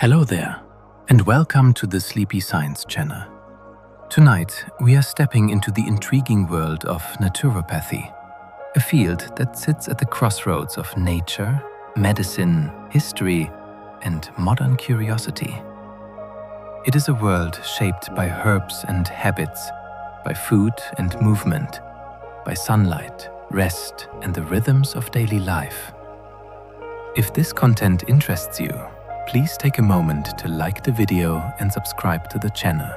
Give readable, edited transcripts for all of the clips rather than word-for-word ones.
Hello there, and welcome to the Sleepy Science channel. Tonight, we are stepping into the intriguing world of naturopathy, a field that sits at the crossroads of nature, medicine, history, and modern curiosity. It is a world shaped by herbs and habits, by food and movement, by sunlight, rest, and the rhythms of daily life. If this content interests you, please take a moment to like the video and subscribe to the channel.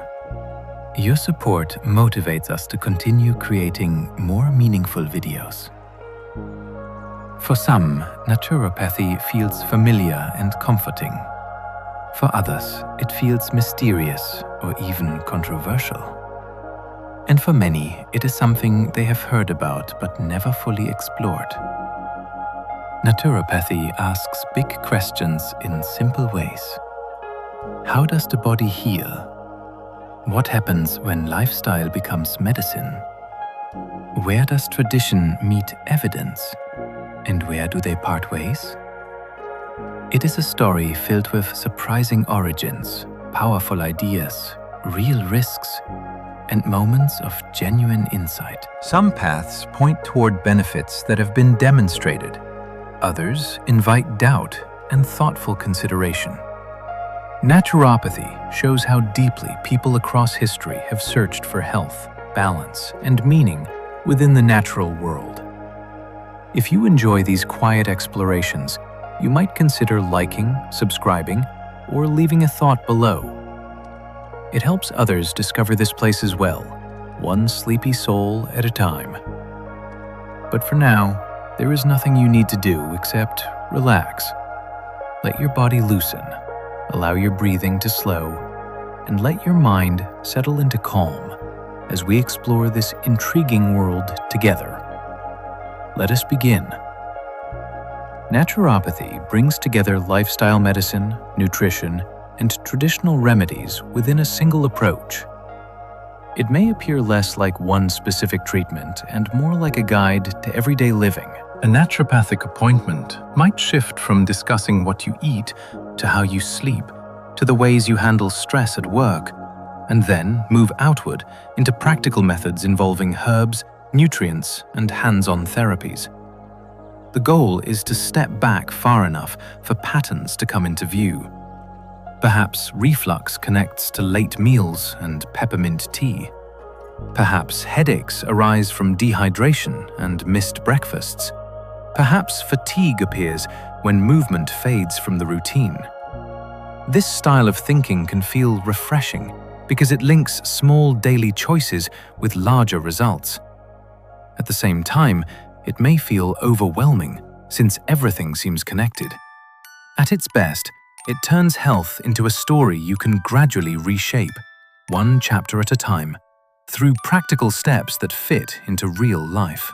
Your support motivates us to continue creating more meaningful videos. For some, naturopathy feels familiar and comforting. For others, it feels mysterious or even controversial. And for many, it is something they have heard about but never fully explored. Naturopathy asks big questions in simple ways. How does the body heal? What happens when lifestyle becomes medicine? Where does tradition meet evidence? And where do they part ways? It is a story filled with surprising origins, powerful ideas, real risks, and moments of genuine insight. Some paths point toward benefits that have been demonstrated. Others invite doubt and thoughtful consideration. Naturopathy shows how deeply people across history have searched for health, balance, and meaning within the natural world. If you enjoy these quiet explorations, you might consider liking, subscribing, or leaving a thought below. It helps others discover this place as well, one sleepy soul at a time. But for now, there is nothing you need to do except relax. Let your body loosen, allow your breathing to slow, and let your mind settle into calm as we explore this intriguing world together. Let us begin. Naturopathy brings together lifestyle medicine, nutrition, and traditional remedies within a single approach. It may appear less like one specific treatment and more like a guide to everyday living. A naturopathic appointment might shift from discussing what you eat to how you sleep, to the ways you handle stress at work, and then move outward into practical methods involving herbs, nutrients, and hands-on therapies. The goal is to step back far enough for patterns to come into view. Perhaps reflux connects to late meals and peppermint tea. Perhaps headaches arise from dehydration and missed breakfasts. Perhaps fatigue appears when movement fades from the routine. This style of thinking can feel refreshing because it links small daily choices with larger results. At the same time, it may feel overwhelming since everything seems connected. At its best, it turns health into a story you can gradually reshape, one chapter at a time, through practical steps that fit into real life.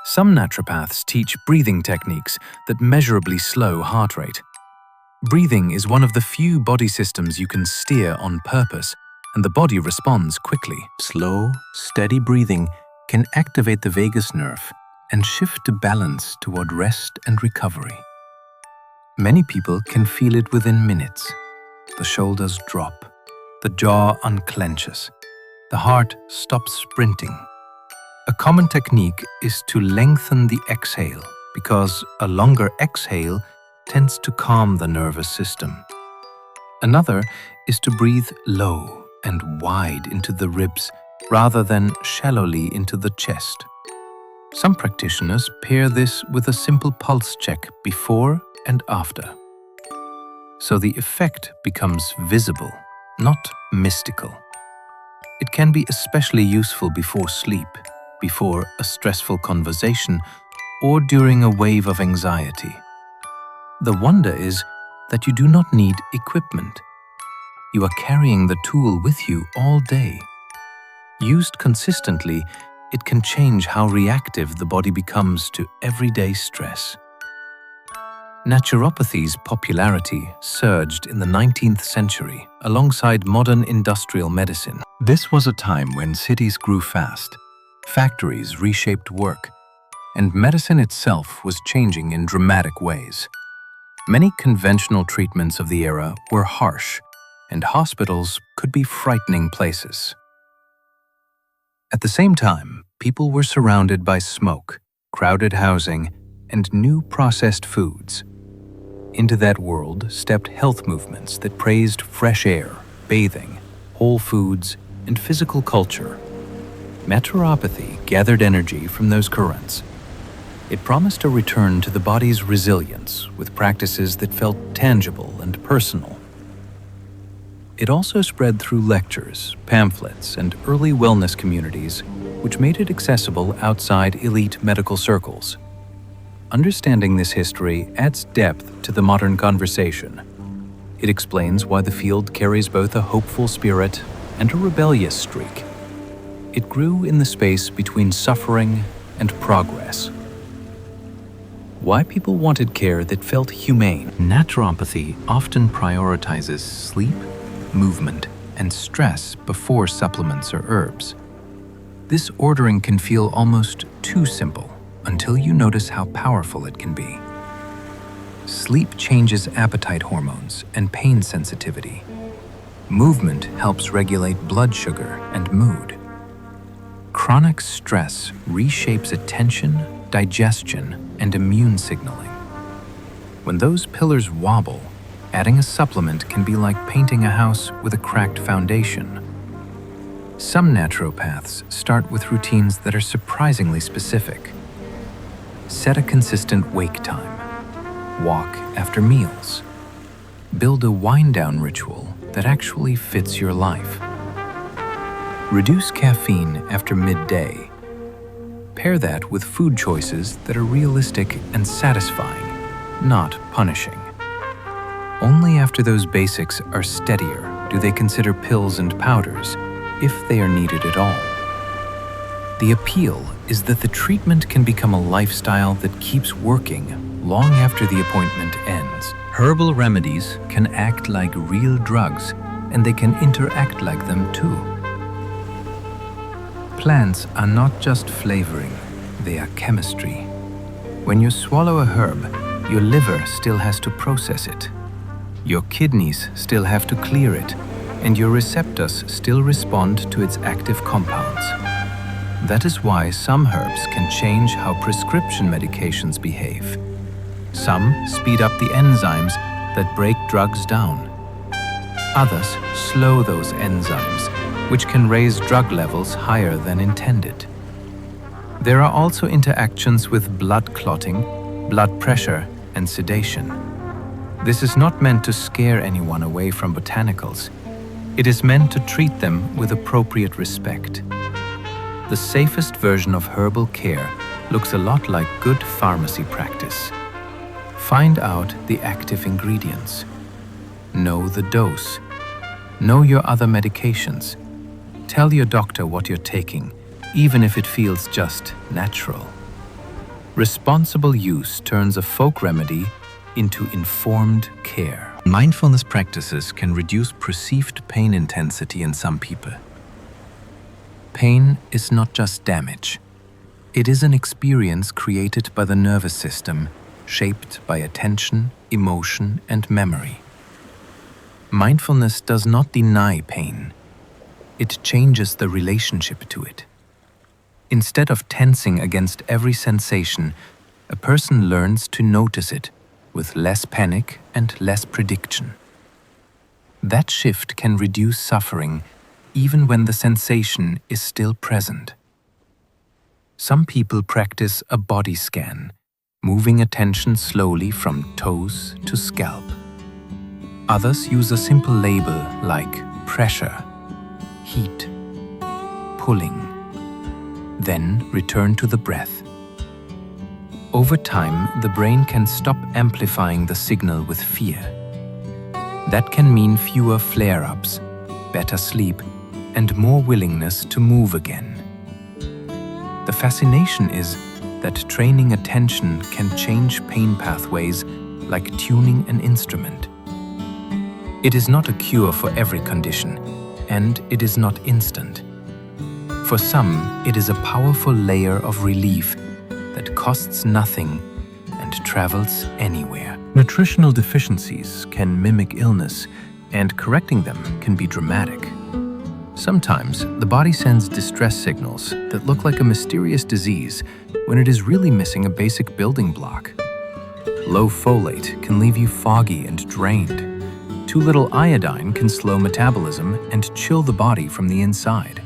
Some naturopaths teach breathing techniques that measurably slow heart rate. Breathing is one of the few body systems you can steer on purpose, and the body responds quickly. Slow, steady breathing can activate the vagus nerve and shift to balance toward rest and recovery. Many people can feel it within minutes. The shoulders drop, the jaw unclenches, the heart stops sprinting. A common technique is to lengthen the exhale because a longer exhale tends to calm the nervous system. Another is to breathe low and wide into the ribs rather than shallowly into the chest. Some practitioners pair this with a simple pulse check before and after. So the effect becomes visible, not mystical. It can be especially useful before sleep, before a stressful conversation, or during a wave of anxiety. The wonder is that you do not need equipment. You are carrying the tool with you all day. Used consistently, it can change how reactive the body becomes to everyday stress. Naturopathy's popularity surged in the 19th century alongside modern industrial medicine. This was a time when cities grew fast, factories reshaped work, and medicine itself was changing in dramatic ways. Many conventional treatments of the era were harsh, and hospitals could be frightening places. At the same time, people were surrounded by smoke, crowded housing, and new processed foods. Into that world stepped health movements that praised fresh air, bathing, whole foods, and physical culture. Naturopathy gathered energy from those currents. It promised a return to the body's resilience with practices that felt tangible and personal. It also spread through lectures, pamphlets, and early wellness communities, which made it accessible outside elite medical circles. Understanding this history adds depth to the modern conversation. It explains why the field carries both a hopeful spirit and a rebellious streak. It grew in the space between suffering and progress. Why people wanted care that felt humane. Naturopathy often prioritizes sleep, movement, and stress before supplements or herbs. This ordering can feel almost too simple until you notice how powerful it can be. Sleep changes appetite hormones and pain sensitivity. Movement helps regulate blood sugar and mood. Chronic stress reshapes attention, digestion, and immune signaling. When those pillars wobble, adding a supplement can be like painting a house with a cracked foundation. Some naturopaths start with routines that are surprisingly specific. Set a consistent wake time. Walk after meals. Build a wind-down ritual that actually fits your life. Reduce caffeine after midday. Pair that with food choices that are realistic and satisfying, not punishing. Only after those basics are steadier do they consider pills and powders, if they are needed at all. The appeal is that the treatment can become a lifestyle that keeps working long after the appointment ends. Herbal remedies can act like real drugs, and they can interact like them too. Plants are not just flavoring, they are chemistry. When you swallow a herb, your liver still has to process it. Your kidneys still have to clear it, and your receptors still respond to its active compounds. That is why some herbs can change how prescription medications behave. Some speed up the enzymes that break drugs down. Others slow those enzymes, which can raise drug levels higher than intended. There are also interactions with blood clotting, blood pressure, and sedation. This is not meant to scare anyone away from botanicals. It is meant to treat them with appropriate respect. The safest version of herbal care looks a lot like good pharmacy practice. Find out the active ingredients. Know the dose. Know your other medications. Tell your doctor what you're taking, even if it feels just natural. Responsible use turns a folk remedy into informed care. Mindfulness practices can reduce perceived pain intensity in some people. Pain is not just damage. It is an experience created by the nervous system, shaped by attention, emotion, and memory. Mindfulness does not deny pain. It changes the relationship to it. Instead of tensing against every sensation, a person learns to notice it with less panic and less prediction. That shift can reduce suffering even when the sensation is still present. Some people practice a body scan, moving attention slowly from toes to scalp. Others use a simple label like pressure, heat, pulling, then return to the breath. Over time, the brain can stop amplifying the signal with fear. That can mean fewer flare-ups, better sleep, and more willingness to move again. The fascination is that training attention can change pain pathways like tuning an instrument. It is not a cure for every condition, and it is not instant. For some, it is a powerful layer of relief that costs nothing and travels anywhere. Nutritional deficiencies can mimic illness, and correcting them can be dramatic. Sometimes, the body sends distress signals that look like a mysterious disease when it is really missing a basic building block. Low folate can leave you foggy and drained. Too little iodine can slow metabolism and chill the body from the inside.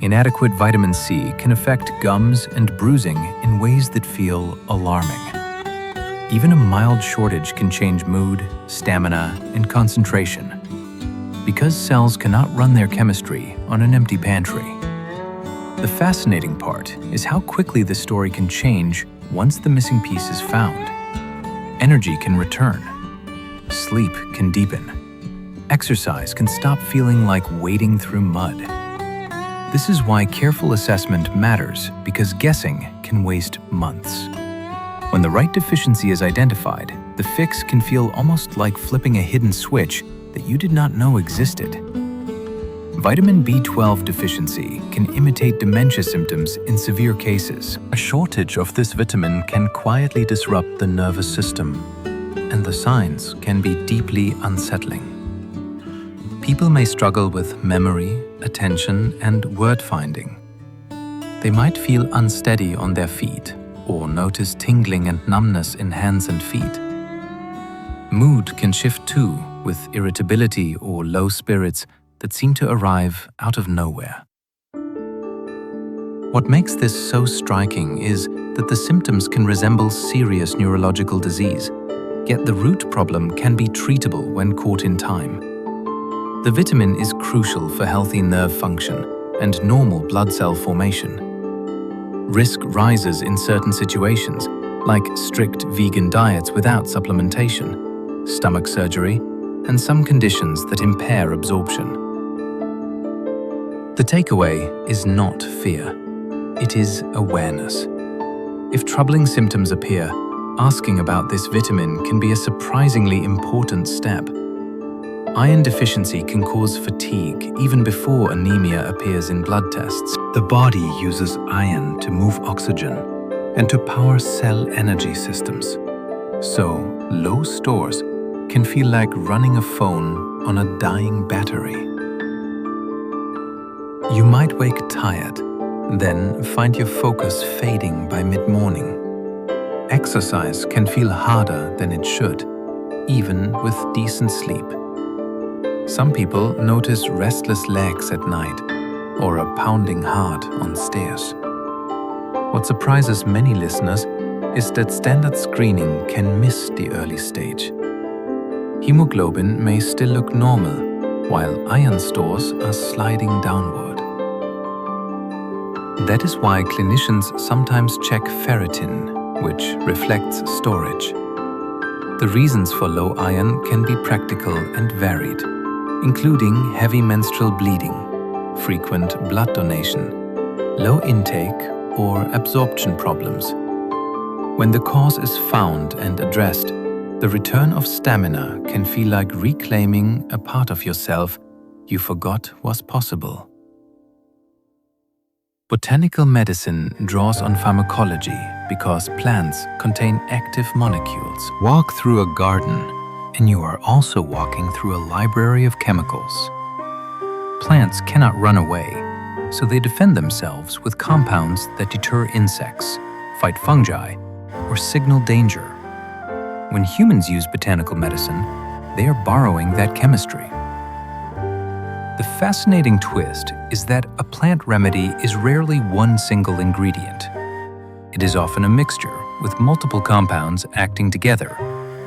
Inadequate vitamin C can affect gums and bruising in ways that feel alarming. Even a mild shortage can change mood, stamina, and concentration, because cells cannot run their chemistry on an empty pantry. The fascinating part is how quickly the story can change once the missing piece is found. Energy can return. Sleep can deepen. Exercise can stop feeling like wading through mud. This is why careful assessment matters, because guessing can waste months. When the right deficiency is identified, the fix can feel almost like flipping a hidden switch that you did not know existed. Vitamin B12 deficiency can imitate dementia symptoms in severe cases. A shortage of this vitamin can quietly disrupt the nervous system, and the signs can be deeply unsettling. People may struggle with memory, attention, and word finding. They might feel unsteady on their feet or notice tingling and numbness in hands and feet. Mood can shift too, with irritability or low spirits that seem to arrive out of nowhere. What makes this so striking is that the symptoms can resemble serious neurological disease, yet the root problem can be treatable when caught in time. The vitamin is crucial for healthy nerve function and normal blood cell formation. Risk rises in certain situations, like strict vegan diets without supplementation, stomach surgery, and some conditions that impair absorption. The takeaway is not fear. It is awareness. If troubling symptoms appear, asking about this vitamin can be a surprisingly important step. Iron deficiency can cause fatigue even before anemia appears in blood tests. The body uses iron to move oxygen and to power cell energy systems. So, low stores can feel like running a phone on a dying battery. You might wake tired, then find your focus fading by mid-morning. Exercise can feel harder than it should, even with decent sleep. Some people notice restless legs at night or a pounding heart on stairs. What surprises many listeners is that standard screening can miss the early stage. Hemoglobin may still look normal, while iron stores are sliding downward. That is why clinicians sometimes check ferritin, which reflects storage. The reasons for low iron can be practical and varied, including heavy menstrual bleeding, frequent blood donation, low intake, or absorption problems. When the cause is found and addressed, the return of stamina can feel like reclaiming a part of yourself you forgot was possible. Botanical medicine draws on pharmacology because plants contain active molecules. Walk through a garden, and you are also walking through a library of chemicals. Plants cannot run away, so they defend themselves with compounds that deter insects, fight fungi, or signal danger. When humans use botanical medicine, they are borrowing that chemistry. The fascinating twist is that a plant remedy is rarely one single ingredient. It is often a mixture with multiple compounds acting together,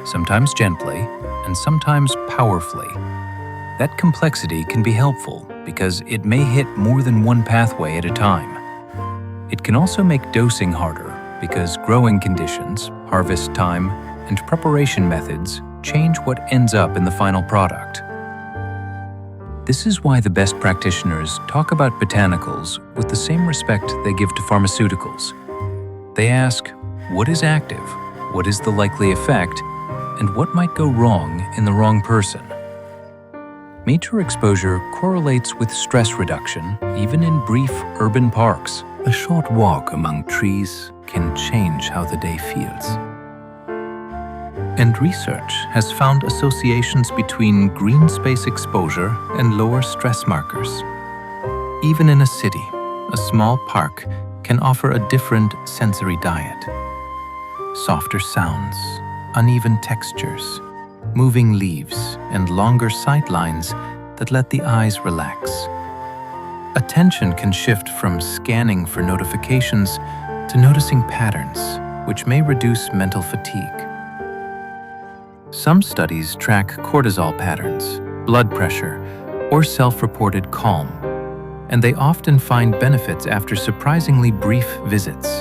sometimes gently and sometimes powerfully. That complexity can be helpful because it may hit more than one pathway at a time. It can also make dosing harder because growing conditions, harvest time, and preparation methods change what ends up in the final product. This is why the best practitioners talk about botanicals with the same respect they give to pharmaceuticals. They ask, what is active? What is the likely effect? And what might go wrong in the wrong person? Nature exposure correlates with stress reduction, even in brief urban parks. A short walk among trees can change how the day feels. And research has found associations between green space exposure and lower stress markers. Even in a city, a small park can offer a different sensory diet. Softer sounds, uneven textures, moving leaves, and longer sight lines that let the eyes relax. Attention can shift from scanning for notifications to noticing patterns, which may reduce mental fatigue. Some studies track cortisol patterns, blood pressure, or self-reported calm, and they often find benefits after surprisingly brief visits.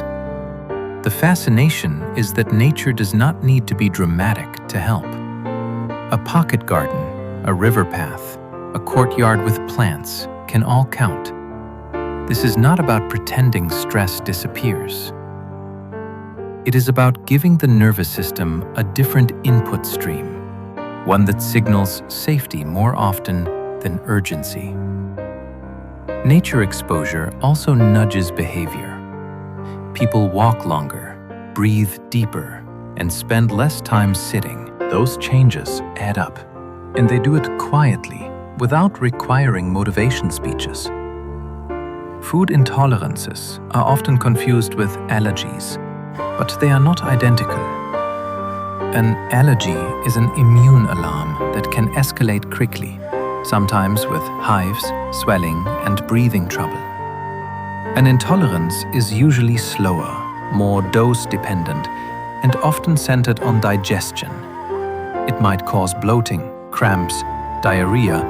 The fascination is that nature does not need to be dramatic to help. A pocket garden, a river path, a courtyard with plants can all count. This is not about pretending stress disappears. It is about giving the nervous system a different input stream, one that signals safety more often than urgency. Nature exposure also nudges behavior. People walk longer, breathe deeper, and spend less time sitting. Those changes add up, and they do it quietly, without requiring motivation speeches. Food intolerances are often confused with allergies, but they are not identical. An allergy is an immune alarm that can escalate quickly, sometimes with hives, swelling, and breathing trouble. An intolerance is usually slower, more dose-dependent, and often centered on digestion. It might cause bloating, cramps, diarrhea,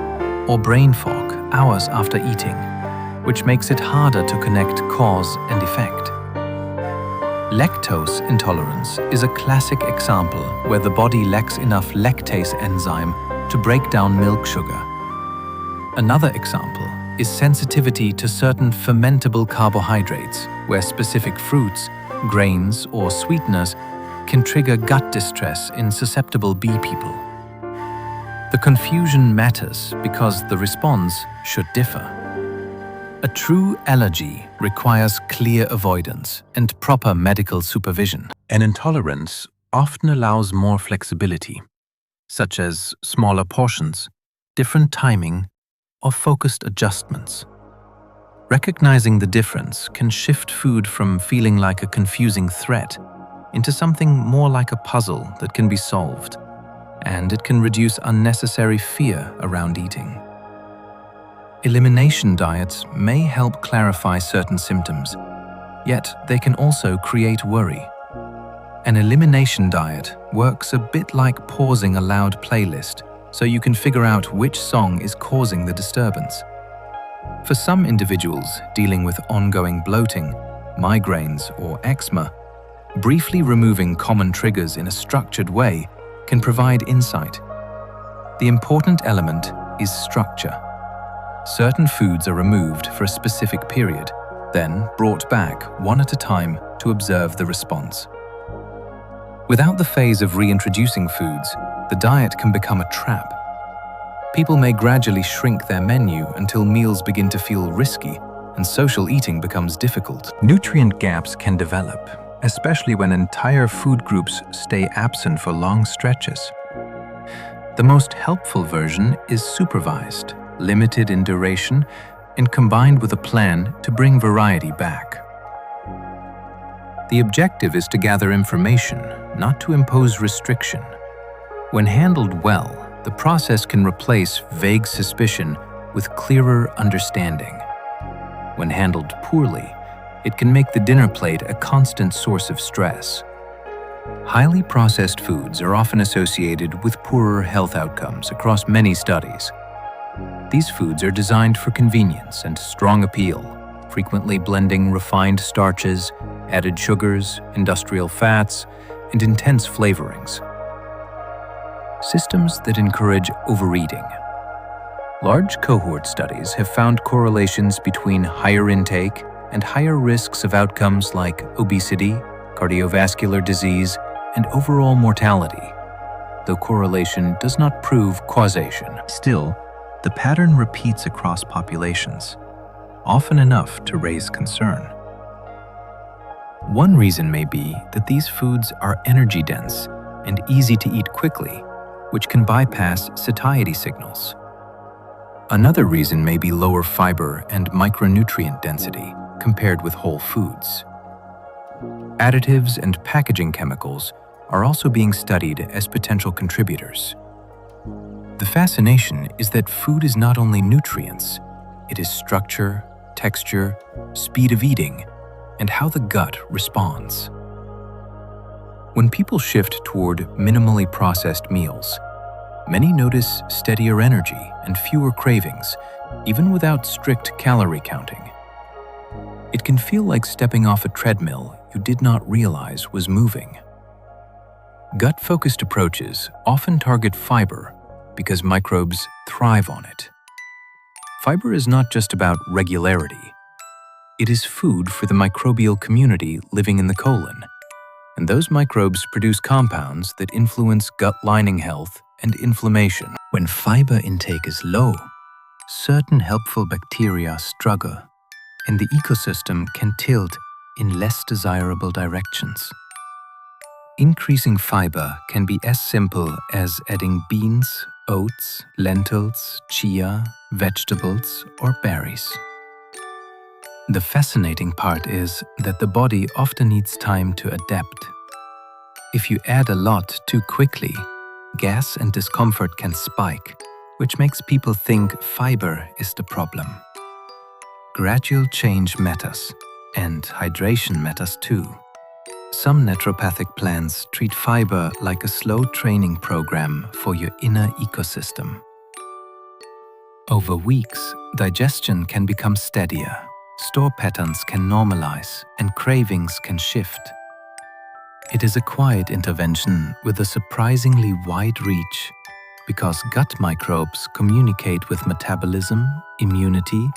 or brain fog hours after eating, which makes it harder to connect cause and effect. Lactose intolerance is a classic example where the body lacks enough lactase enzyme to break down milk sugar. Another example is sensitivity to certain fermentable carbohydrates, where specific fruits, grains, or sweeteners can trigger gut distress in susceptible bee people. The confusion matters because the response should differ. A true allergy requires clear avoidance and proper medical supervision. An intolerance often allows more flexibility, such as smaller portions, different timing, or focused adjustments. Recognizing the difference can shift food from feeling like a confusing threat into something more like a puzzle that can be solved, and it can reduce unnecessary fear around eating. Elimination diets may help clarify certain symptoms, yet they can also create worry. An elimination diet works a bit like pausing a loud playlist so you can figure out which song is causing the disturbance. For some individuals dealing with ongoing bloating, migraines, or eczema, briefly removing common triggers in a structured way can provide insight. The important element is structure. Certain foods are removed for a specific period, then brought back one at a time to observe the response. Without the phase of reintroducing foods, the diet can become a trap. People may gradually shrink their menu until meals begin to feel risky and social eating becomes difficult. Nutrient gaps can develop, especially when entire food groups stay absent for long stretches. The most helpful version is supervised, limited in duration, and combined with a plan to bring variety back. The objective is to gather information, not to impose restriction. When handled well, the process can replace vague suspicion with clearer understanding. When handled poorly, it can make the dinner plate a constant source of stress. Highly processed foods are often associated with poorer health outcomes across many studies. These foods are designed for convenience and strong appeal, frequently blending refined starches, added sugars, industrial fats, and intense flavorings. Systems that encourage overeating. Large cohort studies have found correlations between higher intake and higher risks of outcomes like obesity, cardiovascular disease, and overall mortality, though correlation does not prove causation. Still, the pattern repeats across populations, often enough to raise concern. One reason may be that these foods are energy-dense and easy to eat quickly, which can bypass satiety signals. Another reason may be lower fiber and micronutrient density compared with whole foods. Additives and packaging chemicals are also being studied as potential contributors. The fascination is that food is not only nutrients, it is structure, texture, speed of eating, and how the gut responds. When people shift toward minimally processed meals, many notice steadier energy and fewer cravings, even without strict calorie counting. It can feel like stepping off a treadmill you did not realize was moving. Gut-focused approaches often target fiber because microbes thrive on it. Fiber is not just about regularity. It is food for the microbial community living in the colon, and those microbes produce compounds that influence gut lining health and inflammation. When fiber intake is low, certain helpful bacteria struggle, and the ecosystem can tilt in less desirable directions. Increasing fiber can be as simple as adding beans, oats, lentils, chia, vegetables, or berries. The fascinating part is that the body often needs time to adapt. If you add a lot too quickly, gas and discomfort can spike, which makes people think fiber is the problem. Gradual change matters, and hydration matters too. Some naturopathic plants treat fiber like a slow training program for your inner ecosystem. Over weeks, digestion can become steadier, store patterns can normalize, and cravings can shift. It is a quiet intervention with a surprisingly wide reach because gut microbes communicate with metabolism, immunity,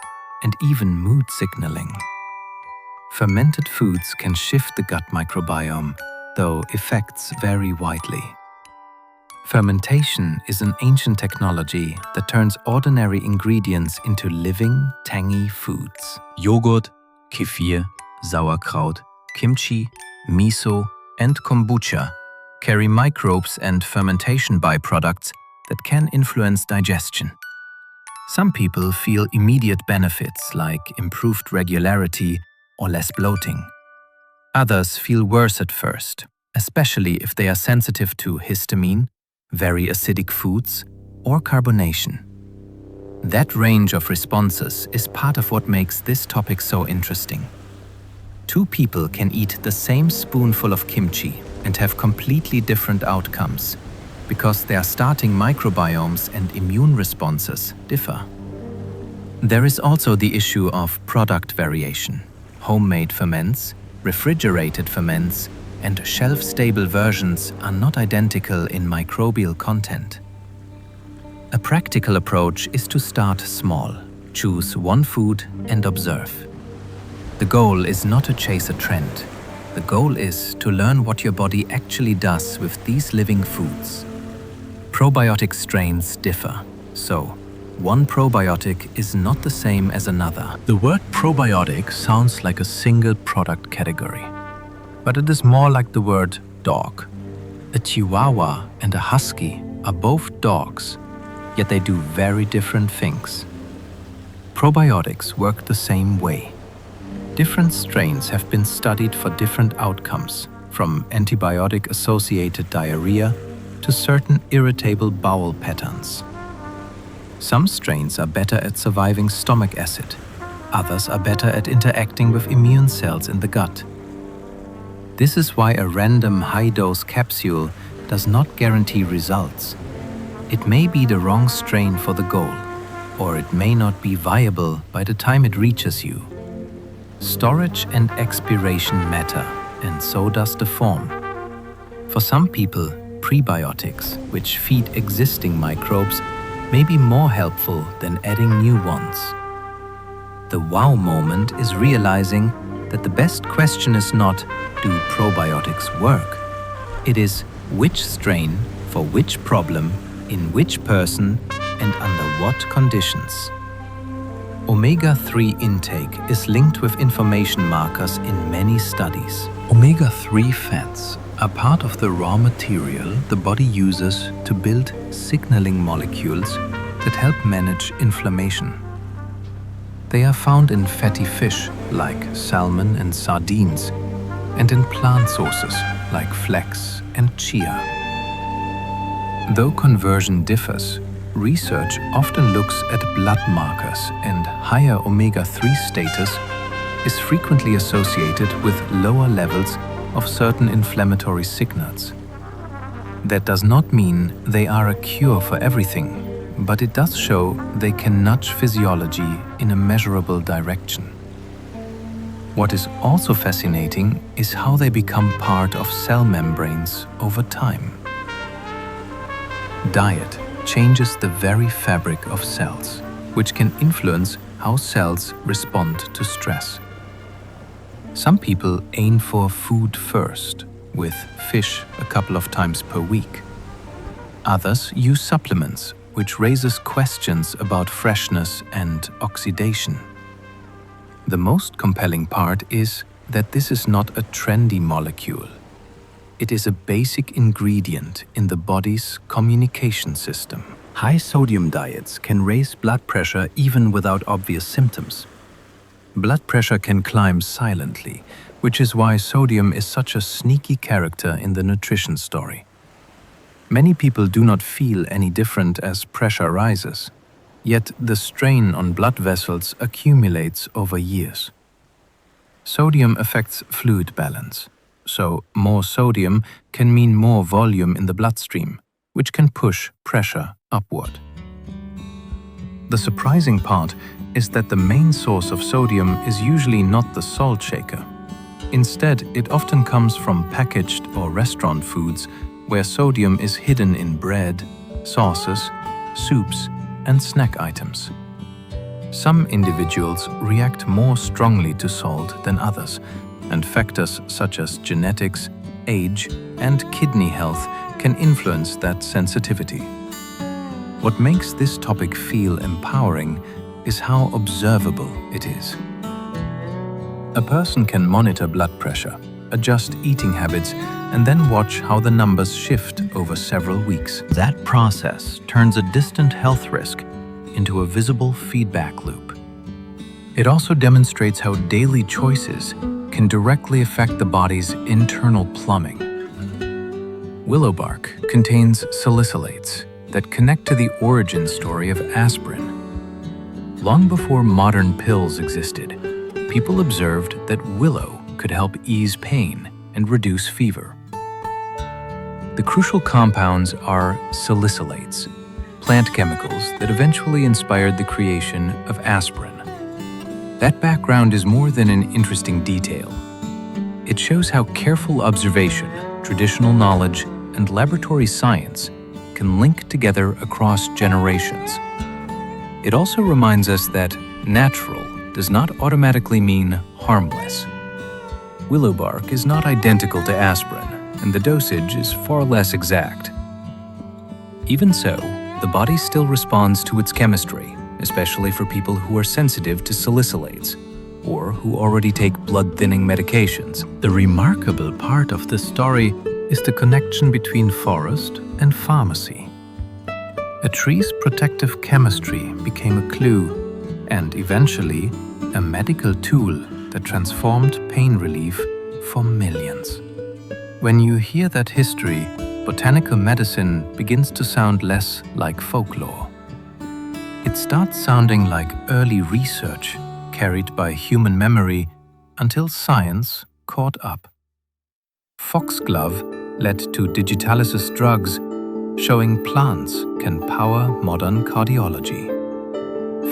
and even mood signaling. Fermented foods can shift the gut microbiome, though effects vary widely. Fermentation is an ancient technology that turns ordinary ingredients into living, tangy foods. Yogurt, Kefir, Sauerkraut, Kimchi, Miso, and Kombucha carry microbes and fermentation byproducts that can influence digestion. Some people feel immediate benefits like improved regularity or less bloating. Others feel worse at first, especially if they are sensitive to histamine, very acidic foods, or carbonation. That range of responses is part of what makes this topic so interesting. Two people can eat the same spoonful of kimchi and have completely different outcomes because their starting microbiomes and immune responses differ. There is also the issue of product variation. Homemade ferments, refrigerated ferments, and shelf-stable versions are not identical in microbial content. A practical approach is to start small, choose one food and observe. The goal is not to chase a trend. The goal is to learn what your body actually does with these living foods. Probiotic strains differ, so one probiotic is not the same as another. The word probiotic sounds like a single product category, but it is more like the word dog. A Chihuahua and a Husky are both dogs, yet they do very different things. Probiotics work the same way. Different strains have been studied for different outcomes, from antibiotic-associated diarrhea to certain irritable bowel patterns. Some strains are better at surviving stomach acid. Others are better at interacting with immune cells in the gut. This is why a random high-dose capsule does not guarantee results. It may be the wrong strain for the goal, or it may not be viable by the time it reaches you. Storage and expiration matter, and so does the form. For some people, prebiotics, which feed existing microbes, may be more helpful than adding new ones. The wow moment is realizing that the best question is not, do probiotics work? It is, which strain, for which problem, in which person, and under what conditions? Omega-3 intake is linked with inflammation markers in many studies. Omega-3 fats are part of the raw material the body uses to build signaling molecules that help manage inflammation. They are found in fatty fish like salmon and sardines, and in plant sources like flax and chia. Though conversion differs, research often looks at blood markers, and higher omega-3 status is frequently associated with lower levels of certain inflammatory signals. That does not mean they are a cure for everything, but it does show they can nudge physiology in a measurable direction. What is also fascinating is how they become part of cell membranes over time. Diet changes the very fabric of cells, which can influence how cells respond to stress. Some people aim for food first, with fish a couple of times per week. Others use supplements, which raises questions about freshness and oxidation. The most compelling part is that this is not a trendy molecule. It is a basic ingredient in the body's communication system. High sodium diets can raise blood pressure even without obvious symptoms. Blood pressure can climb silently, which is why sodium is such a sneaky character in the nutrition story. Many people do not feel any different as pressure rises, yet the strain on blood vessels accumulates over years. Sodium affects fluid balance, so more sodium can mean more volume in the bloodstream, which can push pressure upward. The surprising part is that the main source of sodium is usually not the salt shaker. Instead, it often comes from packaged or restaurant foods where sodium is hidden in bread, sauces, soups, and snack items. Some individuals react more strongly to salt than others, and factors such as genetics, age, and kidney health can influence that sensitivity. What makes this topic feel empowering is how observable it is. A person can monitor blood pressure, adjust eating habits, and then watch how the numbers shift over several weeks. That process turns a distant health risk into a visible feedback loop. It also demonstrates how daily choices can directly affect the body's internal plumbing. Willow bark contains salicylates that connect to the origin story of aspirin. Long before modern pills existed, people observed that willow could help ease pain and reduce fever. The crucial compounds are salicylates, plant chemicals that eventually inspired the creation of aspirin. That background is more than an interesting detail. It shows how careful observation, traditional knowledge, and laboratory science can link together across generations. It also reminds us that natural does not automatically mean harmless. Willow bark is not identical to aspirin, and the dosage is far less exact. Even so, the body still responds to its chemistry, especially for people who are sensitive to salicylates or who already take blood-thinning medications. The remarkable part of this story is the connection between forest and pharmacy. A tree's protective chemistry became a clue and eventually a medical tool that transformed pain relief for millions. When you hear that history, botanical medicine begins to sound less like folklore. It starts sounding like early research carried by human memory until science caught up. Foxglove led to digitalysis drugs, showing plants can power modern cardiology.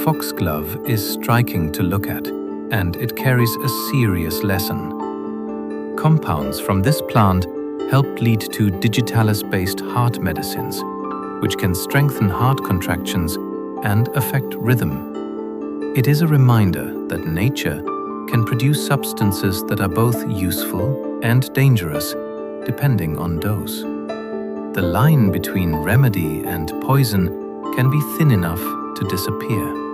Foxglove is striking to look at, and it carries a serious lesson. Compounds from this plant help lead to digitalis-based heart medicines, which can strengthen heart contractions and affect rhythm. It is a reminder that nature can produce substances that are both useful and dangerous, depending on dose. The line between remedy and poison can be thin enough to disappear.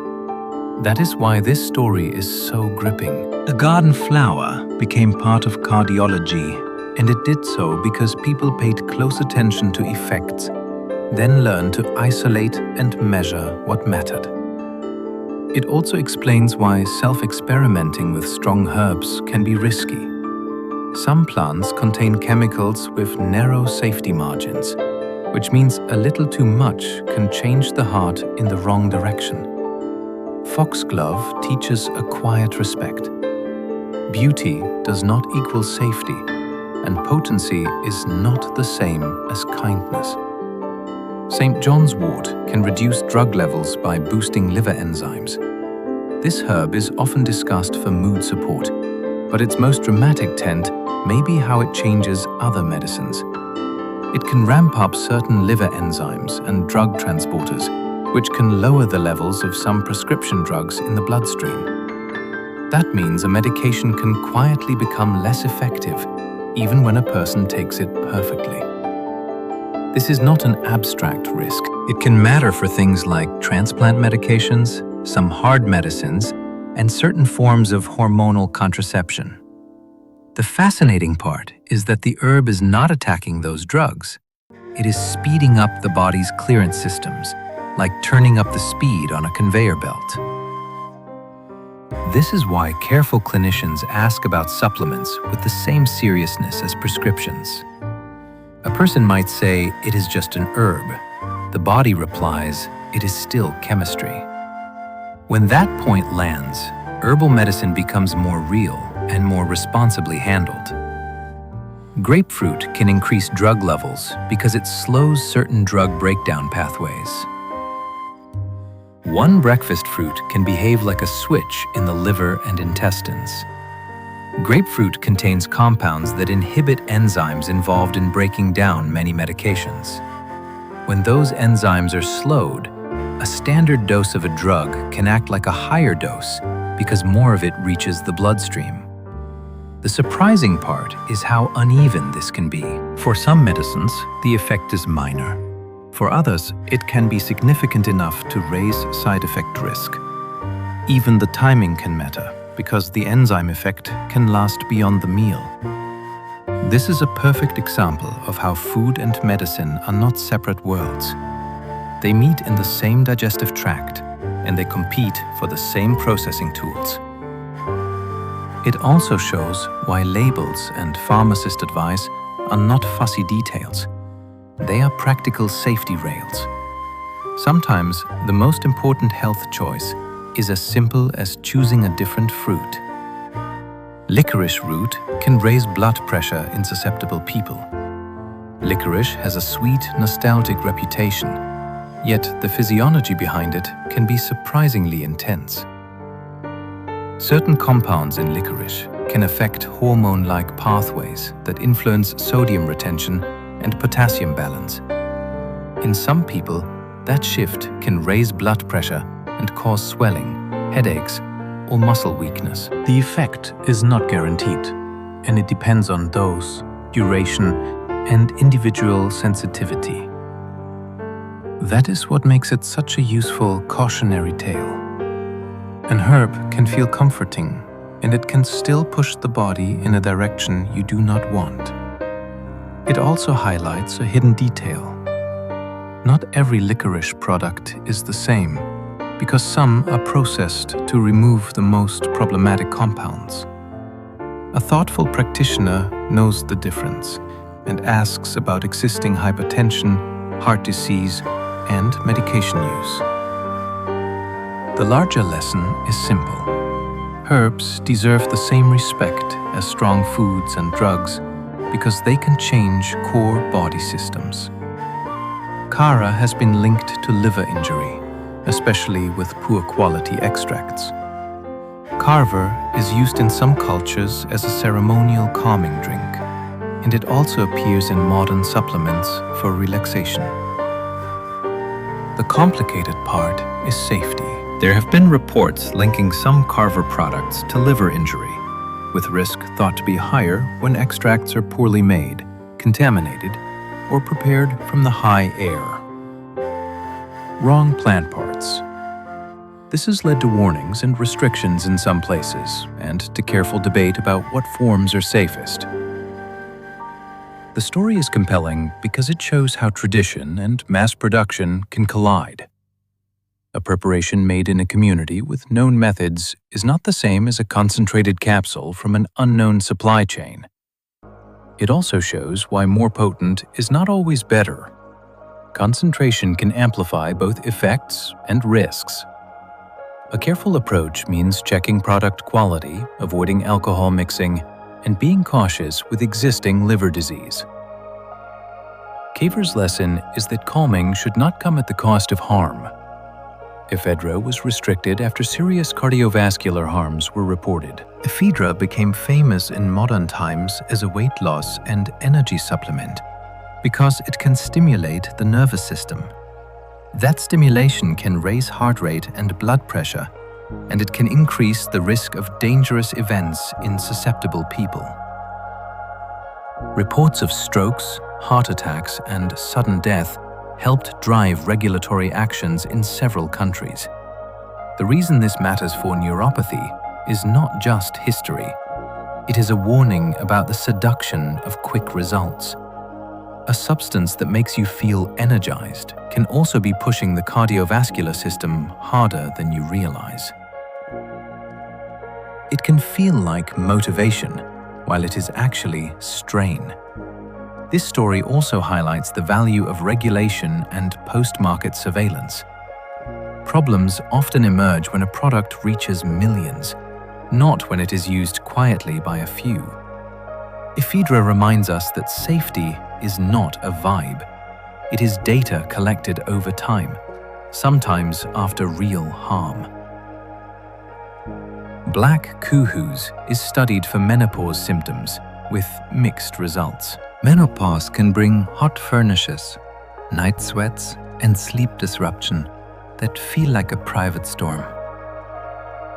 That is why this story is so gripping. A garden flower became part of cardiology And it did so because people paid close attention to effects, then learned to isolate and measure what mattered. It also explains why self-experimenting with strong herbs can be risky. Some plants contain chemicals with narrow safety margins, which means a little too much can change the heart in the wrong direction. Foxglove teaches a quiet respect. Beauty does not equal safety, and potency is not the same as kindness. St. John's wort can reduce drug levels by boosting liver enzymes. This herb is often discussed for mood support, but its most dramatic tent may be how it changes other medicines. It can ramp up certain liver enzymes and drug transporters, which can lower the levels of some prescription drugs in the bloodstream. That means a medication can quietly become less effective, even when a person takes it perfectly. This is not an abstract risk. It can matter for things like transplant medications, some hard medicines, and certain forms of hormonal contraception. The fascinating part is that the herb is not attacking those drugs. It is speeding up the body's clearance systems, like turning up the speed on a conveyor belt. This is why careful clinicians ask about supplements with the same seriousness as prescriptions. A person might say it is just an herb. The body replies, it is still chemistry. When that point lands, herbal medicine becomes more real and more responsibly handled. Grapefruit can increase drug levels because it slows certain drug breakdown pathways. One breakfast fruit can behave like a switch in the liver and intestines. Grapefruit contains compounds that inhibit enzymes involved in breaking down many medications. When those enzymes are slowed, a standard dose of a drug can act like a higher dose because more of it reaches the bloodstream. The surprising part is how uneven this can be. For some medicines, the effect is minor. For others, it can be significant enough to raise side effect risk. Even the timing can matter, because the enzyme effect can last beyond the meal. This is a perfect example of how food and medicine are not separate worlds. They meet in the same digestive tract, and they compete for the same processing tools. It also shows why labels and pharmacist advice are not fussy details. They are practical safety rails. Sometimes the most important health choice is as simple as choosing a different fruit. Licorice root can raise blood pressure in susceptible people. Licorice has a sweet, nostalgic reputation, yet the physiology behind it can be surprisingly intense. Certain compounds in licorice can affect hormone-like pathways that influence sodium retention and potassium balance. In some people, that shift can raise blood pressure and cause swelling, headaches, or muscle weakness. The effect is not guaranteed, and it depends on dose, duration, and individual sensitivity. That is what makes it such a useful cautionary tale. An herb can feel comforting, and it can still push the body in a direction you do not want. It also highlights a hidden detail. Not every licorice product is the same, because some are processed to remove the most problematic compounds. A thoughtful practitioner knows the difference and asks about existing hypertension, heart disease, and medication use. The larger lesson is simple. Herbs deserve the same respect as strong foods and drugs because they can change core body systems. Kara has been linked to liver injury, especially with poor quality extracts. Carver is used in some cultures as a ceremonial calming drink, and it also appears in modern supplements for relaxation. The complicated part is safety. There have been reports linking some Carver products to liver injury, with risk thought to be higher when extracts are poorly made, contaminated, or prepared from the high air. Wrong plant parts. This has led to warnings and restrictions in some places, and to careful debate about what forms are safest. The story is compelling because it shows how tradition and mass production can collide. A preparation made in a community with known methods is not the same as a concentrated capsule from an unknown supply chain. It also shows why more potent is not always better. Concentration can amplify both effects and risks. A careful approach means checking product quality, avoiding alcohol mixing, and being cautious with existing liver disease. Kaver's lesson is that calming should not come at the cost of harm. Ephedra was restricted after serious cardiovascular harms were reported. Ephedra became famous in modern times as a weight loss and energy supplement because it can stimulate the nervous system. That stimulation can raise heart rate and blood pressure, and it can increase the risk of dangerous events in susceptible people. Reports of strokes, heart attacks, and sudden death helped drive regulatory actions in several countries. The reason this matters for neuropathy is not just history. It is a warning about the seduction of quick results. A substance that makes you feel energized can also be pushing the cardiovascular system harder than you realize. It can feel like motivation, while it is actually strain. This story also highlights the value of regulation and post-market surveillance. Problems often emerge when a product reaches millions, not when it is used quietly by a few. Ephedra reminds us that safety is not a vibe. It is data collected over time, sometimes after real harm. Black Kuhus is studied for menopause symptoms with mixed results. Menopause can bring hot furnaces, night sweats, and sleep disruption that feel like a private storm.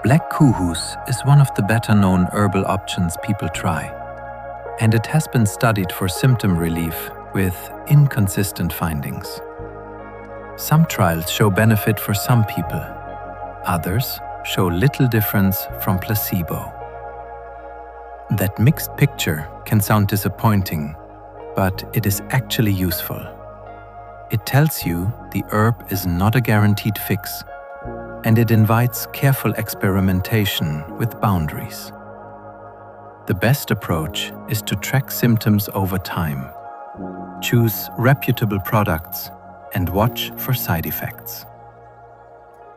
Black Kuhus is one of the better-known herbal options people try, and it has been studied for symptom relief with inconsistent findings. Some trials show benefit for some people. Others show little difference from placebo. That mixed picture can sound disappointing, but it is actually useful. It tells you the herb is not a guaranteed fix, and it invites careful experimentation with boundaries. The best approach is to track symptoms over time, choose reputable products, and watch for side effects.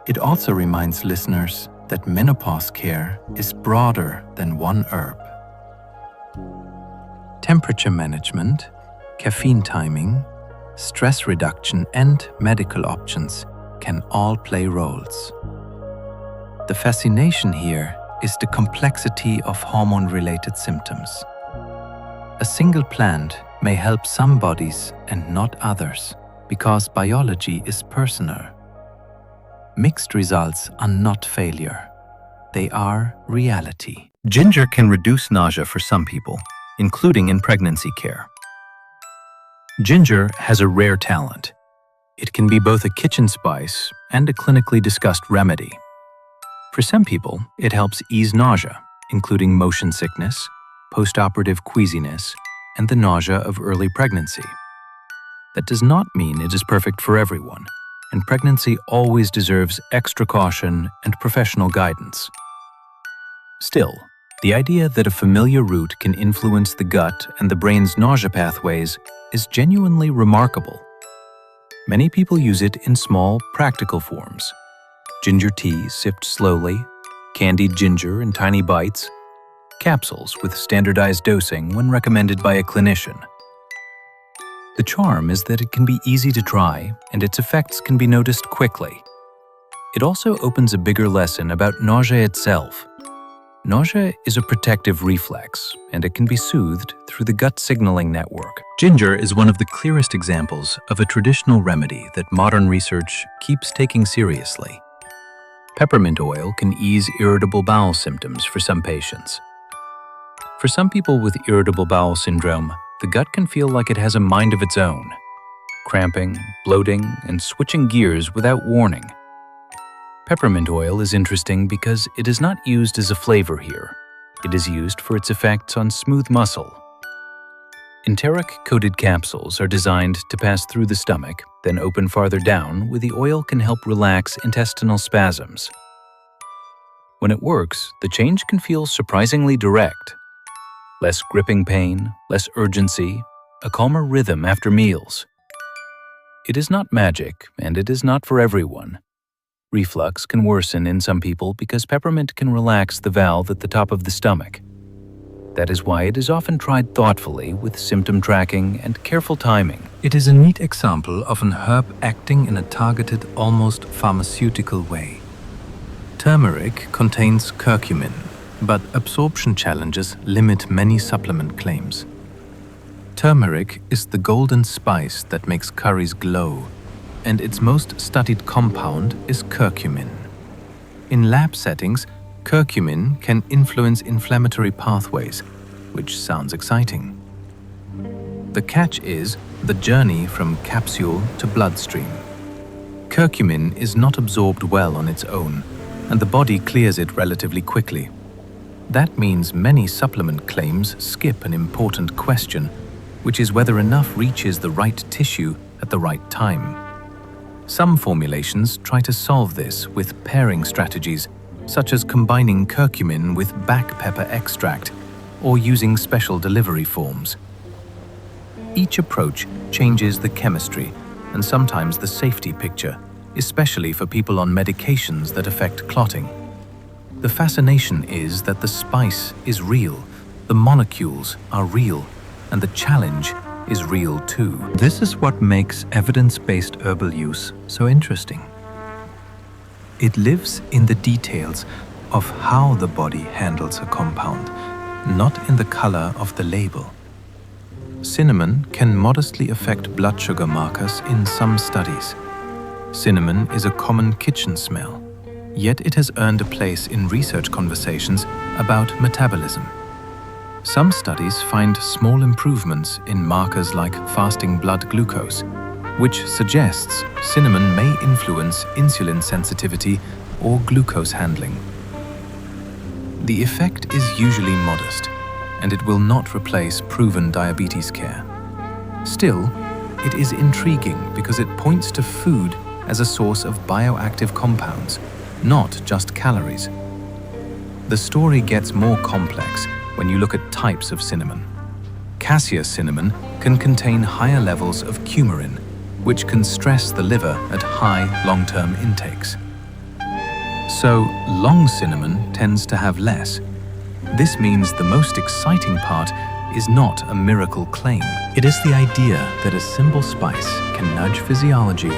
It also reminds listeners that menopause care is broader than one herb. Temperature management, caffeine timing, stress reduction, and medical options can all play roles. The fascination here is the complexity of hormone-related symptoms. A single plant may help some bodies and not others, because biology is personal. Mixed results are not failure. They are reality. Ginger can reduce nausea for some people, including in pregnancy care. Ginger has a rare talent. It can be both a kitchen spice and a clinically discussed remedy. For some people, it helps ease nausea, including motion sickness, postoperative queasiness, and the nausea of early pregnancy. That does not mean it is perfect for everyone, and pregnancy always deserves extra caution and professional guidance. Still, the idea that a familiar root can influence the gut and the brain's nausea pathways is genuinely remarkable. Many people use it in small, practical forms. Ginger tea sipped slowly, candied ginger in tiny bites, capsules with standardized dosing when recommended by a clinician. The charm is that it can be easy to try and its effects can be noticed quickly. It also opens a bigger lesson about nausea itself. Nausea is a protective reflex, and it can be soothed through the gut signaling network. Ginger is one of the clearest examples of a traditional remedy that modern research keeps taking seriously. Peppermint oil can ease irritable bowel symptoms for some patients. For some people with irritable bowel syndrome, the gut can feel like it has a mind of its own, cramping, bloating, and switching gears without warning. Peppermint oil is interesting because it is not used as a flavor here. It is used for its effects on smooth muscle. Enteric-coated capsules are designed to pass through the stomach, then open farther down, where the oil can help relax intestinal spasms. When it works, the change can feel surprisingly direct. Less gripping pain, less urgency, a calmer rhythm after meals. It is not magic, and it is not for everyone. Reflux can worsen in some people because peppermint can relax the valve at the top of the stomach. That is why it is often tried thoughtfully with symptom tracking and careful timing. It is a neat example of an herb acting in a targeted, almost pharmaceutical way. Turmeric contains curcumin, but absorption challenges limit many supplement claims. Turmeric is the golden spice that makes curries glow, and its most studied compound is curcumin. In lab settings, curcumin can influence inflammatory pathways, which sounds exciting. The catch is the journey from capsule to bloodstream. Curcumin is not absorbed well on its own, and the body clears it relatively quickly. That means many supplement claims skip an important question, which is whether enough reaches the right tissue at the right time. Some formulations try to solve this with pairing strategies, such as combining curcumin with black pepper extract or using special delivery forms. Each approach changes the chemistry and sometimes the safety picture, especially for people on medications that affect clotting. The fascination is that the spice is real, the molecules are real, and the challenge is real too. This is what makes evidence-based herbal use so interesting. It lives in the details of how the body handles a compound, not in the color of the label. Cinnamon can modestly affect blood sugar markers in some studies. Cinnamon is a common kitchen smell, yet it has earned a place in research conversations about metabolism. Some studies find small improvements in markers like fasting blood glucose, which suggests cinnamon may influence insulin sensitivity or glucose handling. The effect is usually modest, and it will not replace proven diabetes care. Still, it is intriguing because it points to food as a source of bioactive compounds, not just calories. The story gets more complex when you look at types of cinnamon. Cassia cinnamon can contain higher levels of coumarin, which can stress the liver at high long-term intakes. So, long cinnamon tends to have less. This means the most exciting part is not a miracle claim. It is the idea that a simple spice can nudge physiology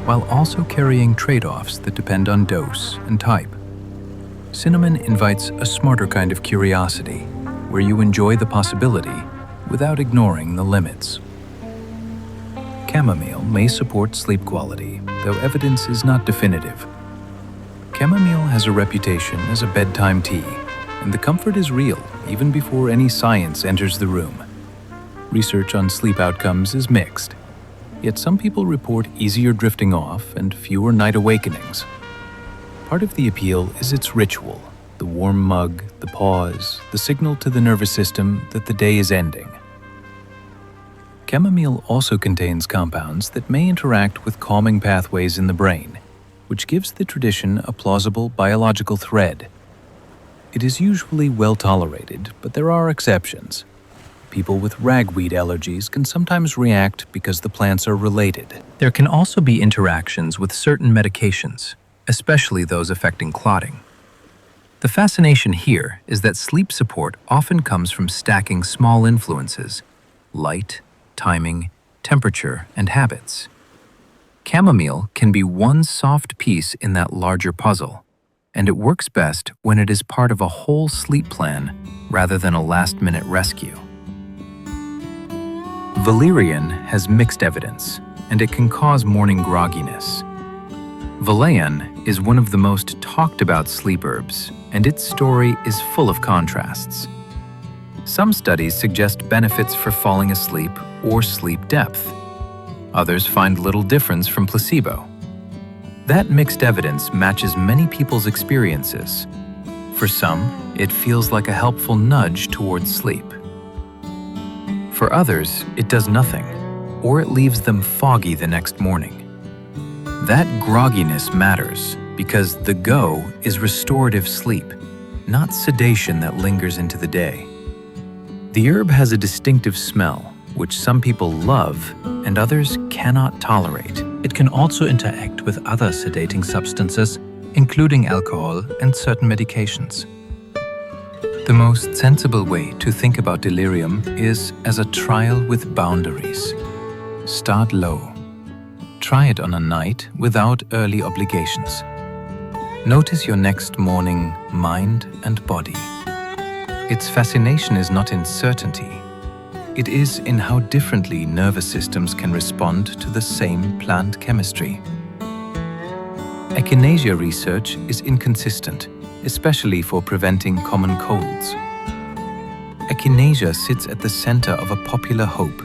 while also carrying trade-offs that depend on dose and type. Cinnamon invites a smarter kind of curiosity, where you enjoy the possibility without ignoring the limits. Chamomile may support sleep quality, though evidence is not definitive. Chamomile has a reputation as a bedtime tea, and the comfort is real even before any science enters the room. Research on sleep outcomes is mixed, yet some people report easier drifting off and fewer night awakenings. Part of the appeal is its ritual, the warm mug, the pause, the signal to the nervous system that the day is ending. Chamomile also contains compounds that may interact with calming pathways in the brain, which gives the tradition a plausible biological thread. It is usually well tolerated, but there are exceptions. People with ragweed allergies can sometimes react because the plants are related. There can also be interactions with certain medications, especially those affecting clotting. The fascination here is that sleep support often comes from stacking small influences: light, timing, temperature, and habits. Chamomile can be one soft piece in that larger puzzle, and it works best when it is part of a whole sleep plan rather than a last-minute rescue. Valerian has mixed evidence, and it can cause morning grogginess. Valerian is one of the most talked about sleep herbs, and its story is full of contrasts. Some studies suggest benefits for falling asleep or sleep depth. Others find little difference from placebo. That mixed evidence matches many people's experiences. For some, it feels like a helpful nudge towards sleep. For others, it does nothing, or it leaves them foggy the next morning. That grogginess matters because the go is restorative sleep, not sedation that lingers into the day. The herb has a distinctive smell, which some people love and others cannot tolerate. It can also interact with other sedating substances, including alcohol and certain medications. The most sensible way to think about delirium is as a trial with boundaries. Start low. Try it on a night without early obligations. Notice your next morning mind and body. Its fascination is not in certainty. It is in how differently nervous systems can respond to the same plant chemistry. Echinacea research is inconsistent, especially for preventing common colds. Echinacea sits at the center of a popular hope,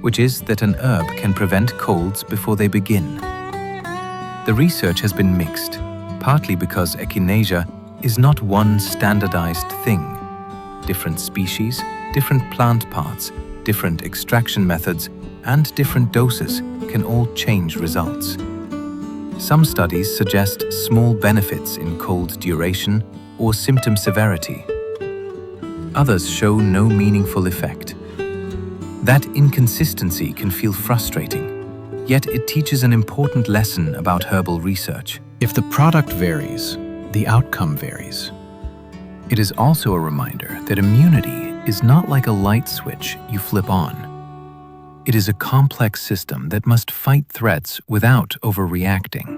which is that an herb can prevent colds before they begin. The research has been mixed, partly because echinacea is not one standardized thing. Different species, different plant parts, different extraction methods, and different doses can all change results. Some studies suggest small benefits in cold duration or symptom severity. Others show no meaningful effect. That inconsistency can feel frustrating, yet it teaches an important lesson about herbal research. If the product varies, the outcome varies. It is also a reminder that immunity is not like a light switch you flip on. It is a complex system that must fight threats without overreacting.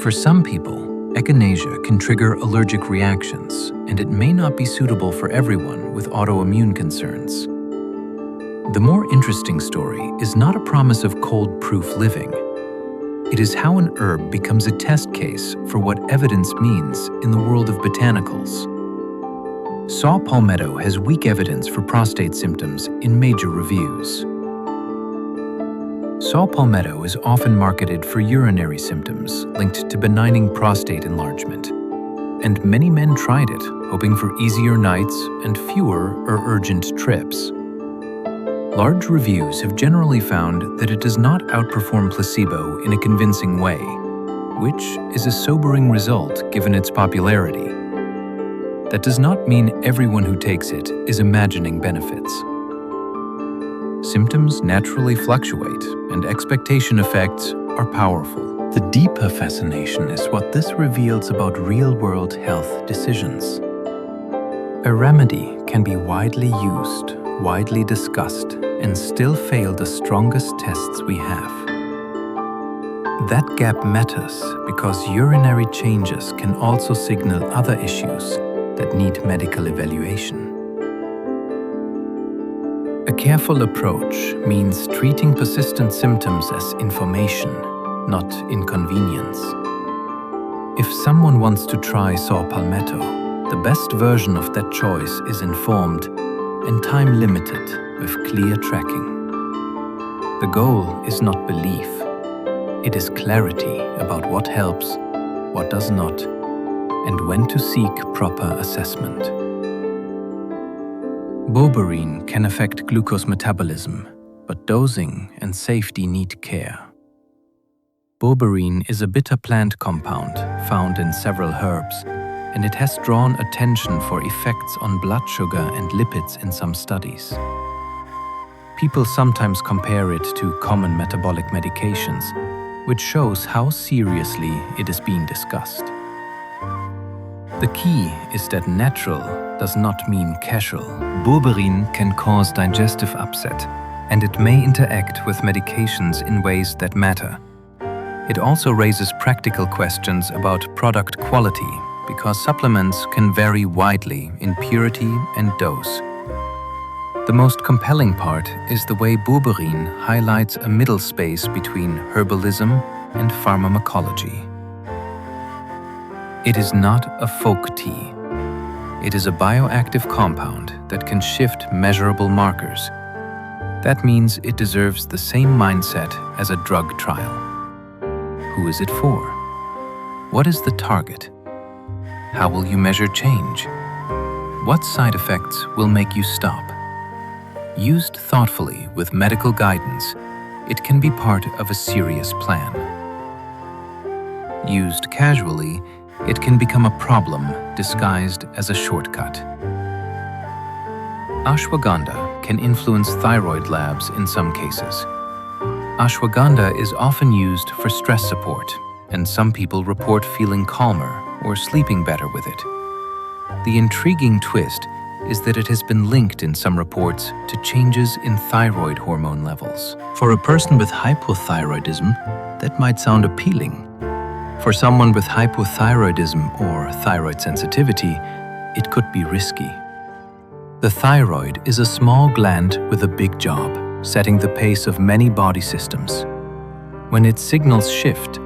For some people, echinacea can trigger allergic reactions, and it may not be suitable for everyone with autoimmune concerns. The more interesting story is not a promise of cold-proof living. It is how an herb becomes a test case for what evidence means in the world of botanicals. Saw palmetto has weak evidence for prostate symptoms in major reviews. Saw palmetto is often marketed for urinary symptoms linked to benigning prostate enlargement, and many men tried it, hoping for easier nights and fewer or urgent trips. Large reviews have generally found that it does not outperform placebo in a convincing way, which is a sobering result given its popularity. That does not mean everyone who takes it is imagining benefits. Symptoms naturally fluctuate, and expectation effects are powerful. The deeper fascination is what this reveals about real-world health decisions. A remedy can be widely used, widely discussed, and still fail the strongest tests we have. That gap matters because urinary changes can also signal other issues that need medical evaluation. A careful approach means treating persistent symptoms as information, not inconvenience. If someone wants to try saw palmetto, the best version of that choice is informed and time-limited with clear tracking. The goal is not belief. It is clarity about what helps, what does not, and when to seek proper assessment. Berberine can affect glucose metabolism, but dosing and safety need care. Berberine is a bitter plant compound found in several herbs, and it has drawn attention for effects on blood sugar and lipids in some studies. People sometimes compare it to common metabolic medications, which shows how seriously it is being discussed. The key is that natural does not mean casual. Berberine can cause digestive upset, and it may interact with medications in ways that matter. It also raises practical questions about product quality because supplements can vary widely in purity and dose. The most compelling part is the way berberine highlights a middle space between herbalism and pharmacology. It is not a folk tea. It is a bioactive compound that can shift measurable markers. That means it deserves the same mindset as a drug trial. Who is it for? What is the target? How will you measure change? What side effects will make you stop? Used thoughtfully with medical guidance, it can be part of a serious plan. Used casually, it can become a problem disguised as a shortcut. Ashwagandha can influence thyroid labs in some cases. Ashwagandha is often used for stress support, and some people report feeling calmer or sleeping better with it. The intriguing twist is that it has been linked in some reports to changes in thyroid hormone levels. For a person with hypothyroidism, that might sound appealing. For someone with hypothyroidism or thyroid sensitivity, it could be risky. The thyroid is a small gland with a big job, setting the pace of many body systems. When its signals shift,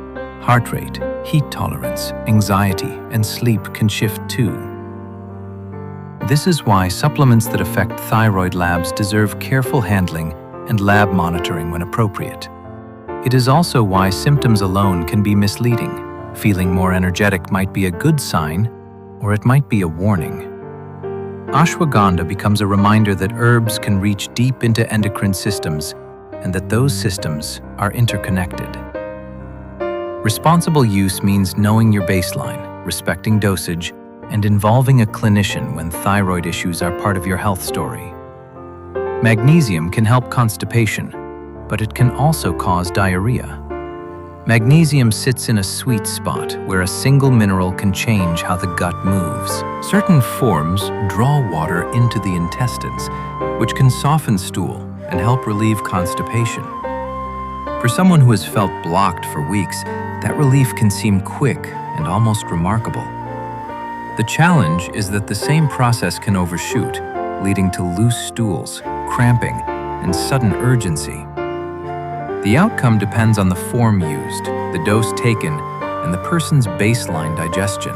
heart rate, heat tolerance, anxiety, and sleep can shift too. This is why supplements that affect thyroid labs deserve careful handling and lab monitoring when appropriate. It is also why symptoms alone can be misleading. Feeling more energetic might be a good sign, or it might be a warning. Ashwagandha becomes a reminder that herbs can reach deep into endocrine systems and that those systems are interconnected. Responsible use means knowing your baseline, respecting dosage, and involving a clinician when thyroid issues are part of your health story. Magnesium can help constipation, but it can also cause diarrhea. Magnesium sits in a sweet spot where a single mineral can change how the gut moves. Certain forms draw water into the intestines, which can soften stool and help relieve constipation. For someone who has felt blocked for weeks, that relief can seem quick and almost remarkable. The challenge is that the same process can overshoot, leading to loose stools, cramping, and sudden urgency. The outcome depends on the form used, the dose taken, and the person's baseline digestion.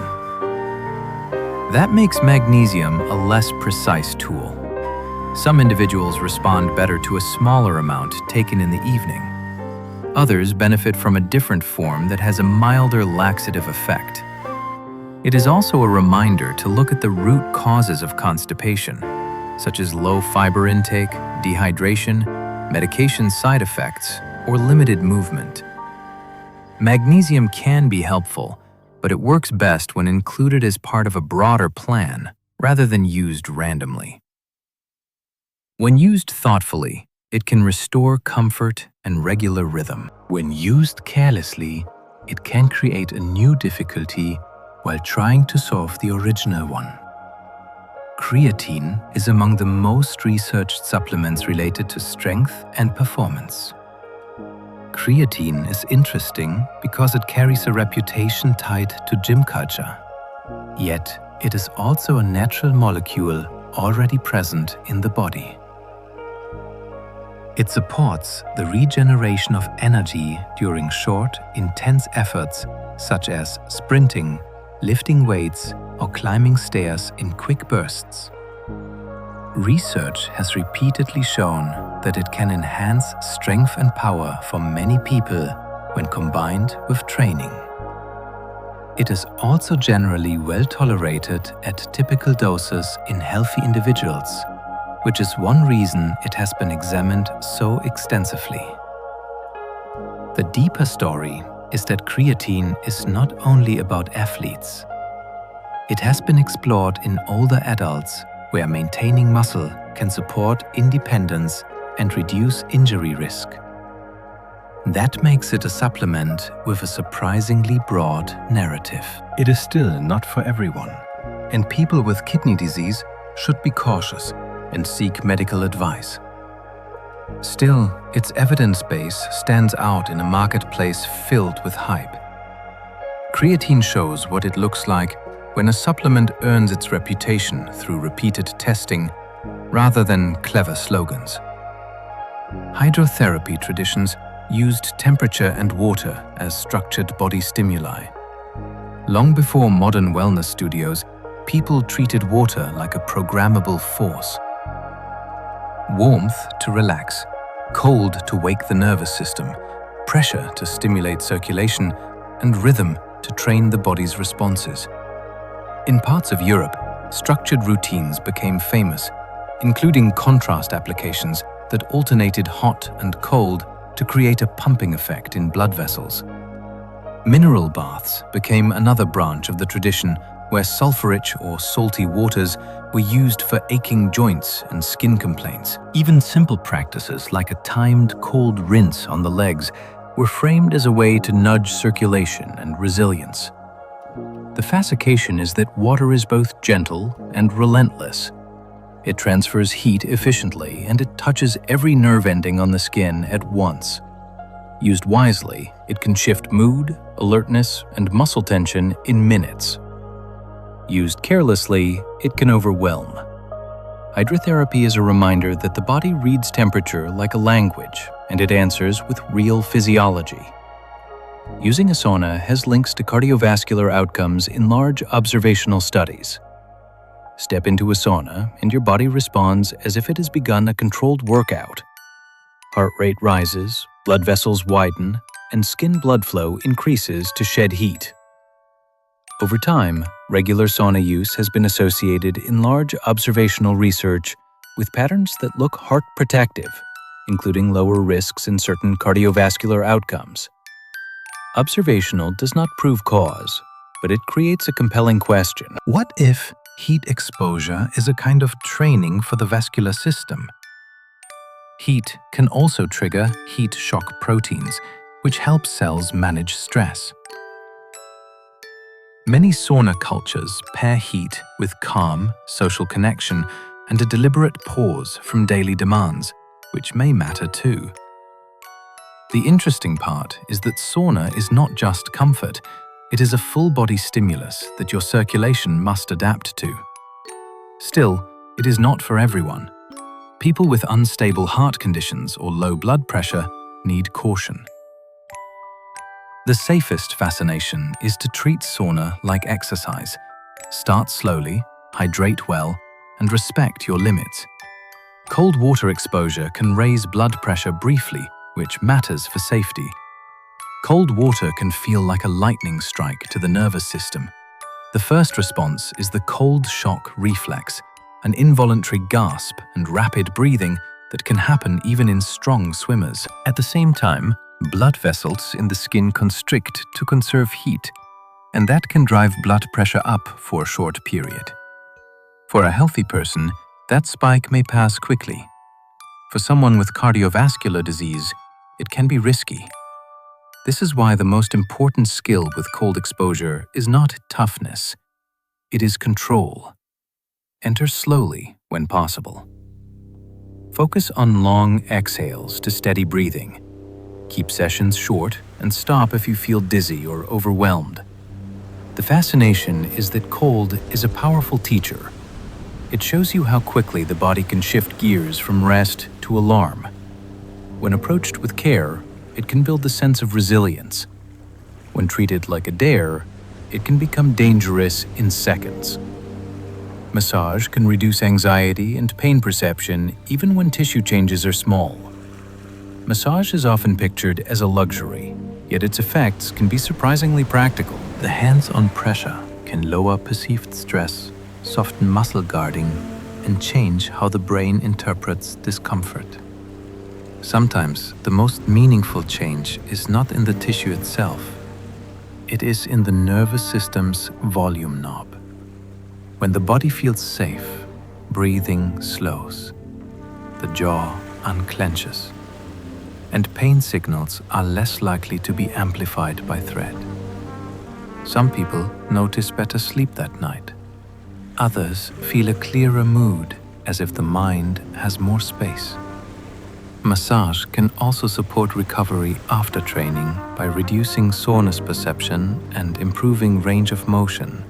That makes magnesium a less precise tool. Some individuals respond better to a smaller amount taken in the evening. Others benefit from a different form that has a milder laxative effect. It is also a reminder to look at the root causes of constipation, such as low fiber intake, dehydration, medication side effects, or limited movement. Magnesium can be helpful, but it works best when included as part of a broader plan rather than used randomly. When used thoughtfully, it can restore comfort and regular rhythm. When used carelessly, it can create a new difficulty while trying to solve the original one. Creatine is among the most researched supplements related to strength and performance. Creatine is interesting because it carries a reputation tied to gym culture. Yet, it is also a natural molecule already present in the body. It supports the regeneration of energy during short, intense efforts such as sprinting, lifting weights, or climbing stairs in quick bursts. Research has repeatedly shown that it can enhance strength and power for many people when combined with training. It is also generally well tolerated at typical doses in healthy individuals, which is one reason it has been examined so extensively. The deeper story is that creatine is not only about athletes. It has been explored in older adults where maintaining muscle can support independence and reduce injury risk. That makes it a supplement with a surprisingly broad narrative. It is still not for everyone, and people with kidney disease should be cautious and seek medical advice. Still, its evidence base stands out in a marketplace filled with hype. Creatine shows what it looks like when a supplement earns its reputation through repeated testing rather than clever slogans. Hydrotherapy traditions used temperature and water as structured body stimuli. Long before modern wellness studios, people treated water like a programmable force. Warmth to relax, cold to wake the nervous system, pressure to stimulate circulation, and rhythm to train the body's responses. In parts of Europe, structured routines became famous, including contrast applications that alternated hot and cold to create a pumping effect in blood vessels. Mineral baths became another branch of the tradition where sulfur-rich or salty waters were used for aching joints and skin complaints. Even simple practices like a timed cold rinse on the legs were framed as a way to nudge circulation and resilience. The fascination is that water is both gentle and relentless. It transfers heat efficiently and it touches every nerve ending on the skin at once. Used wisely, it can shift mood, alertness, and muscle tension in minutes. Used carelessly, it can overwhelm. Hydrotherapy is a reminder that the body reads temperature like a language, and it answers with real physiology. Using a sauna has links to cardiovascular outcomes in large observational studies. Step into a sauna, and your body responds as if it has begun a controlled workout. Heart rate rises, blood vessels widen, and skin blood flow increases to shed heat. Over time, regular sauna use has been associated in large observational research with patterns that look heart protective, including lower risks in certain cardiovascular outcomes. Observational does not prove cause, but it creates a compelling question. What if heat exposure is a kind of training for the vascular system? Heat can also trigger heat shock proteins, which help cells manage stress. Many sauna cultures pair heat with calm, social connection, and a deliberate pause from daily demands, which may matter too. The interesting part is that sauna is not just comfort, it is a full-body stimulus that your circulation must adapt to. Still, it is not for everyone. People with unstable heart conditions or low blood pressure need caution. The safest fascination is to treat sauna like exercise. Start slowly, hydrate well, and respect your limits. Cold water exposure can raise blood pressure briefly, which matters for safety. Cold water can feel like a lightning strike to the nervous system. The first response is the cold shock reflex, an involuntary gasp and rapid breathing that can happen even in strong swimmers. At the same time, blood vessels in the skin constrict to conserve heat, and that can drive blood pressure up for a short period. For a healthy person, that spike may pass quickly. For someone with cardiovascular disease, it can be risky. This is why the most important skill with cold exposure is not toughness. It is control. Enter slowly when possible. Focus on long exhales to steady breathing. Keep sessions short and stop if you feel dizzy or overwhelmed. The fascination is that cold is a powerful teacher. It shows you how quickly the body can shift gears from rest to alarm. When approached with care, it can build the sense of resilience. When treated like a dare, it can become dangerous in seconds. Massage can reduce anxiety and pain perception even when tissue changes are small. Massage is often pictured as a luxury, yet its effects can be surprisingly practical. The hands-on pressure can lower perceived stress, soften muscle guarding, and change how the brain interprets discomfort. Sometimes the most meaningful change is not in the tissue itself. It is in the nervous system's volume knob. When the body feels safe, breathing slows, the jaw unclenches, and pain signals are less likely to be amplified by threat. Some people notice better sleep that night. Others feel a clearer mood, as if the mind has more space. Massage can also support recovery after training by reducing soreness perception and improving range of motion,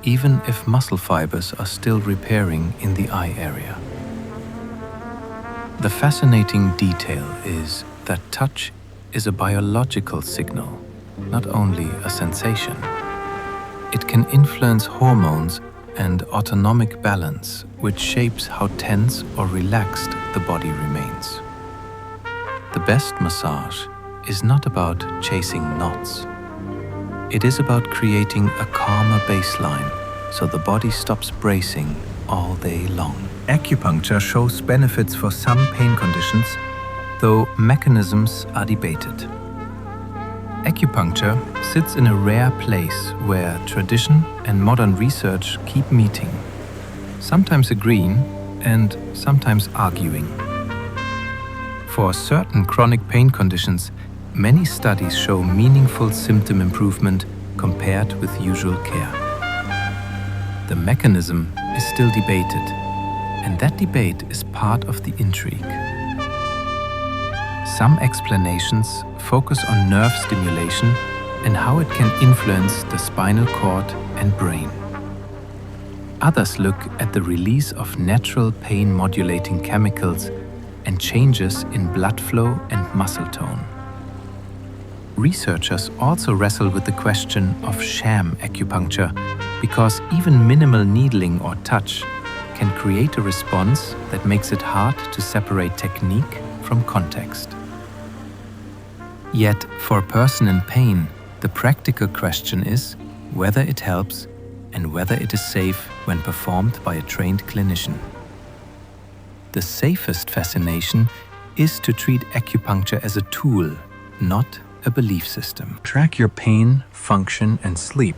even if muscle fibers are still repairing in the eye area. The fascinating detail is that touch is a biological signal, not only a sensation. It can influence hormones and autonomic balance, which shapes how tense or relaxed the body remains. The best massage is not about chasing knots. It is about creating a calmer baseline so the body stops bracing all day long. Acupuncture shows benefits for some pain conditions, though mechanisms are debated. Acupuncture sits in a rare place where tradition and modern research keep meeting, sometimes agreeing and sometimes arguing. For certain chronic pain conditions, many studies show meaningful symptom improvement compared with usual care. The mechanism is still debated, and that debate is part of the intrigue. Some explanations focus on nerve stimulation and how it can influence the spinal cord and brain. Others look at the release of natural pain-modulating chemicals and changes in blood flow and muscle tone. Researchers also wrestle with the question of sham acupuncture because even minimal needling or touch can create a response that makes it hard to separate technique from context. Yet, for a person in pain, the practical question is whether it helps and whether it is safe when performed by a trained clinician. The safest fascination is to treat acupuncture as a tool, not a belief system. Track your pain, function, and sleep,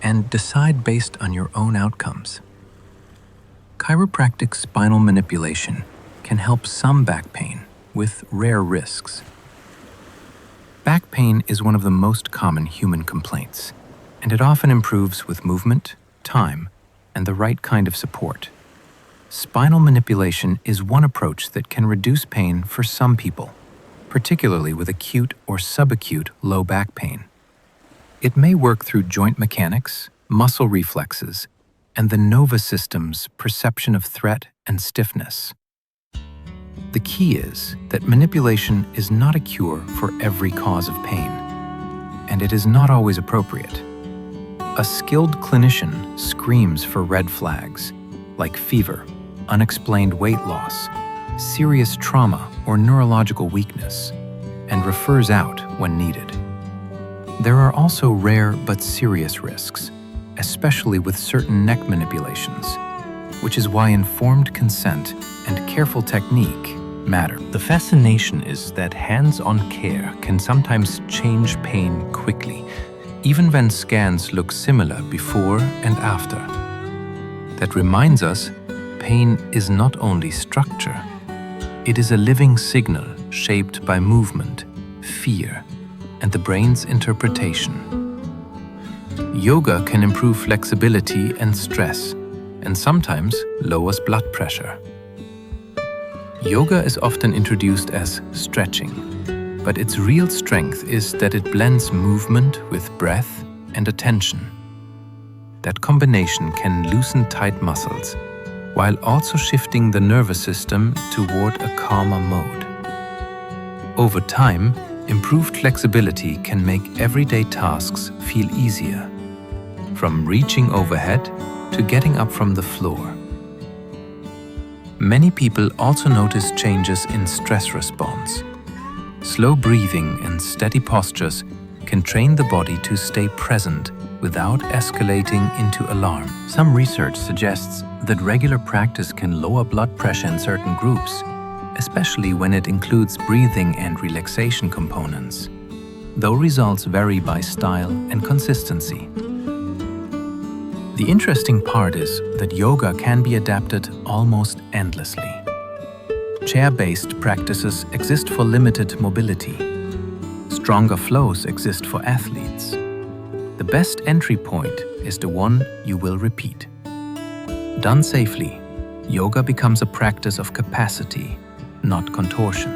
and decide based on your own outcomes. Chiropractic spinal manipulation can help some back pain with rare risks. Back pain is one of the most common human complaints, and it often improves with movement, time, and the right kind of support. Spinal manipulation is one approach that can reduce pain for some people, particularly with acute or subacute low back pain. It may work through joint mechanics, muscle reflexes, and the nervous system's perception of threat and stiffness. The key is that manipulation is not a cure for every cause of pain, and it is not always appropriate. A skilled clinician screams for red flags, like fever, unexplained weight loss, serious trauma, or neurological weakness, and refers out when needed. There are also rare but serious risks, especially with certain neck manipulations, which is why informed consent and careful technique matter. The fascination is that hands-on care can sometimes change pain quickly, even when scans look similar before and after. That reminds us, pain is not only structure, it is a living signal shaped by movement, fear, and the brain's interpretation. Yoga can improve flexibility and stress, and sometimes lowers blood pressure. Yoga is often introduced as stretching, but its real strength is that it blends movement with breath and attention. That combination can loosen tight muscles, while also shifting the nervous system toward a calmer mode. Over time, improved flexibility can make everyday tasks feel easier, from reaching overhead to getting up from the floor. Many people also notice changes in stress response. Slow breathing and steady postures can train the body to stay present without escalating into alarm. Some research suggests that regular practice can lower blood pressure in certain groups, especially when it includes breathing and relaxation components, though results vary by style and consistency. The interesting part is that yoga can be adapted almost endlessly. Chair-based practices exist for limited mobility. Stronger flows exist for athletes. The best entry point is the one you will repeat. Done safely, yoga becomes a practice of capacity, not contortion.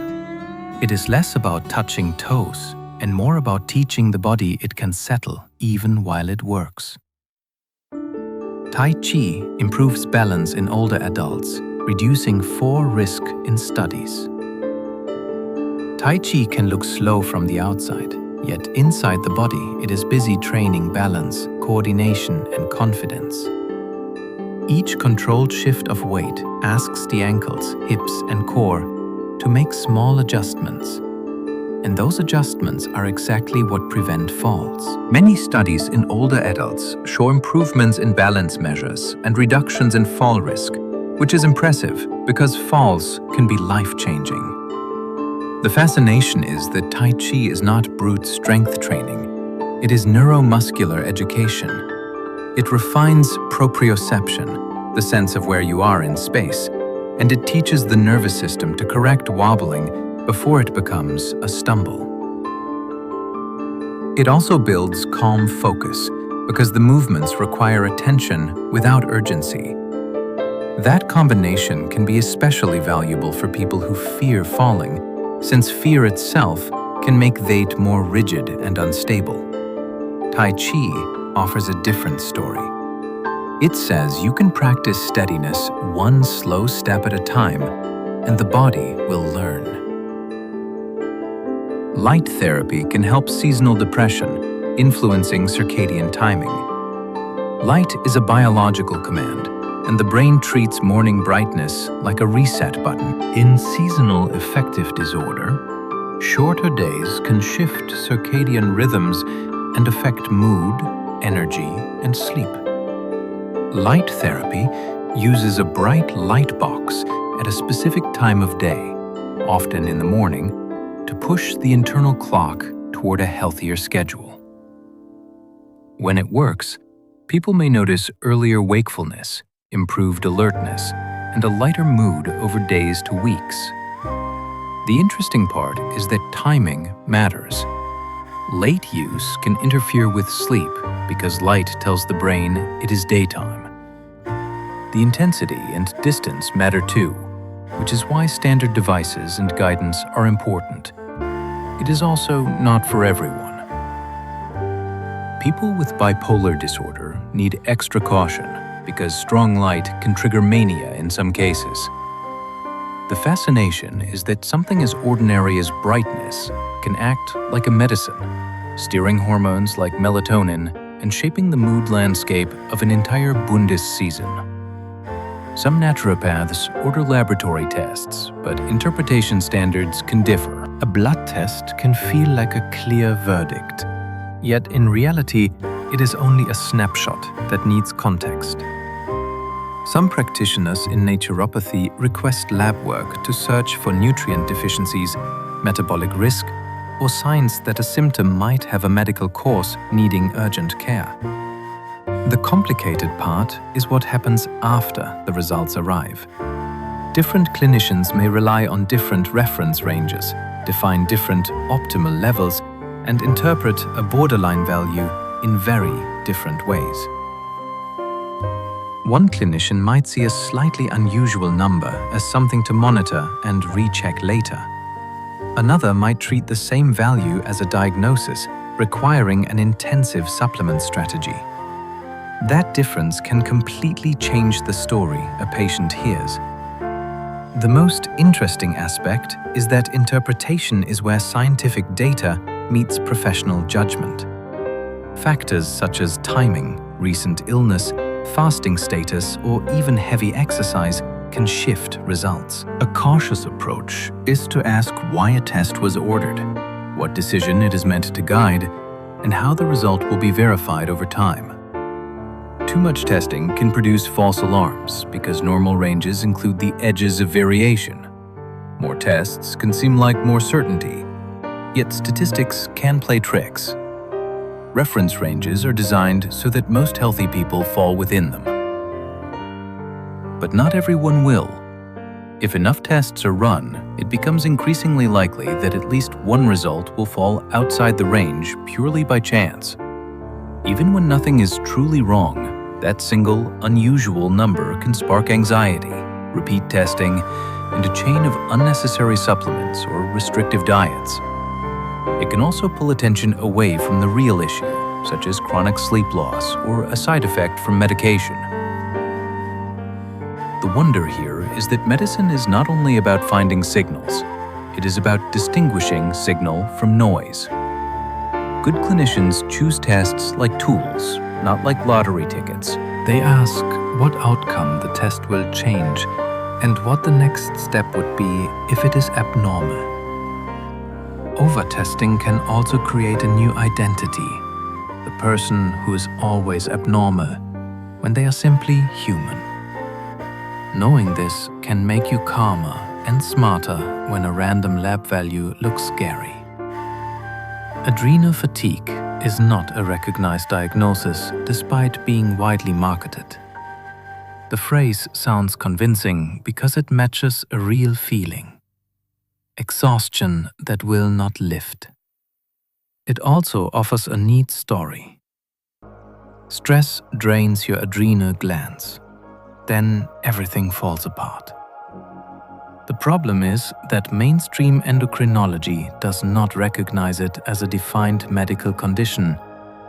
It is less about touching toes and more about teaching the body it can settle even while it works. Tai Chi improves balance in older adults, reducing fall risk in studies. Tai Chi can look slow from the outside, yet inside the body it is busy training balance, coordination, and confidence. Each controlled shift of weight asks the ankles, hips, and core to make small adjustments. And those adjustments are exactly what prevent falls. Many studies in older adults show improvements in balance measures and reductions in fall risk, which is impressive because falls can be life-changing. The fascination is that Tai Chi is not brute strength training. It is neuromuscular education. It refines proprioception, the sense of where you are in space, and it teaches the nervous system to correct wobbling before it becomes a stumble. It also builds calm focus because the movements require attention without urgency. That combination can be especially valuable for people who fear falling, since fear itself can make that more rigid and unstable. Tai Chi offers a different story. It says you can practice steadiness one slow step at a time, and the body will learn. Light therapy can help seasonal depression, influencing circadian timing. Light is a biological command, and the brain treats morning brightness like a reset button. In seasonal affective disorder, shorter days can shift circadian rhythms and affect mood, energy, and sleep. Light therapy uses a bright light box at a specific time of day, often in the morning, to push the internal clock toward a healthier schedule. When it works, people may notice earlier wakefulness, improved alertness, and a lighter mood over days to weeks. The interesting part is that timing matters. Late use can interfere with sleep because light tells the brain it is daytime. The intensity and distance matter too, which is why standard devices and guidance are important. It is also not for everyone. People with bipolar disorder need extra caution because strong light can trigger mania in some cases. The fascination is that something as ordinary as brightness can act like a medicine, steering hormones like melatonin and shaping the mood landscape of an entire Bundesseason. Some naturopaths order laboratory tests, but interpretation standards can differ. A blood test can feel like a clear verdict, yet in reality, it is only a snapshot that needs context. Some practitioners in naturopathy request lab work to search for nutrient deficiencies, metabolic risk, or signs that a symptom might have a medical cause needing urgent care. The complicated part is what happens after the results arrive. Different clinicians may rely on different reference ranges, define different optimal levels, and interpret a borderline value in very different ways. One clinician might see a slightly unusual number as something to monitor and recheck later. Another might treat the same value as a diagnosis, requiring an intensive supplement strategy. That difference can completely change the story a patient hears. The most interesting aspect is that interpretation is where scientific data meets professional judgment. Factors such as timing, recent illness, fasting status, or even heavy exercise can shift results. A cautious approach is to ask why a test was ordered, what decision it is meant to guide, and how the result will be verified over time. Too much testing can produce false alarms because normal ranges include the edges of variation. More tests can seem like more certainty, yet statistics can play tricks. Reference ranges are designed so that most healthy people fall within them. But not everyone will. If enough tests are run, it becomes increasingly likely that at least one result will fall outside the range purely by chance. Even when nothing is truly wrong, that single, unusual number can spark anxiety, repeat testing, and a chain of unnecessary supplements or restrictive diets. It can also pull attention away from the real issue, such as chronic sleep loss or a side effect from medication. The wonder here is that medicine is not only about finding signals, it is about distinguishing signal from noise. Good clinicians choose tests like tools, not like lottery tickets. They ask what outcome the test will change and what the next step would be if it is abnormal. Overtesting can also create a new identity, the person who is always abnormal, when they are simply human. Knowing this can make you calmer and smarter when a random lab value looks scary. Adrenal fatigue is not a recognized diagnosis despite being widely marketed. The phrase sounds convincing because it matches a real feeling: exhaustion that will not lift. It also offers a neat story. Stress drains your adrenal glands. Then everything falls apart. The problem is that mainstream endocrinology does not recognize it as a defined medical condition,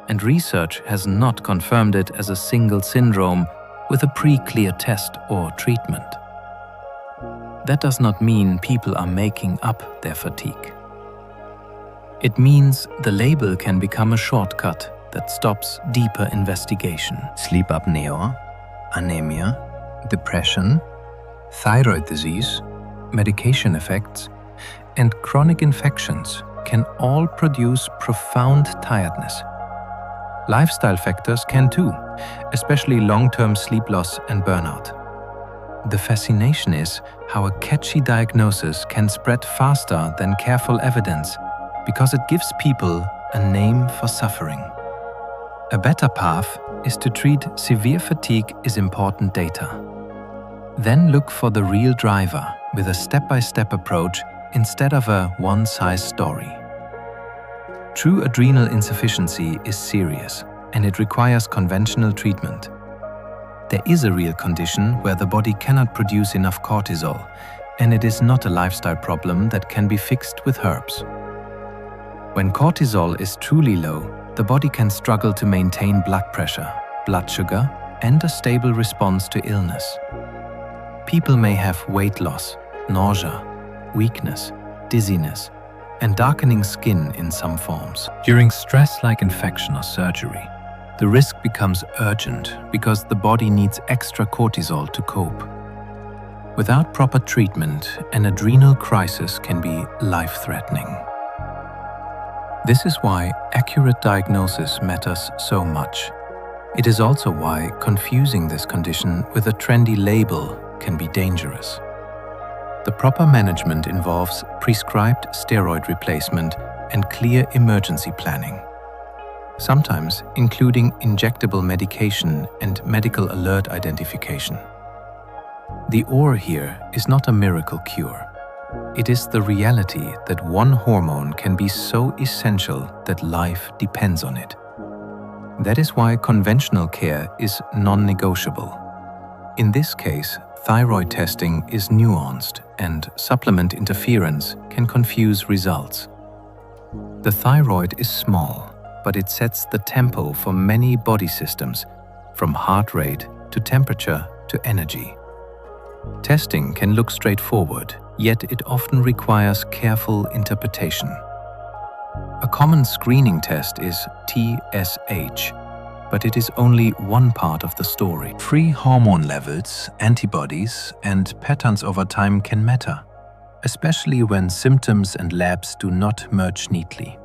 and research has not confirmed it as a single syndrome with a pre-clear test or treatment. That does not mean people are making up their fatigue. It means the label can become a shortcut that stops deeper investigation. Sleep apnea, anemia, depression, thyroid disease, medication effects, and chronic infections can all produce profound tiredness. Lifestyle factors can too, especially long-term sleep loss and burnout. The fascination is how a catchy diagnosis can spread faster than careful evidence because it gives people a name for suffering. A better path is to treat severe fatigue as important data. Then look for the real driver with a step-by-step approach instead of a one-size story. True adrenal insufficiency is serious, and it requires conventional treatment. There is a real condition where the body cannot produce enough cortisol, and it is not a lifestyle problem that can be fixed with herbs. When cortisol is truly low, the body can struggle to maintain blood pressure, blood sugar, and a stable response to illness. People may have weight loss, nausea, weakness, dizziness, and darkening skin in some forms. During stress like infection or surgery, the risk becomes urgent because the body needs extra cortisol to cope. Without proper treatment, an adrenal crisis can be life-threatening. This is why accurate diagnosis matters so much. It is also why confusing this condition with a trendy label can be dangerous. The proper management involves prescribed steroid replacement and clear emergency planning, sometimes including injectable medication and medical alert identification. The or here is not a miracle cure. It is the reality that one hormone can be so essential that life depends on it. That is why conventional care is non-negotiable. In this case, thyroid testing is nuanced and supplement interference can confuse results. The thyroid is small, but it sets the tempo for many body systems, from heart rate to temperature to energy. Testing can look straightforward, yet it often requires careful interpretation. A common screening test is TSH, but it is only one part of the story. Free hormone levels, antibodies, and patterns over time can matter, especially when symptoms and labs do not merge neatly.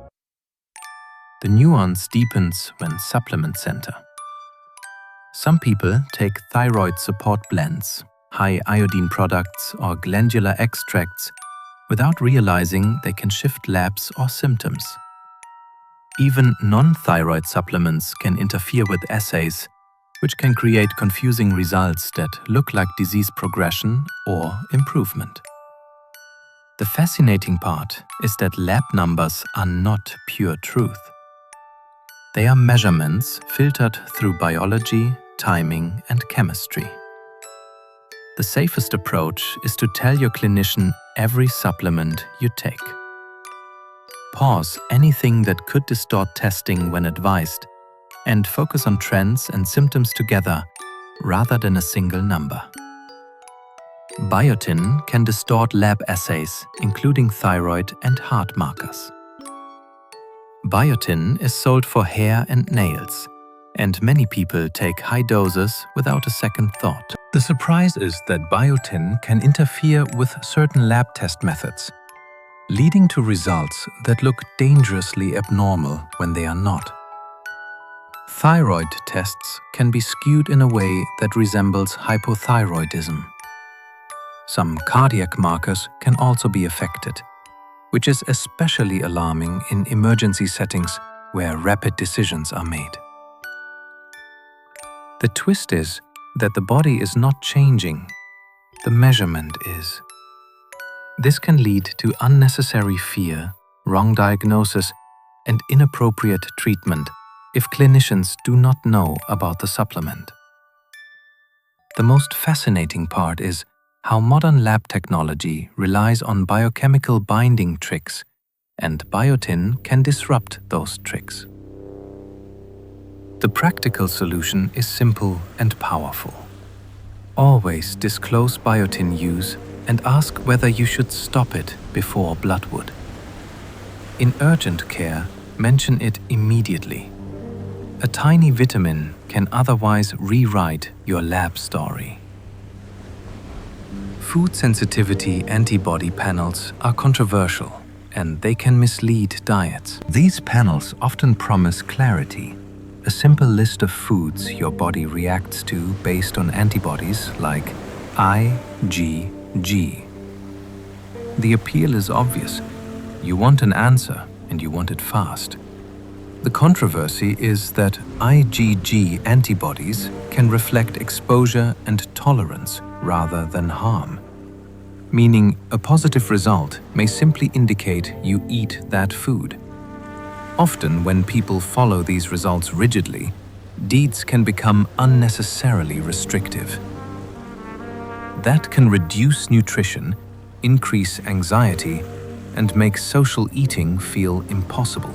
The nuance deepens when supplements enter. Some people take thyroid support blends, high iodine products, or glandular extracts without realizing they can shift labs or symptoms. Even non-thyroid supplements can interfere with assays, which can create confusing results that look like disease progression or improvement. The fascinating part is that lab numbers are not pure truth. They are measurements filtered through biology, timing, and chemistry. The safest approach is to tell your clinician every supplement you take. Pause anything that could distort testing when advised, and focus on trends and symptoms together rather than a single number. Biotin can distort lab assays, including thyroid and heart markers. Biotin is sold for hair and nails, and many people take high doses without a second thought. The surprise is that biotin can interfere with certain lab test methods. leading to results that look dangerously abnormal when they are not. Thyroid tests can be skewed in a way that resembles hypothyroidism. Some cardiac markers can also be affected, which is especially alarming in emergency settings where rapid decisions are made. The twist is that the body is not changing, the measurement is. This can lead to unnecessary fear, wrong diagnosis, and inappropriate treatment if clinicians do not know about the supplement. The most fascinating part is how modern lab technology relies on biochemical binding tricks, and biotin can disrupt those tricks. The practical solution is simple and powerful. Always disclose biotin use and ask whether you should stop it before bloodwood. In urgent care, mention it immediately. A tiny vitamin can otherwise rewrite your lab story. Food sensitivity antibody panels are controversial, and they can mislead diets. These panels often promise clarity, a simple list of foods your body reacts to based on antibodies like IgG. The appeal is obvious. You want an answer, and you want it fast. The controversy is that IgG antibodies can reflect exposure and tolerance rather than harm, meaning a positive result may simply indicate you eat that food. Often, when people follow these results rigidly, diets can become unnecessarily restrictive. That can reduce nutrition, increase anxiety, and make social eating feel impossible.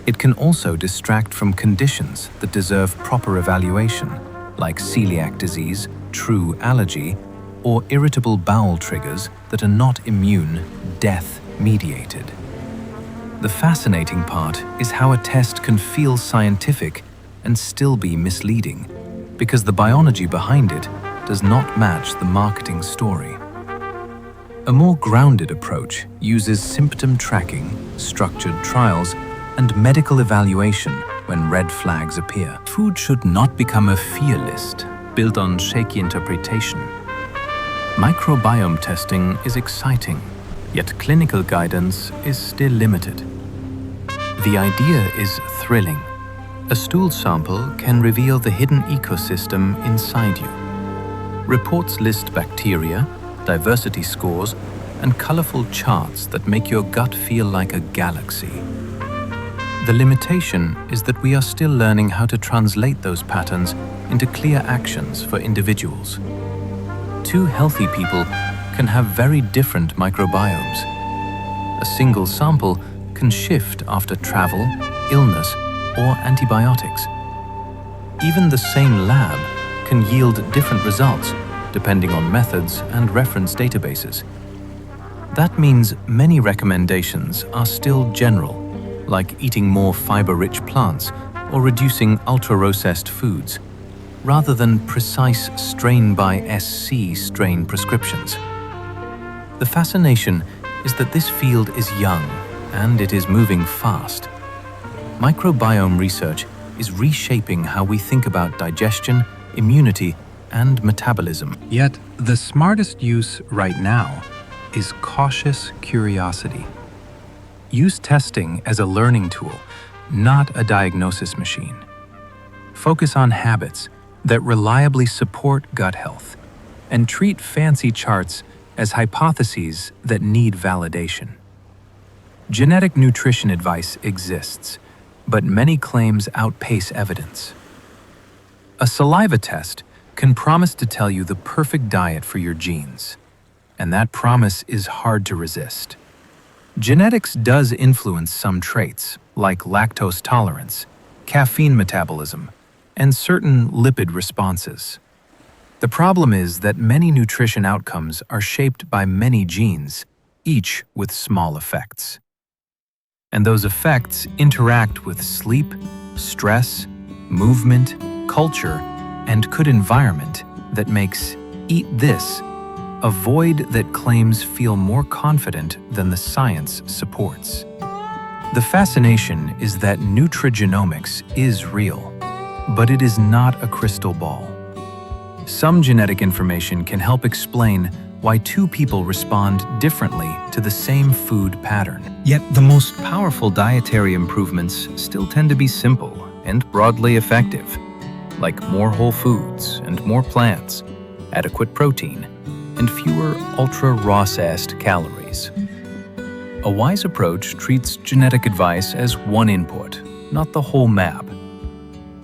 It can also distract from conditions that deserve proper evaluation, like celiac disease, true allergy, or irritable bowel triggers that are not immune, death-mediated. The fascinating part is how a test can feel scientific and still be misleading, because the biology behind it does not match the marketing story. A more grounded approach uses symptom tracking, structured trials, and medical evaluation when red flags appear. Food should not become a fear list built on shaky interpretation. Microbiome testing is exciting, yet clinical guidance is still limited. The idea is thrilling. A stool sample can reveal the hidden ecosystem inside you. Reports list bacteria, diversity scores, and colorful charts that make your gut feel like a galaxy. The limitation is that we are still learning how to translate those patterns into clear actions for individuals. Two healthy people can have very different microbiomes. A single sample can shift after travel, illness, or antibiotics. Even the same lab can yield different results depending on methods and reference databases. That means many recommendations are still general, like eating more fiber-rich plants or reducing ultra-processed foods, rather than precise strain-by-SC strain prescriptions. The fascination is that this field is young and it is moving fast. Microbiome research is reshaping how we think about digestion, immunity, and metabolism. Yet, the smartest use right now is cautious curiosity. Use testing as a learning tool, not a diagnosis machine. Focus on habits that reliably support gut health, and treat fancy charts as hypotheses that need validation. Genetic nutrition advice exists, but many claims outpace evidence. A saliva test can promise to tell you the perfect diet for your genes, and that promise is hard to resist. Genetics does influence some traits, like lactose tolerance, caffeine metabolism, and certain lipid responses. The problem is that many nutrition outcomes are shaped by many genes, each with small effects. And those effects interact with sleep, stress, movement, culture, and environment that makes eat this avoid that claims feel more confident than the science supports. The fascination is that nutrigenomics is real, but it is not a crystal ball. Some genetic information can help explain why two people respond differently to the same food pattern. Yet the most powerful dietary improvements still tend to be simple and broadly effective, like more whole foods and more plants, adequate protein, and fewer ultra-processed calories. A wise approach treats genetic advice as one input, not the whole map.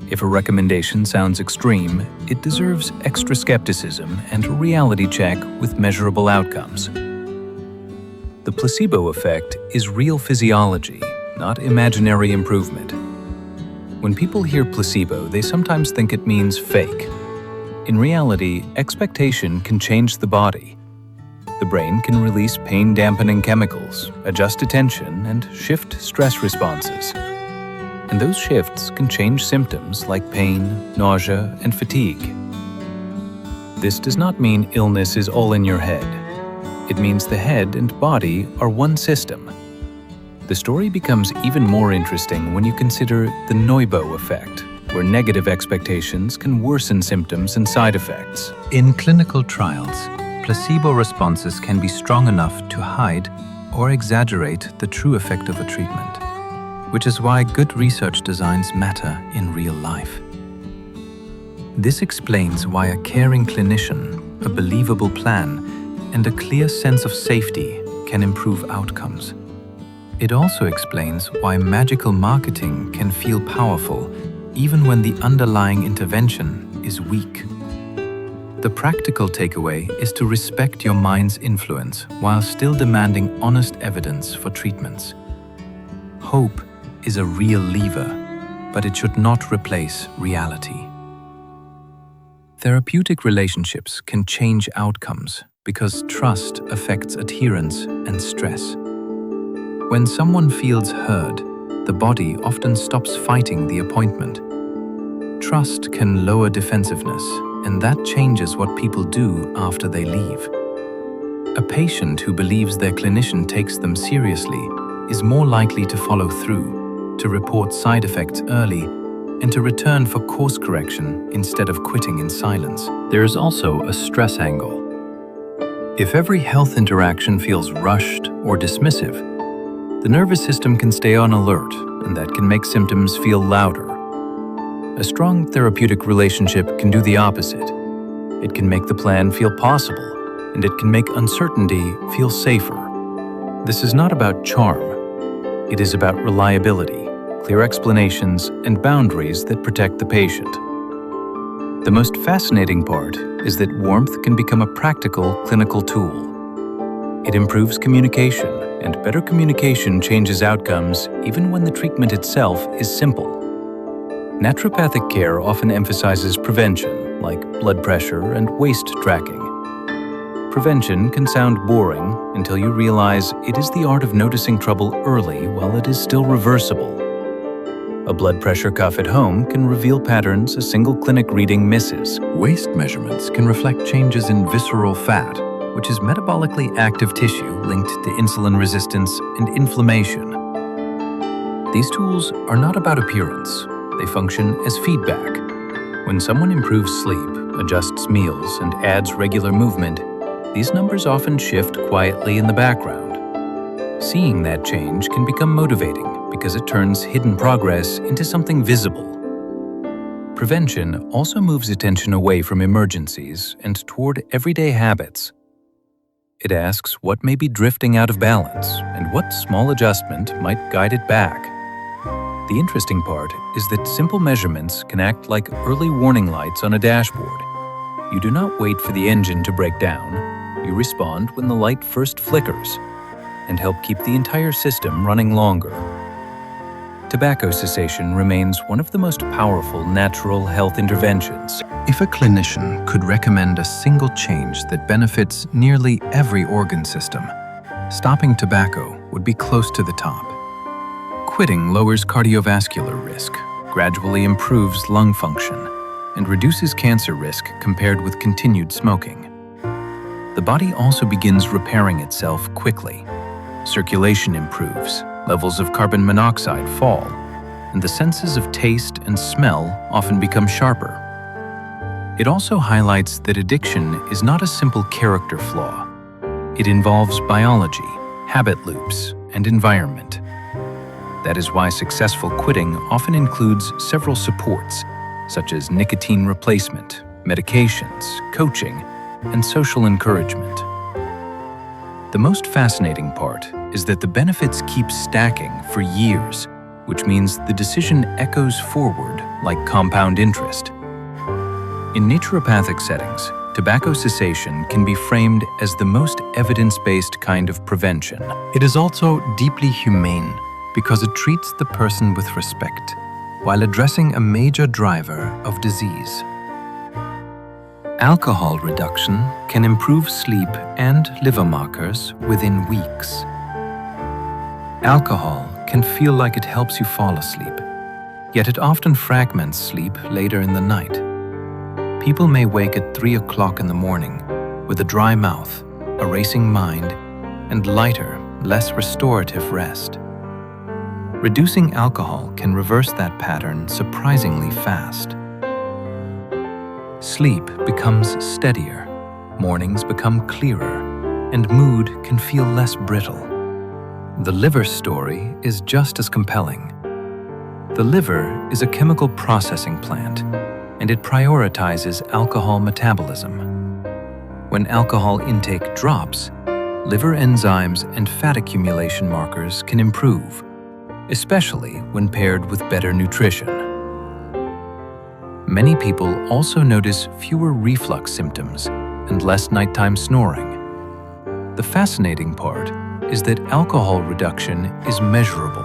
If a recommendation sounds extreme, it deserves extra skepticism and a reality check with measurable outcomes. The placebo effect is real physiology, not imaginary improvement. When people hear placebo, they sometimes think it means fake. In reality, expectation can change the body. The brain can release pain-dampening chemicals, adjust attention, and shift stress responses. And those shifts can change symptoms like pain, nausea, and fatigue. This does not mean illness is all in your head. It means the head and body are one system. The story becomes even more interesting when you consider the nocebo effect, where negative expectations can worsen symptoms and side effects. In clinical trials, placebo responses can be strong enough to hide or exaggerate the true effect of a treatment, which is why good research designs matter in real life. This explains why a caring clinician, a believable plan, and a clear sense of safety can improve outcomes. It also explains why magical marketing can feel powerful even when the underlying intervention is weak. The practical takeaway is to respect your mind's influence while still demanding honest evidence for treatments. Hope is a real lever, but it should not replace reality. Therapeutic relationships can change outcomes because trust affects adherence and stress. When someone feels heard, the body often stops fighting the appointment. Trust can lower defensiveness, and that changes what people do after they leave. A patient who believes their clinician takes them seriously is more likely to follow through, to report side effects early, and to return for course correction instead of quitting in silence. There is also a stress angle. If every health interaction feels rushed or dismissive, the nervous system can stay on alert, and that can make symptoms feel louder. A strong therapeutic relationship can do the opposite. It can make the plan feel possible, and it can make uncertainty feel safer. This is not about charm. It is about reliability, clear explanations, and boundaries that protect the patient. The most fascinating part is that warmth can become a practical clinical tool. It improves communication, and better communication changes outcomes even when the treatment itself is simple. Naturopathic care often emphasizes prevention, like blood pressure and waist tracking. Prevention can sound boring until you realize it is the art of noticing trouble early while it is still reversible. A blood pressure cuff at home can reveal patterns a single clinic reading misses. Waist measurements can reflect changes in visceral fat, which is metabolically active tissue linked to insulin resistance and inflammation. These tools are not about appearance. They function as feedback. When someone improves sleep, adjusts meals, and adds regular movement, these numbers often shift quietly in the background. Seeing that change can become motivating because it turns hidden progress into something visible. Prevention also moves attention away from emergencies and toward everyday habits. It asks what may be drifting out of balance and what small adjustment might guide it back. The interesting part is that simple measurements can act like early warning lights on a dashboard. You do not wait for the engine to break down. You respond when the light first flickers and help keep the entire system running longer. Tobacco cessation remains one of the most powerful natural health interventions. If a clinician could recommend a single change that benefits nearly every organ system, stopping tobacco would be close to the top. Quitting lowers cardiovascular risk, gradually improves lung function, and reduces cancer risk compared with continued smoking. the body also begins repairing itself quickly. Circulation improves, levels of carbon monoxide fall, and the senses of taste and smell often become sharper. It also highlights that addiction is not a simple character flaw. It involves biology, habit loops, and environment. That is why successful quitting often includes several supports, such as nicotine replacement, medications, coaching, and social encouragement. The most fascinating part is that the benefits keep stacking for years, which means the decision echoes forward like compound interest. In naturopathic settings, tobacco cessation can be framed as the most evidence-based kind of prevention. It is also deeply humane because it treats the person with respect while addressing a major driver of disease. Alcohol reduction can improve sleep and liver markers within weeks. Alcohol can feel like it helps you fall asleep, yet it often fragments sleep later in the night. People may wake at 3 o'clock in the morning with a dry mouth, a racing mind, and lighter, less restorative rest. Reducing alcohol can reverse that pattern surprisingly fast. Sleep becomes steadier, mornings become clearer, and mood can feel less brittle. The liver story is just as compelling. The liver is a chemical processing plant, and it prioritizes alcohol metabolism. When alcohol intake drops, liver enzymes and fat accumulation markers can improve, especially when paired with better nutrition. Many people also notice fewer reflux symptoms and less nighttime snoring. The fascinating part is that alcohol reduction is measurable.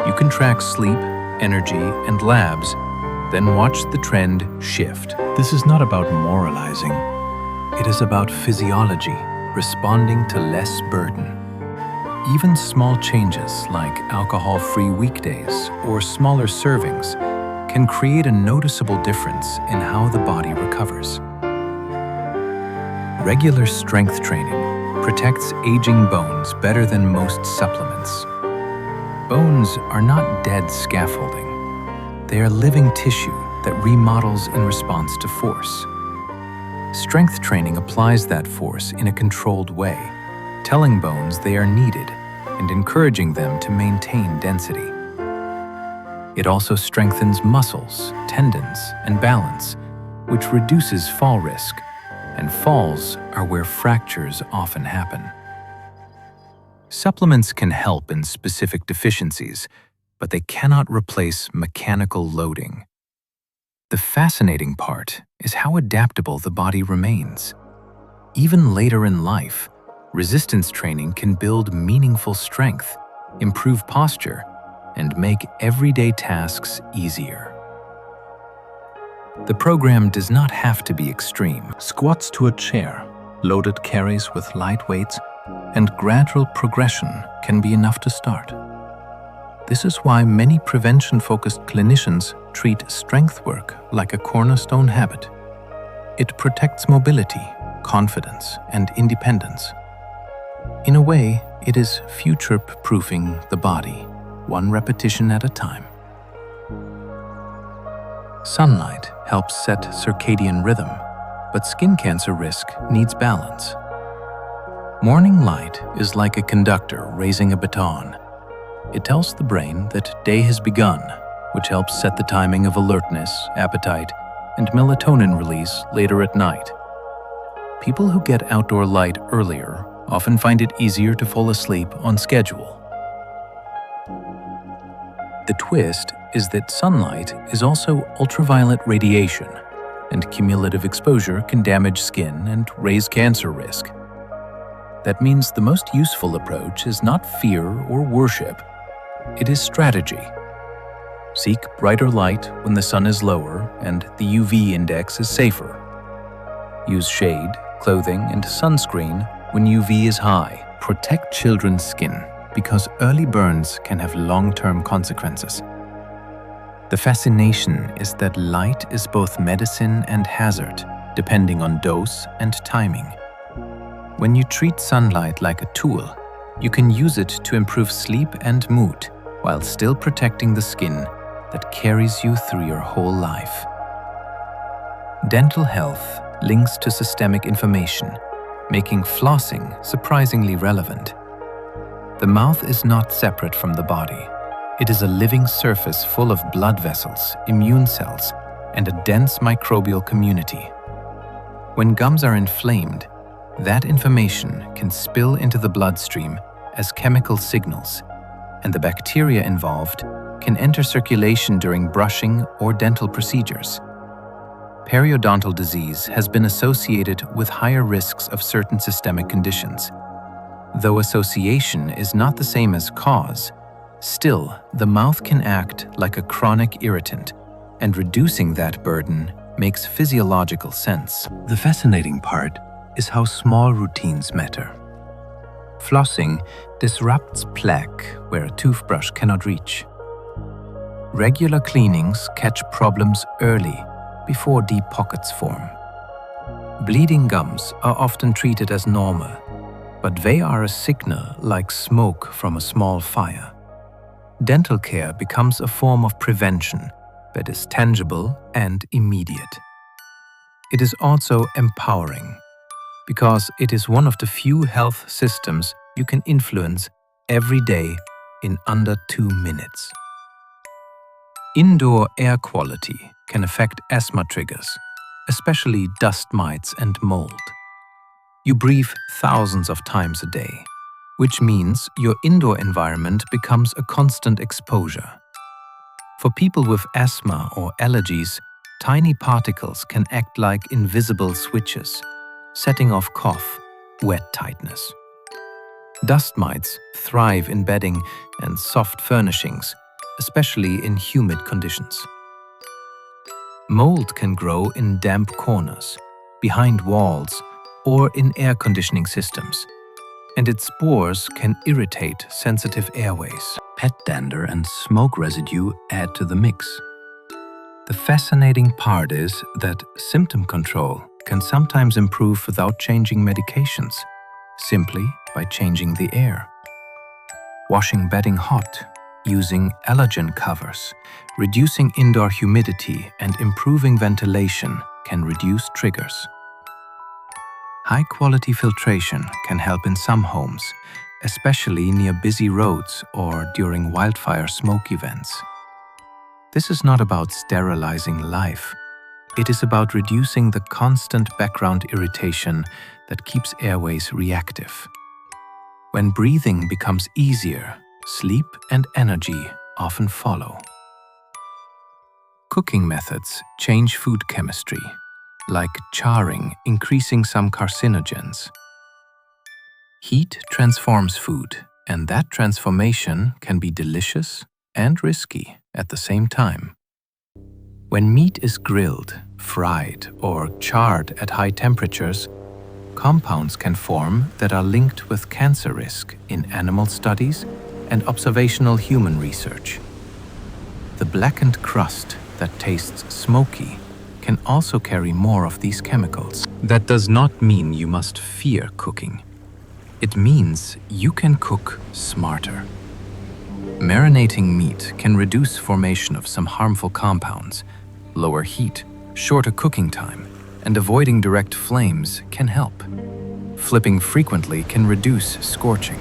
You can track sleep, energy, and labs, then watch the trend shift. This is not about moralizing. It is about physiology responding to less burden. Even small changes like alcohol-free weekdays or smaller servings can create a noticeable difference in how the body recovers. Regular strength training protects aging bones better than most supplements. Bones are not dead scaffolding. They are living tissue that remodels in response to force. Strength training applies that force in a controlled way, telling bones they are needed and encouraging them to maintain density. It also strengthens muscles, tendons, and balance, which reduces fall risk, and falls are where fractures often happen. Supplements can help in specific deficiencies, but they cannot replace mechanical loading. The fascinating part is how adaptable the body remains. Even later in life, resistance training can build meaningful strength, improve posture, and make everyday tasks easier. The program does not have to be extreme. Squats to a chair, loaded carries with light weights, and gradual progression can be enough to start. This is why many prevention-focused clinicians treat strength work like a cornerstone habit. It protects mobility, confidence, and independence. In a way, it is future-proofing the body, one repetition at a time. Sunlight helps set circadian rhythm, but skin cancer risk needs balance. Morning light is like a conductor raising a baton. It tells the brain that day has begun, which helps set the timing of alertness, appetite, and melatonin release later at night. People who get outdoor light earlier often find it easier to fall asleep on schedule. The twist is that sunlight is also ultraviolet radiation, and cumulative exposure can damage skin and raise cancer risk. That means the most useful approach is not fear or worship. It is strategy. Seek brighter light when the sun is lower and the UV index is safer. Use shade, clothing, and sunscreen when UV is high. Protect children's skin because early burns can have long-term consequences. The fascination is that light is both medicine and hazard, depending on dose and timing. When you treat sunlight like a tool, you can use it to improve sleep and mood while still protecting the skin that carries you through your whole life. Dental health links to systemic inflammation, making flossing surprisingly relevant. The mouth is not separate from the body. It is a living surface full of blood vessels, immune cells, and a dense microbial community. When gums are inflamed, that information can spill into the bloodstream as chemical signals, and the bacteria involved can enter circulation during brushing or dental procedures. Periodontal disease has been associated with higher risks of certain systemic conditions. Though association is not the same as cause, still, the mouth can act like a chronic irritant, and reducing that burden makes physiological sense. The fascinating part is how small routines matter. Flossing disrupts plaque where a toothbrush cannot reach. Regular cleanings catch problems early before deep pockets form. Bleeding gums are often treated as normal, but they are a signal like smoke from a small fire. Dental care becomes a form of prevention that is tangible and immediate. It is also empowering, because it is one of the few health systems you can influence every day in under 2 minutes. Indoor air quality can affect asthma triggers, especially dust mites and mold. You breathe thousands of times a day, which means your indoor environment becomes a constant exposure. For people with asthma or allergies, tiny particles can act like invisible switches, setting off cough, wet tightness. Dust mites thrive in bedding and soft furnishings, especially in humid conditions. Mold can grow in damp corners, behind walls, or in air conditioning systems, and its spores can irritate sensitive airways. Pet dander and smoke residue add to the mix. The fascinating part is that symptom control can sometimes improve without changing medications, simply by changing the air. Washing bedding hot, using allergen covers, reducing indoor humidity, and improving ventilation can reduce triggers. High-quality filtration can help in some homes, especially near busy roads or during wildfire smoke events. This is not about sterilizing life. It is about reducing the constant background irritation that keeps airways reactive. When breathing becomes easier, sleep and energy often follow. Cooking methods change food chemistry, like charring increasing some carcinogens. Heat transforms food, and that transformation can be delicious and risky at the same time. When meat is grilled, fried, or charred at high temperatures, compounds can form that are linked with cancer risk in animal studies and observational human research. The blackened crust that tastes smoky can also carry more of these chemicals. That does not mean you must fear cooking. It means you can cook smarter. Marinating meat can reduce formation of some harmful compounds. Lower heat, shorter cooking time, and avoiding direct flames can help. Flipping frequently can reduce scorching.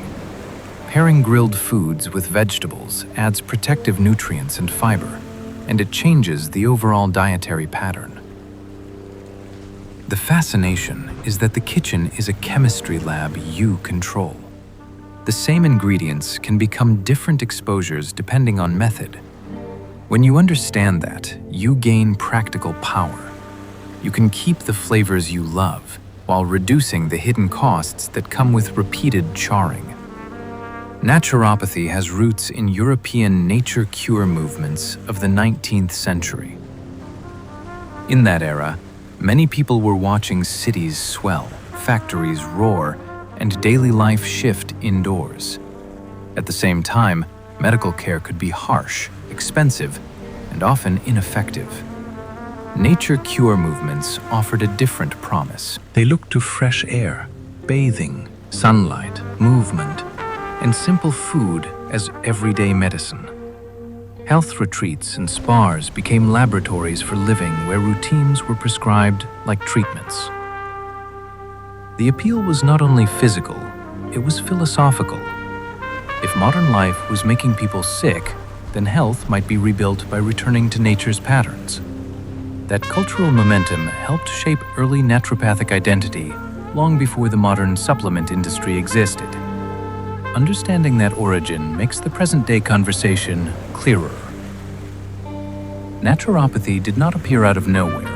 Pairing grilled foods with vegetables adds protective nutrients and fiber, and it changes the overall dietary pattern. The fascination is that the kitchen is a chemistry lab you control. The same ingredients can become different exposures depending on method. When you understand that, you gain practical power. You can keep the flavors you love while reducing the hidden costs that come with repeated charring. Naturopathy has roots in European nature cure movements of the 19th century. In that era, many people were watching cities swell, factories roar, and daily life shift indoors. At the same time, medical care could be harsh, expensive, and often ineffective. Nature cure movements offered a different promise. They looked to fresh air, bathing, sunlight, movement, and simple food as everyday medicine. Health retreats and spas became laboratories for living where routines were prescribed like treatments. The appeal was not only physical, it was philosophical. If modern life was making people sick, then health might be rebuilt by returning to nature's patterns. That cultural momentum helped shape early naturopathic identity long before the modern supplement industry existed. Understanding that origin makes the present-day conversation clearer. Naturopathy did not appear out of nowhere.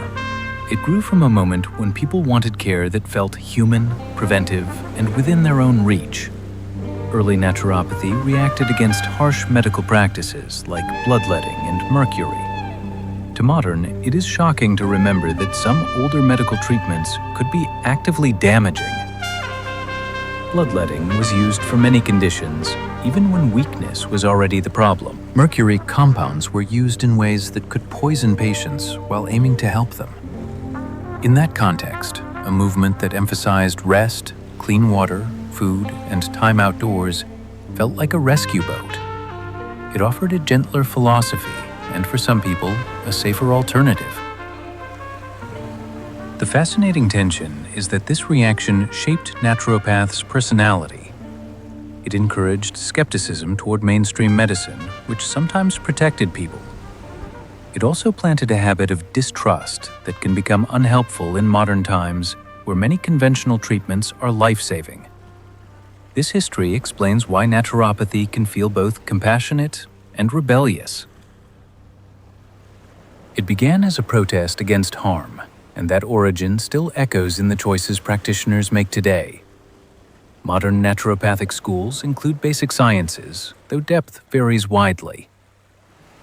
It grew from a moment when people wanted care that felt human, preventive, and within their own reach. Early naturopathy reacted against harsh medical practices like bloodletting and mercury. To modern, it is shocking to remember that some older medical treatments could be actively damaging. Bloodletting was used for many conditions, even when weakness was already the problem. Mercury compounds were used in ways that could poison patients while aiming to help them. In that context, a movement that emphasized rest, clean water, food, and time outdoors felt like a rescue boat. It offered a gentler philosophy and, for some people, a safer alternative. The fascinating tension is that this reaction shaped naturopaths' personality. It encouraged skepticism toward mainstream medicine, which sometimes protected people. It also planted a habit of distrust that can become unhelpful in modern times, where many conventional treatments are life-saving. This history explains why naturopathy can feel both compassionate and rebellious. It began as a protest against harm, and that origin still echoes in the choices practitioners make today. Modern naturopathic schools include basic sciences, though depth varies widely.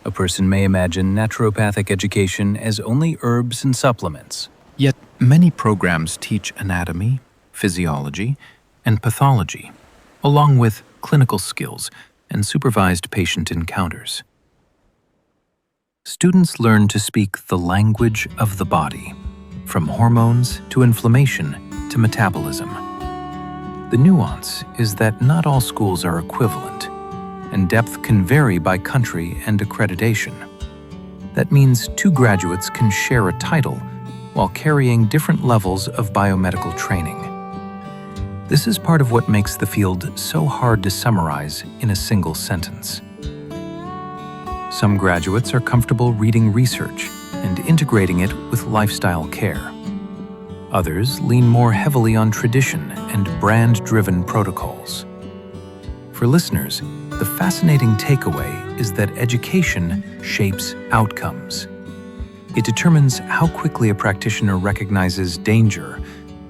A person may imagine naturopathic education as only herbs and supplements. Yet many programs teach anatomy, physiology, and pathology, along with clinical skills and supervised patient encounters. Students learn to speak the language of the body, from hormones to inflammation to metabolism. The nuance is that not all schools are equivalent, and depth can vary by country and accreditation. That means two graduates can share a title while carrying different levels of biomedical training. This is part of what makes the field so hard to summarize in a single sentence. Some graduates are comfortable reading research and integrating it with lifestyle care. Others lean more heavily on tradition and brand-driven protocols. For listeners, the fascinating takeaway is that education shapes outcomes. It determines how quickly a practitioner recognizes danger,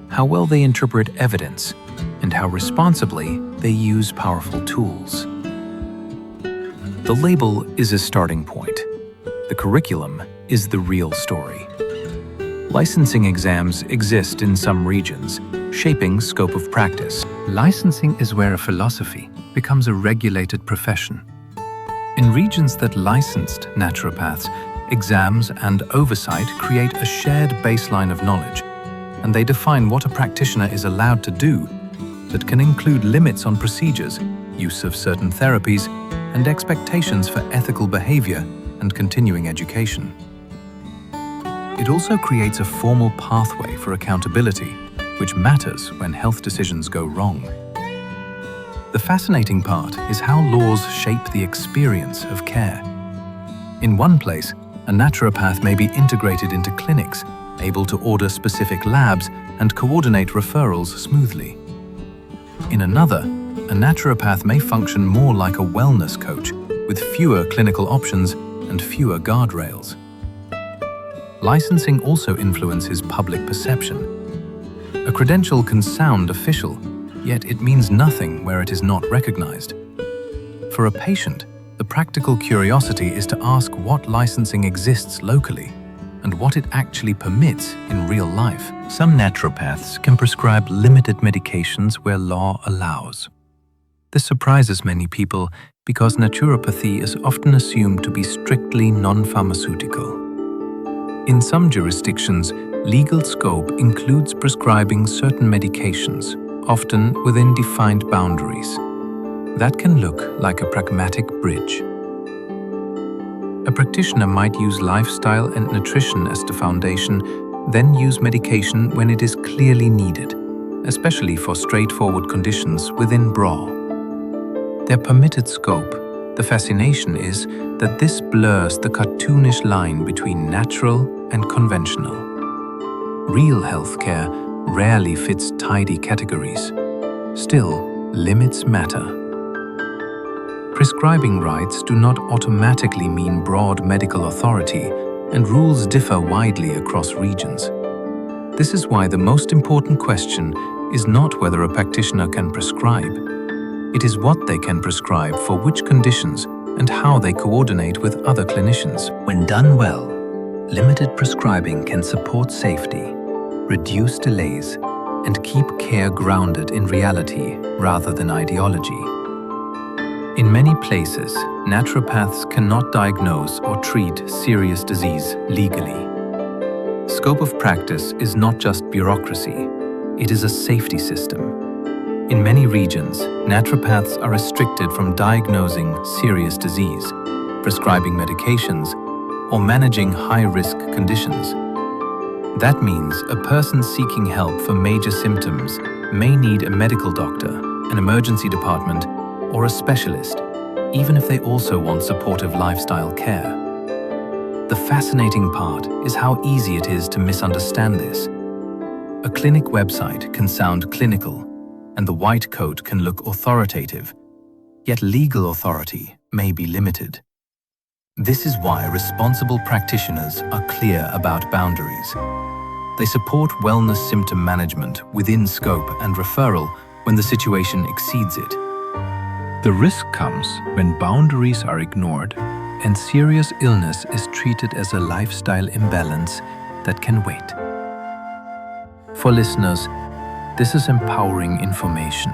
how well they interpret evidence, and how responsibly they use powerful tools. The label is a starting point. The curriculum is the real story. Licensing exams exist in some regions, shaping scope of practice. Licensing is where a philosophy becomes a regulated profession. In regions that licensed naturopaths, exams and oversight create a shared baseline of knowledge, and they define what a practitioner is allowed to do, that can include limits on procedures, use of certain therapies, and expectations for ethical behavior and continuing education. It also creates a formal pathway for accountability, which matters when health decisions go wrong. The fascinating part is how laws shape the experience of care. In one place, a naturopath may be integrated into clinics, able to order specific labs and coordinate referrals smoothly. In another, a naturopath may function more like a wellness coach, with fewer clinical options and fewer guardrails. Licensing also influences public perception. A credential can sound official, yet it means nothing where it is not recognized. For a patient, the practical curiosity is to ask what licensing exists locally and what it actually permits in real life. Some naturopaths can prescribe limited medications where law allows. This surprises many people because naturopathy is often assumed to be strictly non-pharmaceutical. In some jurisdictions, legal scope includes prescribing certain medications, often within defined boundaries. That can look like a pragmatic bridge. A practitioner might use lifestyle and nutrition as the foundation, then use medication when it is clearly needed, especially for straightforward conditions within BRAW. Their permitted scope, the fascination is that this blurs the cartoonish line between natural and conventional. Real healthcare rarely fits tidy categories. Still, limits matter. Prescribing rights do not automatically mean broad medical authority, and rules differ widely across regions. This is why the most important question is not whether a practitioner can prescribe. It is what they can prescribe for which conditions and how they coordinate with other clinicians. When done well, limited prescribing can support safety, reduce delays, and keep care grounded in reality rather than ideology. In many places, naturopaths cannot diagnose or treat serious disease legally. Scope of practice is not just bureaucracy, it is a safety system. In many regions, naturopaths are restricted from diagnosing serious disease, prescribing medications, or managing high-risk conditions. That means a person seeking help for major symptoms may need a medical doctor, an emergency department, or a specialist, even if they also want supportive lifestyle care. The fascinating part is how easy it is to misunderstand this. A clinic website can sound clinical, and the white coat can look authoritative, yet legal authority may be limited. This is why responsible practitioners are clear about boundaries. They support wellness symptom management within scope and referral when the situation exceeds it. The risk comes when boundaries are ignored and serious illness is treated as a lifestyle imbalance that can wait. For listeners, this is empowering information.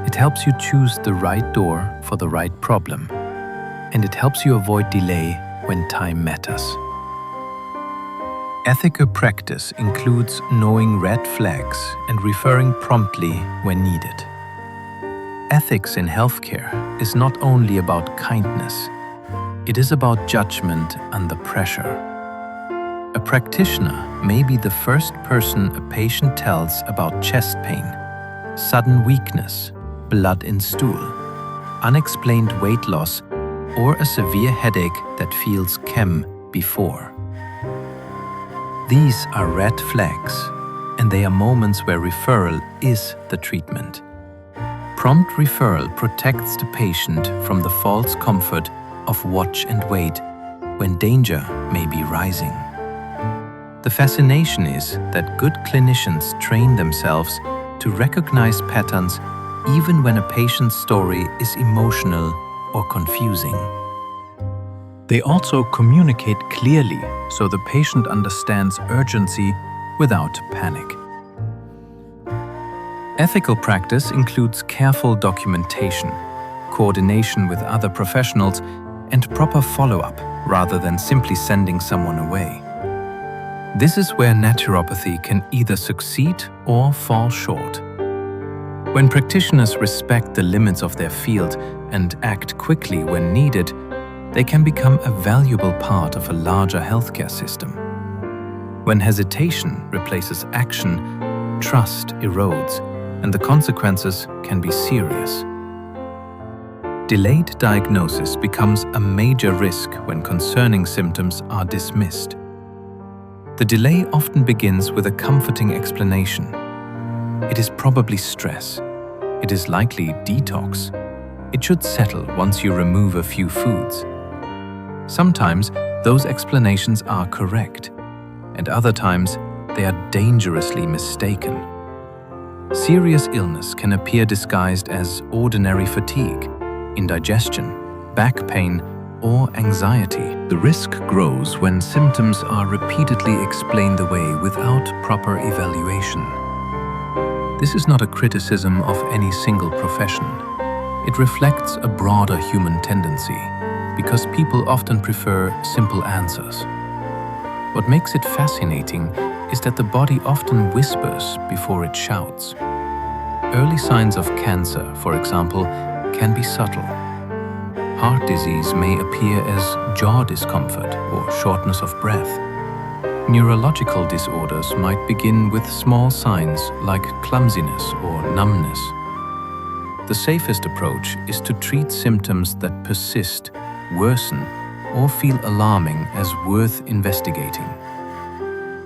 It helps you choose the right door for the right problem, and it helps you avoid delay when time matters. Ethical practice includes knowing red flags and referring promptly when needed. Ethics in healthcare is not only about kindness, it is about judgment under pressure. A practitioner may be the first person a patient tells about chest pain, sudden weakness, blood in stool, unexplained weight loss, or a severe headache that feels chem before. These are red flags, and they are moments where referral is the treatment. Prompt referral protects the patient from the false comfort of watch and wait when danger may be rising. The fascination is that good clinicians train themselves to recognize patterns even when a patient's story is emotional or confusing. They also communicate clearly so the patient understands urgency without panic. Ethical practice includes careful documentation, coordination with other professionals, and proper follow-up rather than simply sending someone away. This is where naturopathy can either succeed or fall short. When practitioners respect the limits of their field and act quickly when needed, they can become a valuable part of a larger healthcare system. When hesitation replaces action, trust erodes, and the consequences can be serious. Delayed diagnosis becomes a major risk when concerning symptoms are dismissed. The delay often begins with a comforting explanation. It is probably stress. It is likely detox. It should settle once you remove a few foods. Sometimes those explanations are correct, and other times they are dangerously mistaken. Serious illness can appear disguised as ordinary fatigue, indigestion, back pain, or anxiety. The risk grows when symptoms are repeatedly explained away without proper evaluation. This is not a criticism of any single profession. It reflects a broader human tendency, because people often prefer simple answers. What makes it fascinating is that the body often whispers before it shouts. Early signs of cancer, for example, can be subtle. Heart disease may appear as jaw discomfort or shortness of breath. Neurological disorders might begin with small signs like clumsiness or numbness. The safest approach is to treat symptoms that persist, worsen, or feel alarming as worth investigating.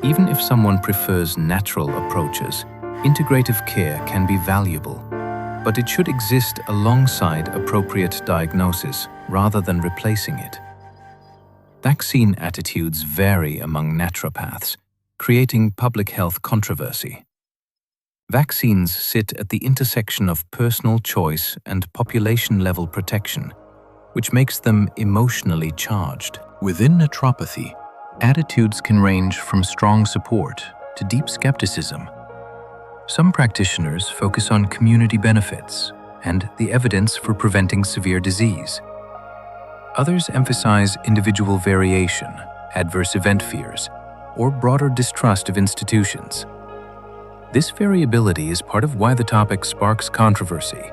Even if someone prefers natural approaches, integrative care can be valuable, but it should exist alongside appropriate diagnosis rather than replacing it. Vaccine attitudes vary among naturopaths, creating public health controversy. Vaccines sit at the intersection of personal choice and population-level protection, which makes them emotionally charged. Within naturopathy, attitudes can range from strong support to deep skepticism. Some practitioners focus on community benefits and the evidence for preventing severe disease. Others emphasize individual variation, adverse event fears, or broader distrust of institutions. This variability is part of why the topic sparks controversy.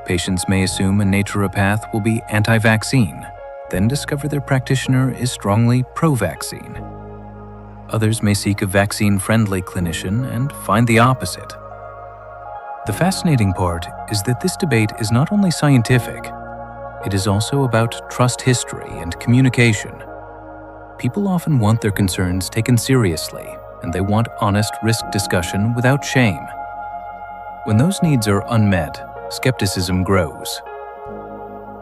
Patients may assume a naturopath will be anti-vaccine, then discover their practitioner is strongly pro-vaccine. Others may seek a vaccine-friendly clinician and find the opposite. The fascinating part is that this debate is not only scientific, it is also about trust history and communication. People often want their concerns taken seriously, and they want honest risk discussion without shame. When those needs are unmet, skepticism grows.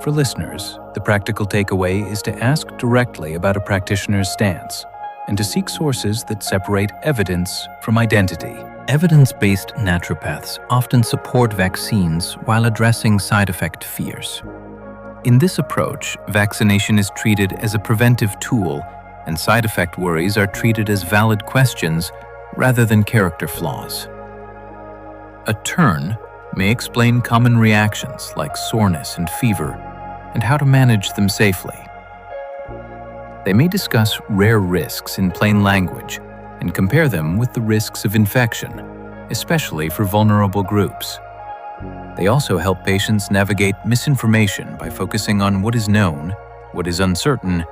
For listeners, the practical takeaway is to ask directly about a practitioner's stance and to seek sources that separate evidence from identity. Evidence-based naturopaths often support vaccines while addressing side effect fears. In this approach, vaccination is treated as a preventive tool, and side effect worries are treated as valid questions rather than character flaws. A turn may explain common reactions like soreness and fever and how to manage them safely. They may discuss rare risks in plain language and compare them with the risks of infection, especially for vulnerable groups. They also help patients navigate misinformation by focusing on what is known, what is uncertain,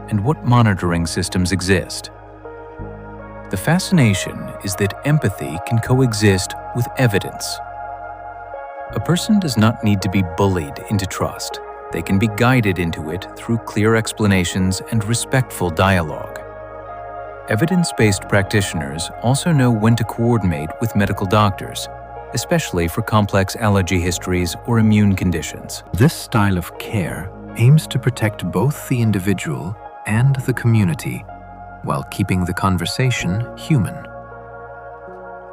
and what monitoring systems exist. The fascination is that empathy can coexist with evidence. A person does not need to be bullied into trust. They can be guided into it through clear explanations and respectful dialogue. Evidence-based practitioners also know when to coordinate with medical doctors, especially for complex allergy histories or immune conditions. This style of care aims to protect both the individual and the community while keeping the conversation human.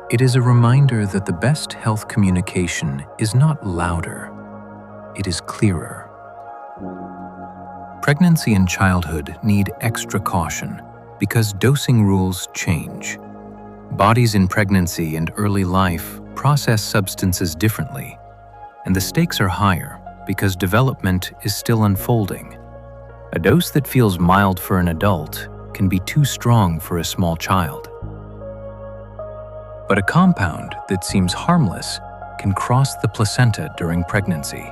It is a reminder that the best health communication is not louder, it is clearer. Pregnancy and childhood need extra caution because dosing rules change. Bodies in pregnancy and early life process substances differently, and the stakes are higher because development is still unfolding. A dose that feels mild for an adult can be too strong for a small child. But a compound that seems harmless can cross the placenta during pregnancy.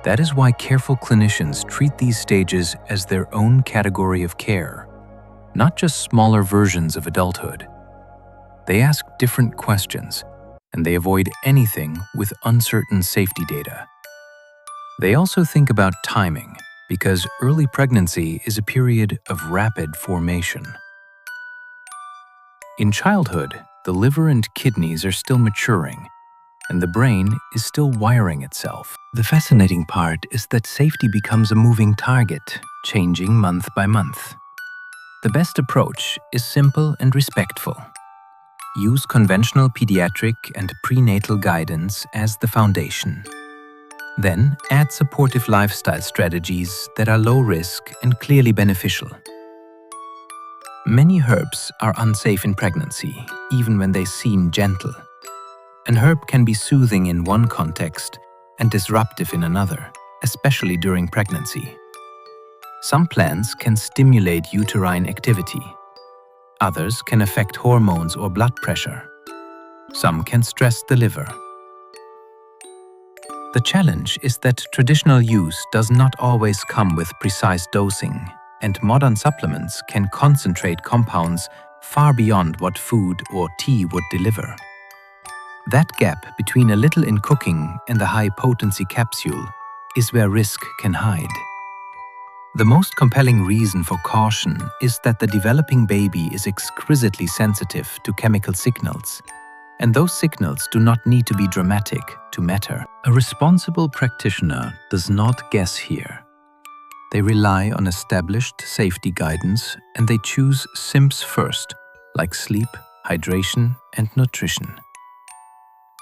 That is why careful clinicians treat these stages as their own category of care, not just smaller versions of adulthood. They ask different questions, and they avoid anything with uncertain safety data. They also think about timing, because early pregnancy is a period of rapid formation. In childhood, the liver and kidneys are still maturing, and the brain is still wiring itself. The fascinating part is that safety becomes a moving target, changing month by month. The best approach is simple and respectful. Use conventional pediatric and prenatal guidance as the foundation. Then add supportive lifestyle strategies that are low risk and clearly beneficial. Many herbs are unsafe in pregnancy, even when they seem gentle. An herb can be soothing in one context and disruptive in another, especially during pregnancy. Some plants can stimulate uterine activity. Others can affect hormones or blood pressure. Some can stress the liver. The challenge is that traditional use does not always come with precise dosing, and modern supplements can concentrate compounds far beyond what food or tea would deliver. That gap between a little in cooking and a high-potency capsule is where risk can hide. The most compelling reason for caution is that the developing baby is exquisitely sensitive to chemical signals, and those signals do not need to be dramatic to matter. A responsible practitioner does not guess here. They rely on established safety guidance, and they choose SIMPs first, like sleep, hydration, and nutrition.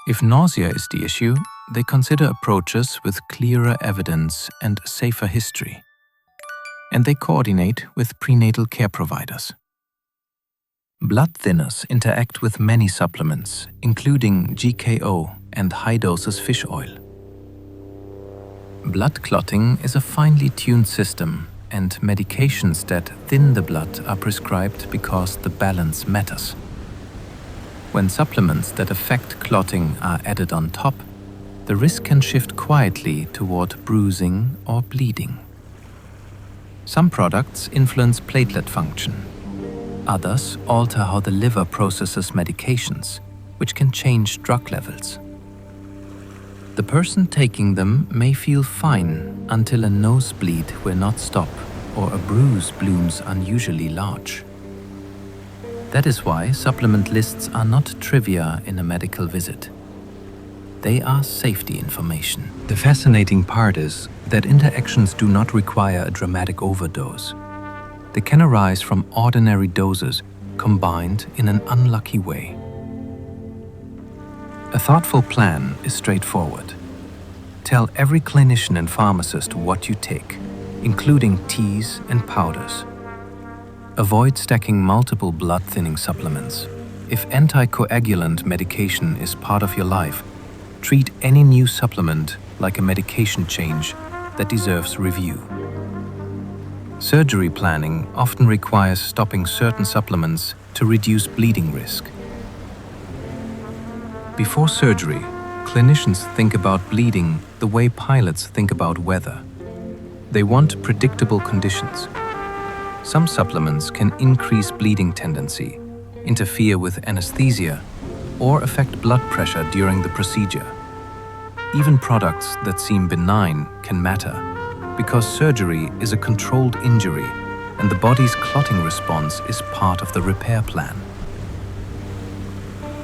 If nausea is the issue, they consider approaches with clearer evidence and safer history. And they coordinate with prenatal care providers. Blood thinners interact with many supplements, including GKO and high-doses fish oil. Blood clotting is a finely tuned system, and medications that thin the blood are prescribed because the balance matters. When supplements that affect clotting are added on top, the risk can shift quietly toward bruising or bleeding. Some products influence platelet function. Others alter how the liver processes medications, which can change drug levels. The person taking them may feel fine until a nosebleed will not stop or a bruise blooms unusually large. That is why supplement lists are not trivia in a medical visit. They are safety information. The fascinating part is that interactions do not require a dramatic overdose. They can arise from ordinary doses combined in an unlucky way. A thoughtful plan is straightforward. Tell every clinician and pharmacist what you take, including teas and powders. Avoid stacking multiple blood-thinning supplements. If anticoagulant medication is part of your life, treat any new supplement like a medication change that deserves review. Surgery planning often requires stopping certain supplements to reduce bleeding risk. Before surgery, clinicians think about bleeding the way pilots think about weather. They want predictable conditions. Some supplements can increase bleeding tendency, interfere with anesthesia, or affect blood pressure during the procedure. Even products that seem benign can matter, because surgery is a controlled injury and the body's clotting response is part of the repair plan.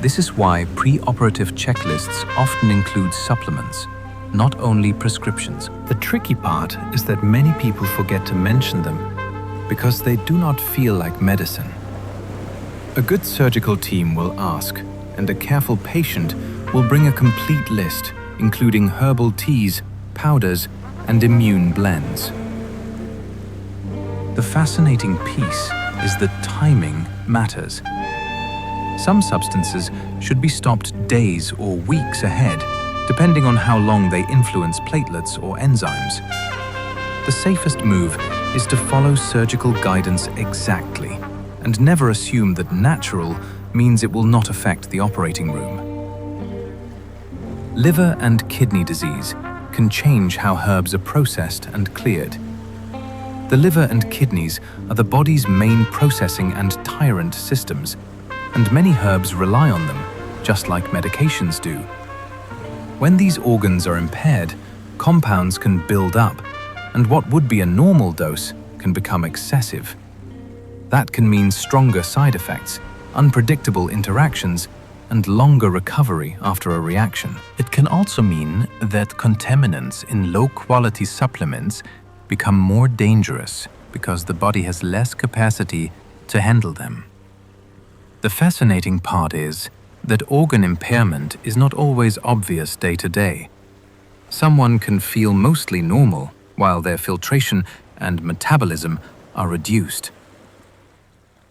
This is why pre-operative checklists often include supplements, not only prescriptions. The tricky part is that many people forget to mention them because they do not feel like medicine. A good surgical team will ask, and a careful patient will bring a complete list, including herbal teas, powders, and immune blends. The fascinating piece is that timing matters. Some substances should be stopped days or weeks ahead, depending on how long they influence platelets or enzymes. The safest move is to follow surgical guidance exactly, and never assume that natural means it will not affect the operating room. Liver and kidney disease can change how herbs are processed and cleared. The liver and kidneys are the body's main processing and tyrant systems, and many herbs rely on them, just like medications do. When these organs are impaired, compounds can build up, and what would be a normal dose can become excessive. That can mean stronger side effects, unpredictable interactions, and longer recovery after a reaction. It can also mean that contaminants in low-quality supplements become more dangerous because the body has less capacity to handle them. The fascinating part is that organ impairment is not always obvious day to day. Someone can feel mostly normal while their filtration and metabolism are reduced.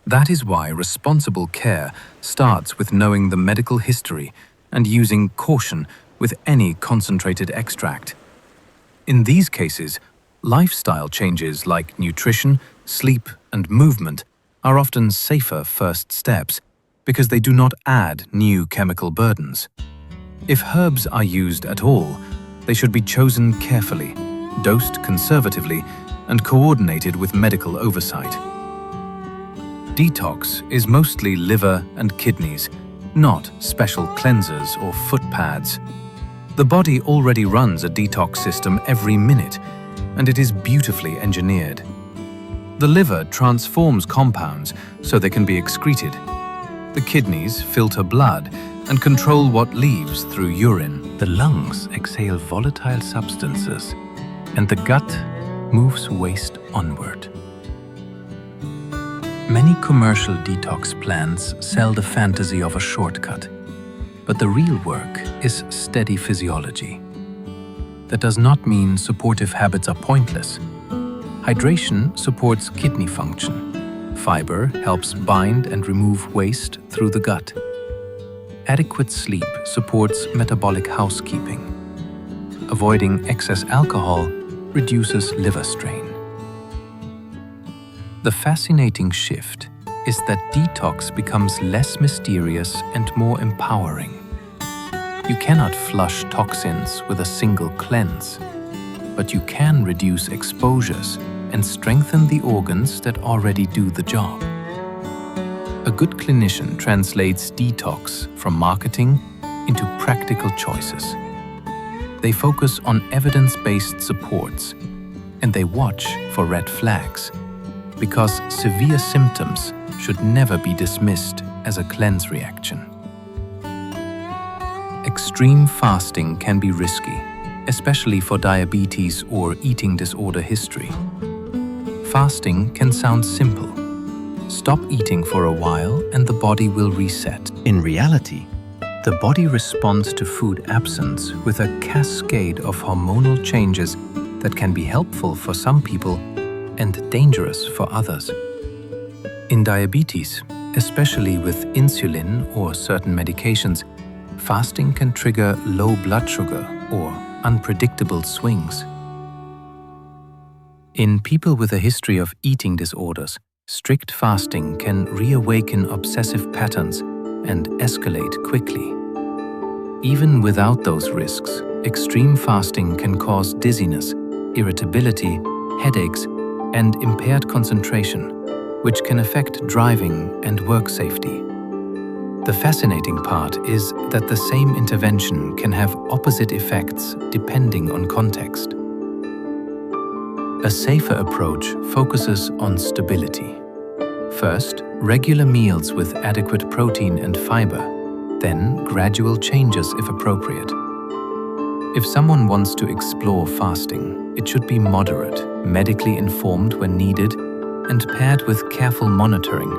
That is why responsible care starts with knowing the medical history and using caution with any concentrated extract. In these cases, lifestyle changes like nutrition, sleep, and movement are often safer first steps because they do not add new chemical burdens. If herbs are used at all, They should be chosen carefully, dosed conservatively, and coordinated with medical oversight. Detox is mostly liver and kidneys, not special cleansers or foot pads. The body already runs a detox system every minute, and it is beautifully engineered. The liver transforms compounds so they can be excreted. The kidneys filter blood and control what leaves through urine. The lungs exhale volatile substances, and the gut moves waste onward. Many commercial detox plans sell the fantasy of a shortcut, but the real work is steady physiology. That does not mean supportive habits are pointless. Hydration supports kidney function. Fiber helps bind and remove waste through the gut. Adequate sleep supports metabolic housekeeping. Avoiding excess alcohol reduces liver strain. The fascinating shift is that detox becomes less mysterious and more empowering. You cannot flush toxins with a single cleanse, but you can reduce exposures and strengthen the organs that already do the job. A good clinician translates detox from marketing into practical choices. They focus on evidence-based supports, and they watch for red flags, because severe symptoms should never be dismissed as a cleanse reaction. Extreme fasting can be risky, especially for diabetes or eating disorder history. Fasting can sound simple. Stop eating for a while and the body will reset. In reality, the body responds to food absence with a cascade of hormonal changes that can be helpful for some people and dangerous for others. In diabetes, especially with insulin or certain medications, fasting can trigger low blood sugar or unpredictable swings. In people with a history of eating disorders, strict fasting can reawaken obsessive patterns and escalate quickly. Even without those risks, extreme fasting can cause dizziness, irritability, headaches, and impaired concentration, which can affect driving and work safety. The fascinating part is that the same intervention can have opposite effects depending on context. A safer approach focuses on stability. First, regular meals with adequate protein and fiber, then gradual changes if appropriate. If someone wants to explore fasting, it should be moderate, medically informed when needed, and paired with careful monitoring,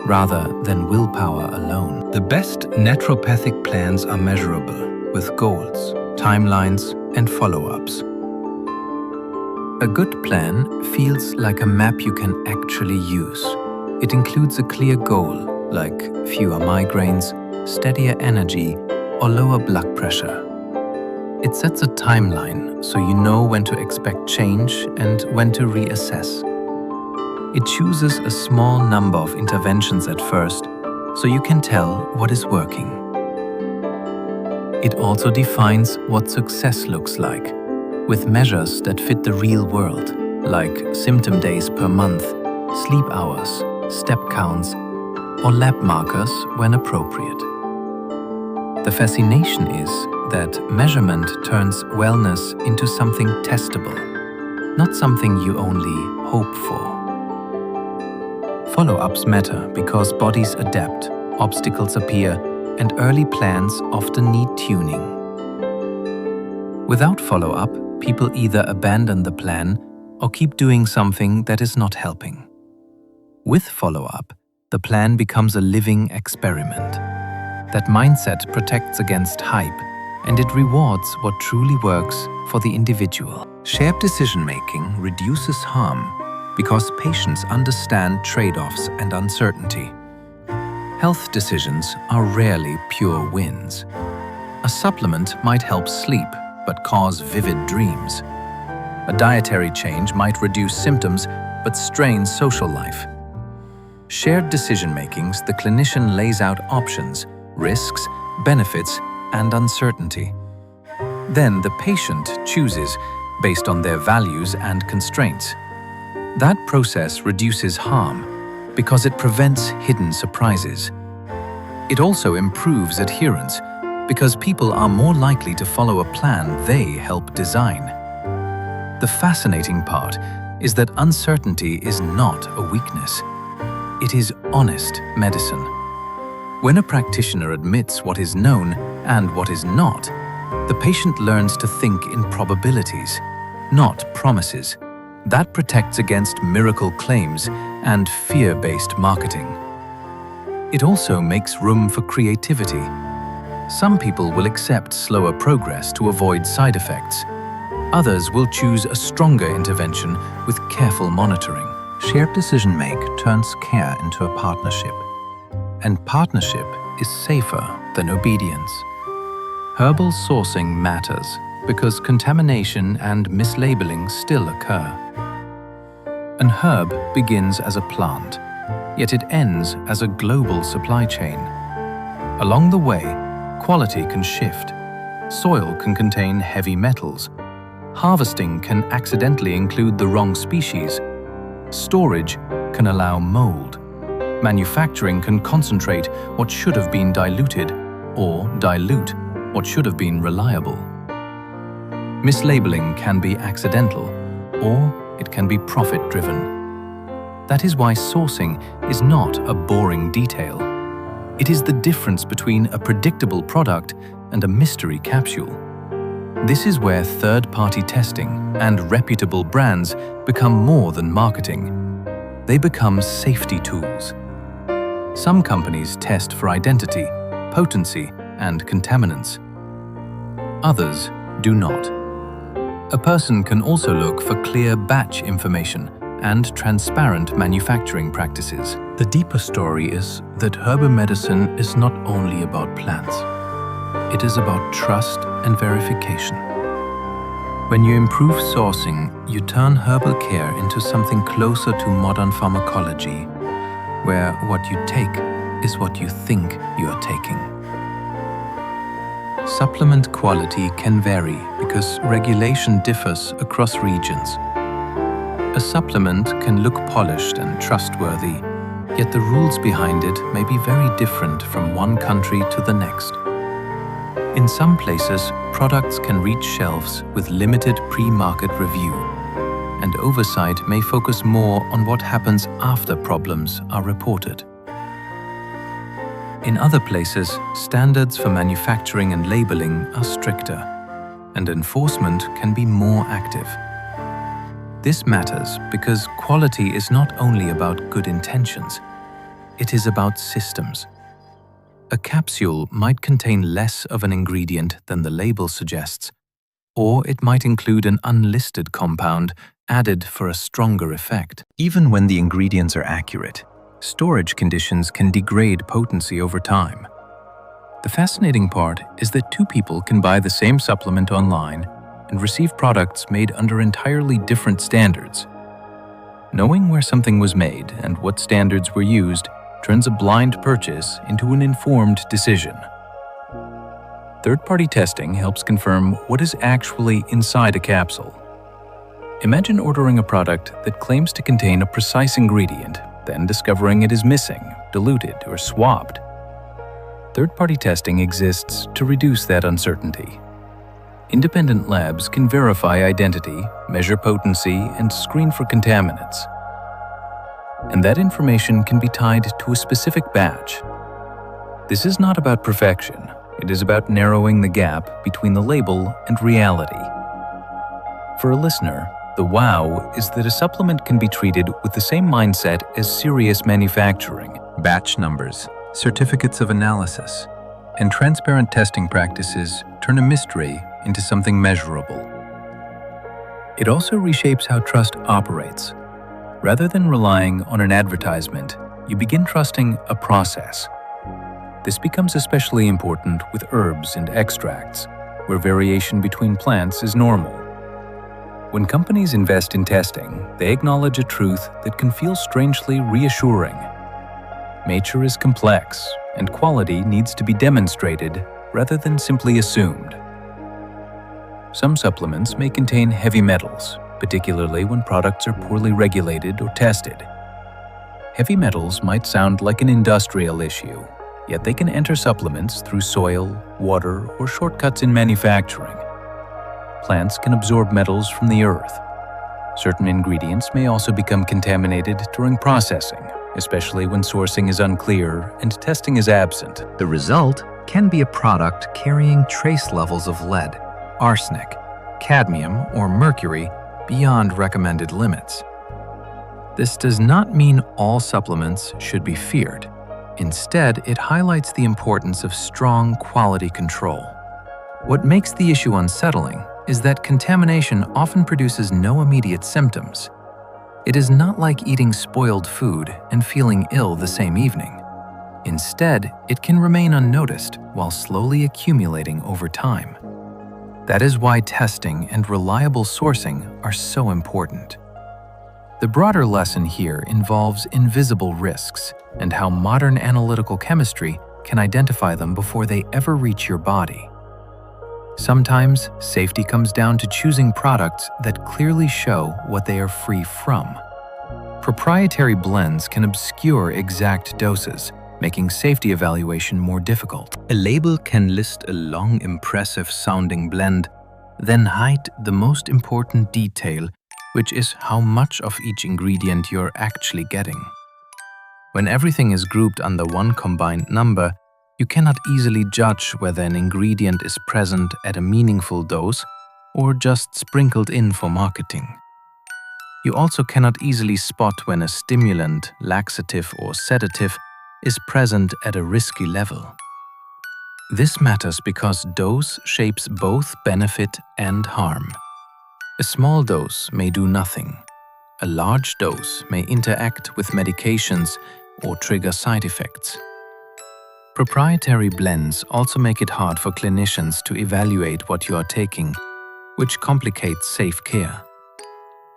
rather than willpower alone. The best naturopathic plans are measurable, with goals, timelines, and follow-ups. A good plan feels like a map you can actually use. It includes a clear goal, like fewer migraines, steadier energy, or lower blood pressure. It sets a timeline so you know when to expect change and when to reassess. It chooses a small number of interventions at first, so you can tell what is working. It also defines what success looks like, with measures that fit the real world, like symptom days per month, sleep hours, step counts, or lab markers when appropriate. The fascination is that measurement turns wellness into something testable, not something you only hope for. Follow-ups matter because bodies adapt, obstacles appear, and early plans often need tuning. Without follow-up, people either abandon the plan or keep doing something that is not helping. With follow-up, the plan becomes a living experiment. That mindset protects against hype, and it rewards what truly works for the individual. Shared decision-making reduces harm because patients understand trade-offs and uncertainty. Health decisions are rarely pure wins. A supplement might help sleep, but cause vivid dreams. A dietary change might reduce symptoms, but strain social life. Shared decision-makings, the clinician lays out options, risks, benefits, and uncertainty. Then the patient chooses based on their values and constraints. That process reduces harm because it prevents hidden surprises. It also improves adherence because people are more likely to follow a plan they help design. The fascinating part is that uncertainty is not a weakness. It is honest medicine. When a practitioner admits what is known and what is not, the patient learns to think in probabilities, not promises. That protects against miracle claims and fear-based marketing. It also makes room for creativity. Some people will accept slower progress to avoid side effects. Others will choose a stronger intervention with careful monitoring. Shared decision-making turns care into a partnership. And partnership is safer than obedience. Herbal sourcing matters because contamination and mislabeling still occur. An herb begins as a plant, yet it ends as a global supply chain. Along the way, quality can shift. Soil can contain heavy metals. Harvesting can accidentally include the wrong species. Storage can allow mold. Manufacturing can concentrate what should have been diluted or dilute what should have been reliable. Mislabeling can be accidental or it can be profit-driven. That is why sourcing is not a boring detail. It is the difference between a predictable product and a mystery capsule. This is where third-party testing and reputable brands become more than marketing. They become safety tools. Some companies test for identity, potency, and contaminants. Others do not. A person can also look for clear batch information and transparent manufacturing practices. The deeper story is that herbal medicine is not only about plants. It is about trust and verification. When you improve sourcing, you turn herbal care into something closer to modern pharmacology, where what you take is what you think you are taking. Supplement quality can vary because regulation differs across regions. A supplement can look polished and trustworthy, yet the rules behind it may be very different from one country to the next. In some places, products can reach shelves with limited pre-market review, and oversight may focus more on what happens after problems are reported. In other places, standards for manufacturing and labeling are stricter, and enforcement can be more active. This matters because quality is not only about good intentions, it is about systems. A capsule might contain less of an ingredient than the label suggests, or it might include an unlisted compound added for a stronger effect. Even when the ingredients are accurate, storage conditions can degrade potency over time. The fascinating part is that two people can buy the same supplement online and receive products made under entirely different standards. Knowing where something was made and what standards were used turns a blind purchase into an informed decision. Third-party testing helps confirm what is actually inside a capsule. Imagine ordering a product that claims to contain a precise ingredient, then discovering it is missing, diluted, or swapped. Third-party testing exists to reduce that uncertainty. Independent labs can verify identity, measure potency, and screen for contaminants. And that information can be tied to a specific batch. This is not about perfection. It is about narrowing the gap between the label and reality. For a listener, the wow is that a supplement can be treated with the same mindset as serious manufacturing. Batch numbers, certificates of analysis, and transparent testing practices turn a mystery into something measurable. It also reshapes how trust operates. Rather than relying on an advertisement, you begin trusting a process. This becomes especially important with herbs and extracts, where variation between plants is normal. When companies invest in testing, they acknowledge a truth that can feel strangely reassuring. Nature is complex, and quality needs to be demonstrated rather than simply assumed. Some supplements may contain heavy metals, particularly when products are poorly regulated or tested. Heavy metals might sound like an industrial issue, yet they can enter supplements through soil, water, or shortcuts in manufacturing. Plants can absorb metals from the earth. Certain ingredients may also become contaminated during processing, especially when sourcing is unclear and testing is absent. The result can be a product carrying trace levels of lead, arsenic, cadmium, or mercury beyond recommended limits. This does not mean all supplements should be feared. Instead, it highlights the importance of strong quality control. What makes the issue unsettling is that contamination often produces no immediate symptoms. It is not like eating spoiled food and feeling ill the same evening. Instead, it can remain unnoticed while slowly accumulating over time. That is why testing and reliable sourcing are so important. The broader lesson here involves invisible risks and how modern analytical chemistry can identify them before they ever reach your body. Sometimes, safety comes down to choosing products that clearly show what they are free from. Proprietary blends can obscure exact doses, making safety evaluation more difficult. A label can list a long, impressive-sounding blend, then hide the most important detail, which is how much of each ingredient you're actually getting. When everything is grouped under one combined number, you cannot easily judge whether an ingredient is present at a meaningful dose or just sprinkled in for marketing. You also cannot easily spot when a stimulant, laxative, or sedative is present at a risky level. This matters because dose shapes both benefit and harm. A small dose may do nothing. A large dose may interact with medications or trigger side effects. Proprietary blends also make it hard for clinicians to evaluate what you are taking, which complicates safe care.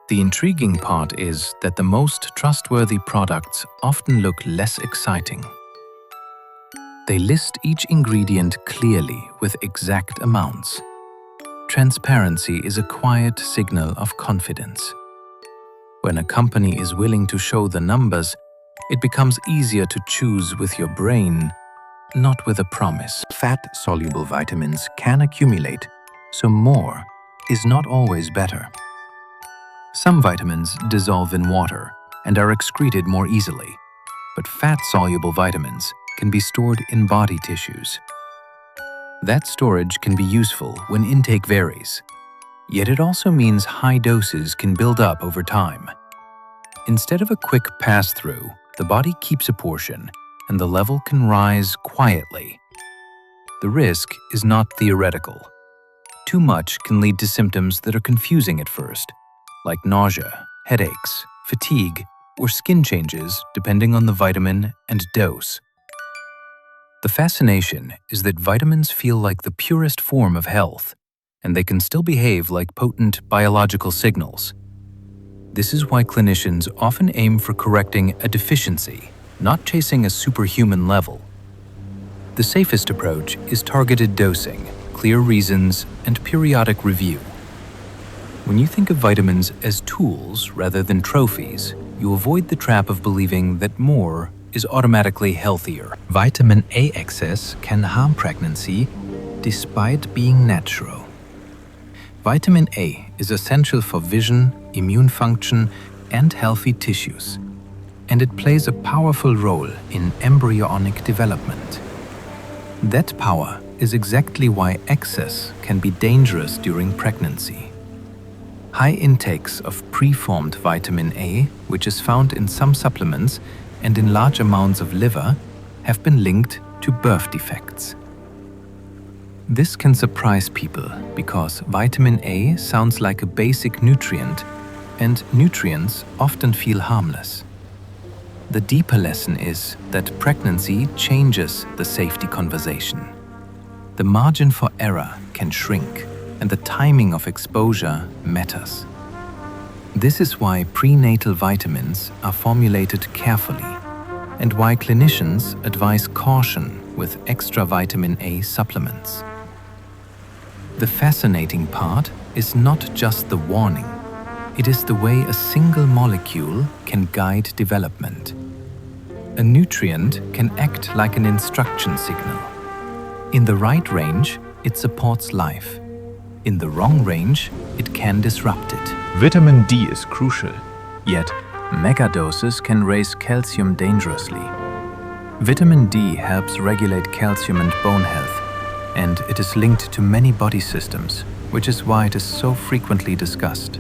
The intriguing part is that the most trustworthy products often look less exciting. They list each ingredient clearly with exact amounts. Transparency is a quiet signal of confidence. When a company is willing to show the numbers, it becomes easier to choose with your brain, not with a promise. Fat-soluble vitamins can accumulate, so more is not always better. Some vitamins dissolve in water and are excreted more easily, but fat-soluble vitamins can be stored in body tissues. That storage can be useful when intake varies, yet it also means high doses can build up over time. Instead of a quick pass-through, the body keeps a portion, and the level can rise quietly. The risk is not theoretical. Too much can lead to symptoms that are confusing at first, like nausea, headaches, fatigue, or skin changes depending on the vitamin and dose. The fascination is that vitamins feel like the purest form of health, and they can still behave like potent biological signals. This is why clinicians often aim for correcting a deficiency, not chasing a superhuman level. The safest approach is targeted dosing, clear reasons, and periodic review. When you think of vitamins as tools rather than trophies, you avoid the trap of believing that more is automatically healthier. Vitamin A excess can harm pregnancy despite being natural. Vitamin A is essential for vision, immune function, and healthy tissues, and it plays a powerful role in embryonic development. That power is exactly why excess can be dangerous during pregnancy. High intakes of preformed vitamin A, which is found in some supplements and in large amounts of liver, have been linked to birth defects. This can surprise people because vitamin A sounds like a basic nutrient, and nutrients often feel harmless. The deeper lesson is that pregnancy changes the safety conversation. The margin for error can shrink, and the timing of exposure matters. This is why prenatal vitamins are formulated carefully, and why clinicians advise caution with extra vitamin A supplements. The fascinating part is not just the warning. It is the way a single molecule can guide development. A nutrient can act like an instruction signal. In the right range, it supports life. In the wrong range, it can disrupt it. Vitamin D is crucial, yet megadoses can raise calcium dangerously. Vitamin D helps regulate calcium and bone health, and it is linked to many body systems, which is why it is so frequently discussed.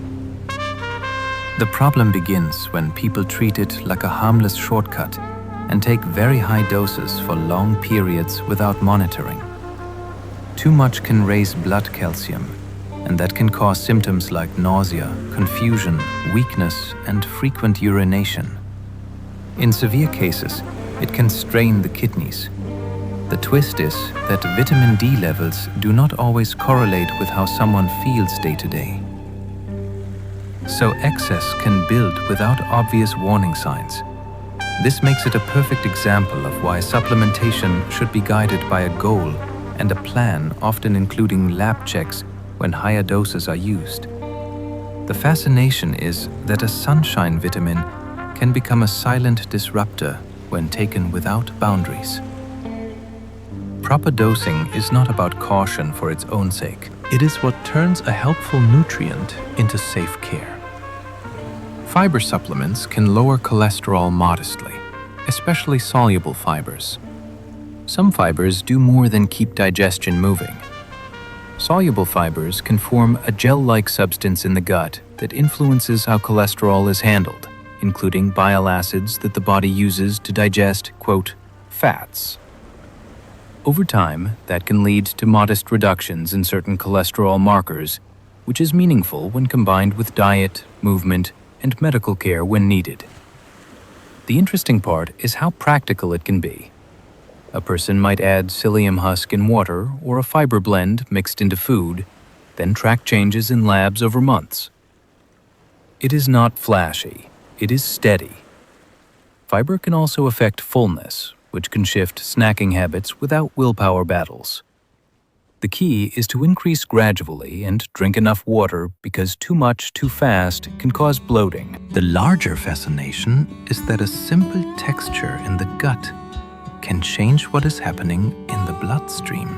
The problem begins when people treat it like a harmless shortcut and take very high doses for long periods without monitoring. Too much can raise blood calcium, and that can cause symptoms like nausea, confusion, weakness, and frequent urination. In severe cases, it can strain the kidneys. The twist is that vitamin D levels do not always correlate with how someone feels day to day. So excess can build without obvious warning signs. This makes it a perfect example of why supplementation should be guided by a goal and a plan, often including lab checks when higher doses are used. The fascination is that a sunshine vitamin can become a silent disruptor when taken without boundaries. Proper dosing is not about caution for its own sake. It is what turns a helpful nutrient into safe care. Fiber supplements can lower cholesterol modestly, especially soluble fibers. Some fibers do more than keep digestion moving. Soluble fibers can form a gel-like substance in the gut that influences how cholesterol is handled, including bile acids that the body uses to digest, quote, fats. Over time, that can lead to modest reductions in certain cholesterol markers, which is meaningful when combined with diet, movement, and medical care when needed. The interesting part is how practical it can be. A person might add psyllium husk in water or a fiber blend mixed into food, then track changes in labs over months. It is not flashy, it is steady. Fiber can also affect fullness, which can shift snacking habits without willpower battles. The key is to increase gradually and drink enough water because too much too fast can cause bloating. The larger fascination is that a simple texture in the gut can change what is happening in the bloodstream.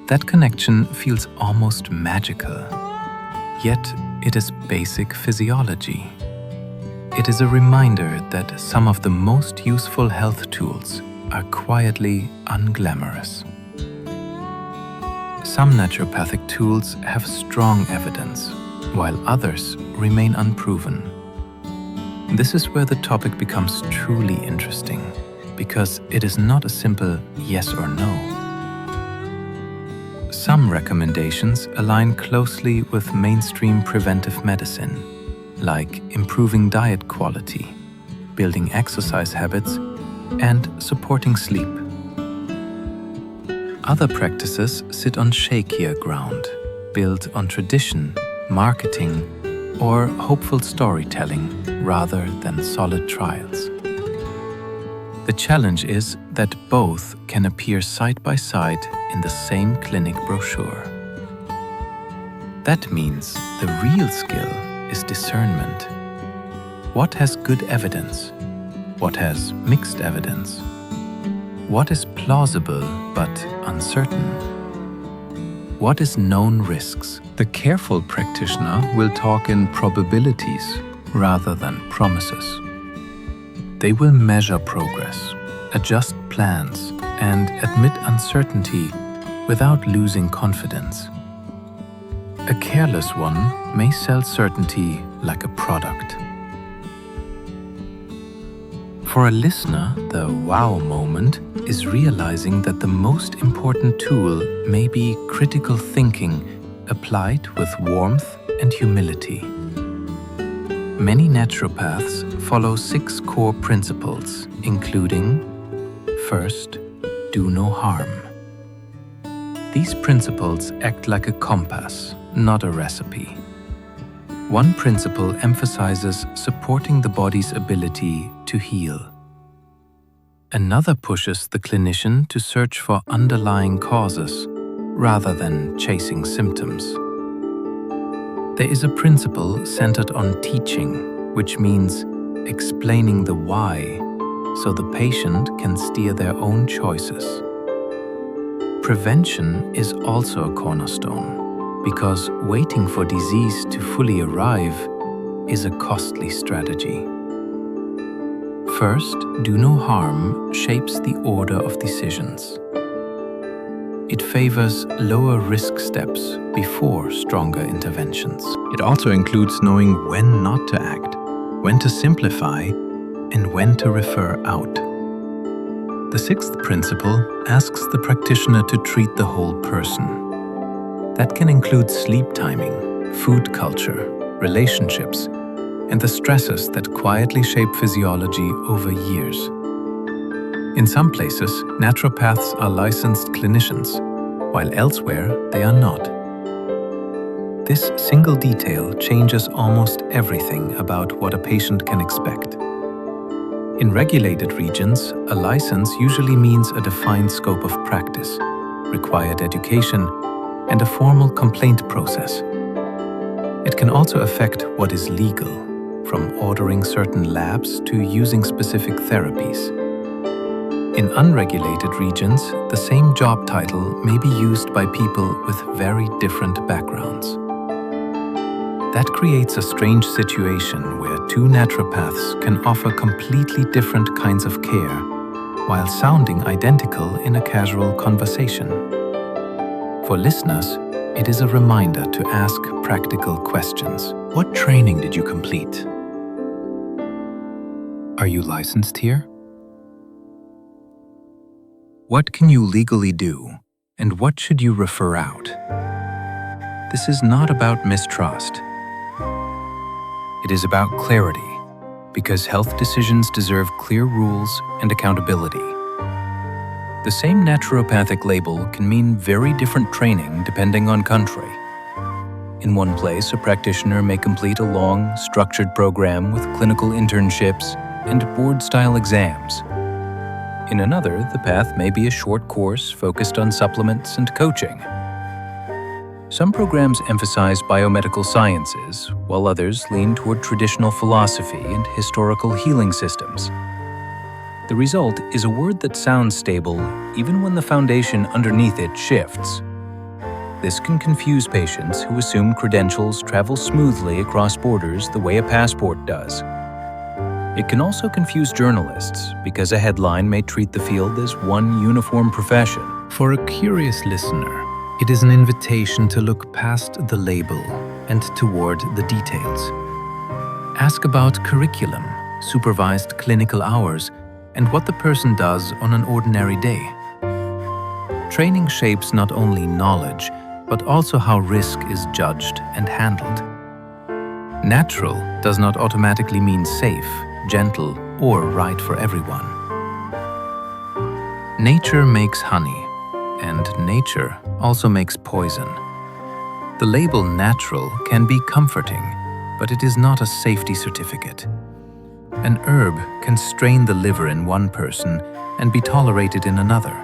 That connection feels almost magical, yet it is basic physiology. It is a reminder that some of the most useful health tools are quietly unglamorous. Some naturopathic tools have strong evidence, while others remain unproven. This is where the topic becomes truly interesting, because it is not a simple yes or no. Some recommendations align closely with mainstream preventive medicine, like improving diet quality, building exercise habits, and supporting sleep. Other practices sit on shakier ground, built on tradition, marketing, or hopeful storytelling rather than solid trials. The challenge is that both can appear side by side in the same clinic brochure. That means the real skill is discernment. What has good evidence? What has mixed evidence? What is plausible but uncertain? What is known risks? The careful practitioner will talk in probabilities rather than promises. They will measure progress, adjust plans, and admit uncertainty without losing confidence. A careless one may sell certainty like a product. For a listener, the wow moment is realizing that the most important tool may be critical thinking applied with warmth and humility. Many naturopaths follow 6 core principles, including: first, do no harm. These principles act like a compass, not a recipe. One principle emphasizes supporting the body's ability to heal. Another pushes the clinician to search for underlying causes rather than chasing symptoms. There is a principle centered on teaching, which means explaining the why so the patient can steer their own choices. Prevention is also a cornerstone, because waiting for disease to fully arrive is a costly strategy. First, do no harm shapes the order of decisions. It favors lower risk steps before stronger interventions. It also includes knowing when not to act, when to simplify, and when to refer out. The sixth principle asks the practitioner to treat the whole person. That can include sleep timing, food culture, relationships, and the stresses that quietly shape physiology over years. In some places, naturopaths are licensed clinicians, while elsewhere they are not. This single detail changes almost everything about what a patient can expect. In regulated regions, a license usually means a defined scope of practice, required education, and a formal complaint process. It can also affect what is legal, from ordering certain labs to using specific therapies. In unregulated regions, the same job title may be used by people with very different backgrounds. That creates a strange situation where two naturopaths can offer completely different kinds of care while sounding identical in a casual conversation. For listeners, it is a reminder to ask practical questions. What training did you complete? Are you licensed here? What can you legally do, and what should you refer out? This is not about mistrust. It is about clarity, because health decisions deserve clear rules and accountability. The same naturopathic label can mean very different training depending on country. In one place, a practitioner may complete a long, structured program with clinical internships and board-style exams. In another, the path may be a short course focused on supplements and coaching. Some programs emphasize biomedical sciences, while others lean toward traditional philosophy and historical healing systems. The result is a word that sounds stable even when the foundation underneath it shifts. This can confuse patients who assume credentials travel smoothly across borders the way a passport does. It can also confuse journalists because a headline may treat the field as one uniform profession. For a curious listener, it is an invitation to look past the label and toward the details. Ask about curriculum, supervised clinical hours, and what the person does on an ordinary day. Training shapes not only knowledge, but also how risk is judged and handled. Natural does not automatically mean safe, gentle, or right for everyone. Nature makes honey, and nature also makes poison. The label natural can be comforting, but it is not a safety certificate. An herb can strain the liver in one person and be tolerated in another.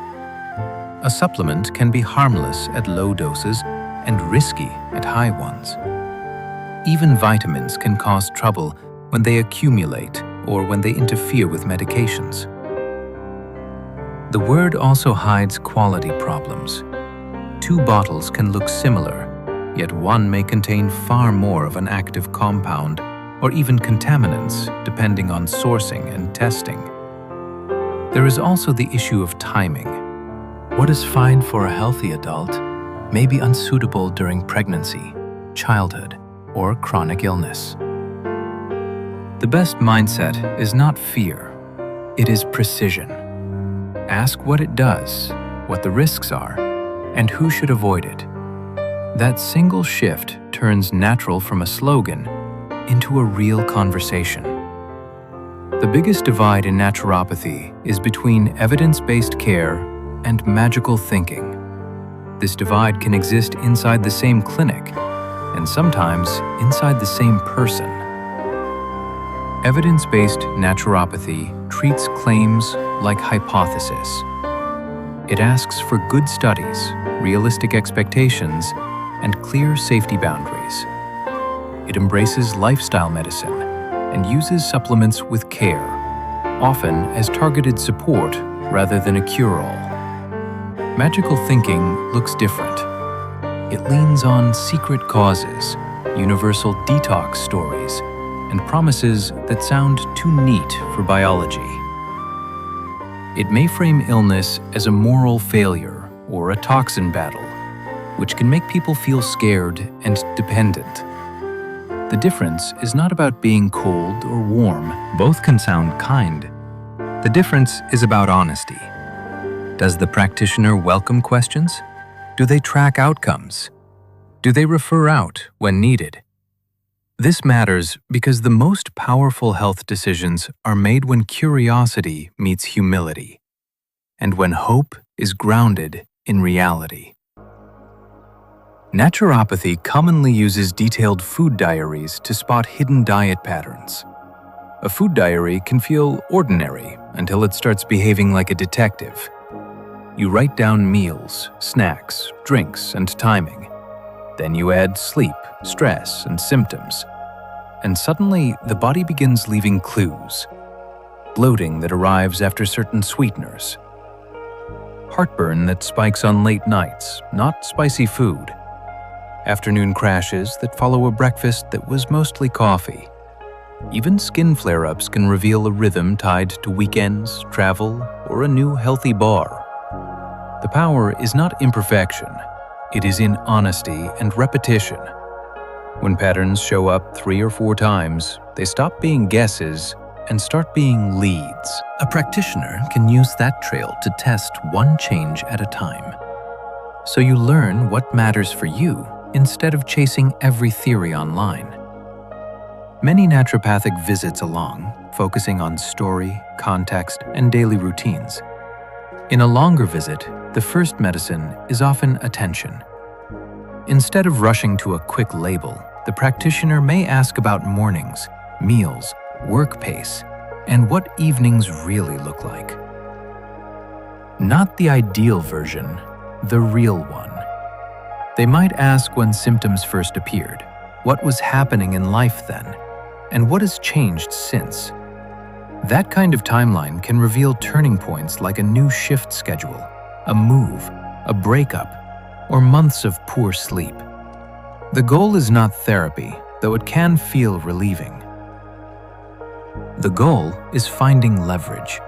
A supplement can be harmless at low doses and risky at high ones. Even vitamins can cause trouble when they accumulate or when they interfere with medications. The word also hides quality problems. Two bottles can look similar, yet one may contain far more of an active compound or even contaminants, depending on sourcing and testing. There is also the issue of timing. What is fine for a healthy adult may be unsuitable during pregnancy, childhood, or chronic illness. The best mindset is not fear, it is precision. Ask what it does, what the risks are, and who should avoid it. That single shift turns natural from a slogan into a real conversation. The biggest divide in naturopathy is between evidence-based care and magical thinking. This divide can exist inside the same clinic, and sometimes inside the same person. Evidence-based naturopathy treats claims like hypothesis. It asks for good studies, realistic expectations, and clear safety boundaries. It embraces lifestyle medicine and uses supplements with care, often as targeted support rather than a cure-all. Magical thinking looks different. It leans on secret causes, universal detox stories, and promises that sound too neat for biology. It may frame illness as a moral failure or a toxin battle, which can make people feel scared and dependent. The difference is not about being cold or warm. Both can sound kind. The difference is about honesty. Does the practitioner welcome questions? Do they track outcomes? Do they refer out when needed? This matters because the most powerful health decisions are made when curiosity meets humility, and when hope is grounded in reality. Naturopathy commonly uses detailed food diaries to spot hidden diet patterns. A food diary can feel ordinary until it starts behaving like a detective. You write down meals, snacks, drinks, and timing. Then you add sleep, stress, and symptoms. And suddenly, the body begins leaving clues. Bloating that arrives after certain sweeteners. Heartburn that spikes on late nights, not spicy food. Afternoon crashes that follow a breakfast that was mostly coffee. Even skin flare-ups can reveal a rhythm tied to weekends, travel, or a new healthy bar. The power is not imperfection. It is in honesty and repetition. When patterns show up 3 or 4 times, they stop being guesses and start being leads. A practitioner can use that trail to test one change at a time. So you learn what matters for you instead of chasing every theory online. Many naturopathic visits along, focusing on story, context, and daily routines. In a longer visit, the first medicine is often attention. Instead of rushing to a quick label, the practitioner may ask about mornings, meals, work pace, and what evenings really look like. Not the ideal version, the real one. They might ask when symptoms first appeared, what was happening in life then, and what has changed since. That kind of timeline can reveal turning points like a new shift schedule, a move, a breakup, or months of poor sleep. The goal is not therapy, though it can feel relieving. The goal is finding leverage.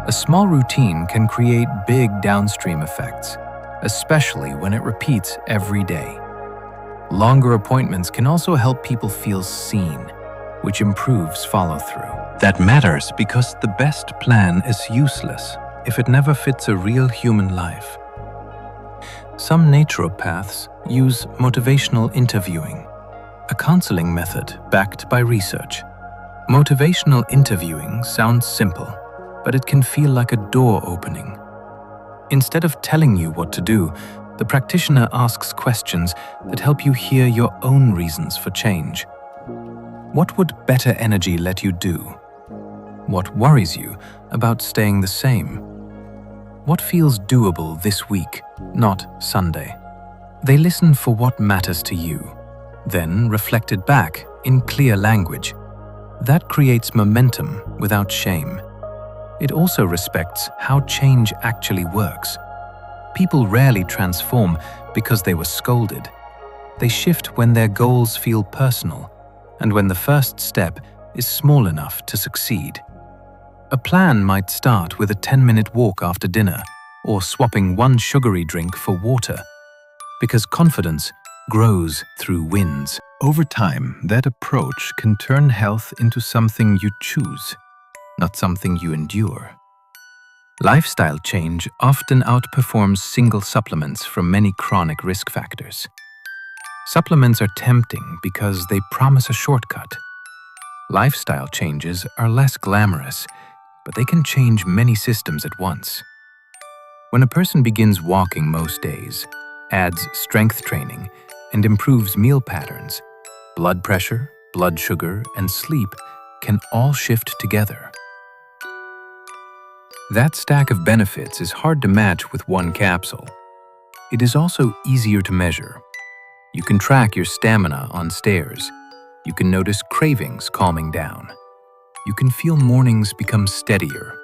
A small routine can create big downstream effects, especially when it repeats every day. Longer appointments can also help people feel seen, which improves follow-through. That matters because the best plan is useless if it never fits a real human life. Some naturopaths use motivational interviewing, a counseling method backed by research. Motivational interviewing sounds simple, but it can feel like a door opening. Instead of telling you what to do, the practitioner asks questions that help you hear your own reasons for change. What would better energy let you do? What worries you about staying the same? What feels doable this week, not Sunday? They listen for what matters to you, then reflect it back in clear language. That creates momentum without shame. It also respects how change actually works. People rarely transform because they were scolded. They shift when their goals feel personal and when the first step is small enough to succeed. A plan might start with a 10-minute walk after dinner or swapping one sugary drink for water, because confidence grows through wins. Over time, that approach can turn health into something you choose, not something you endure. Lifestyle change often outperforms single supplements from many chronic risk factors. Supplements are tempting because they promise a shortcut. Lifestyle changes are less glamorous, but they can change many systems at once. When a person begins walking most days, adds strength training, and improves meal patterns, blood pressure, blood sugar, and sleep can all shift together. That stack of benefits is hard to match with one capsule. It is also easier to measure. You can track your stamina on stairs. You can notice cravings calming down. You can feel mornings become steadier.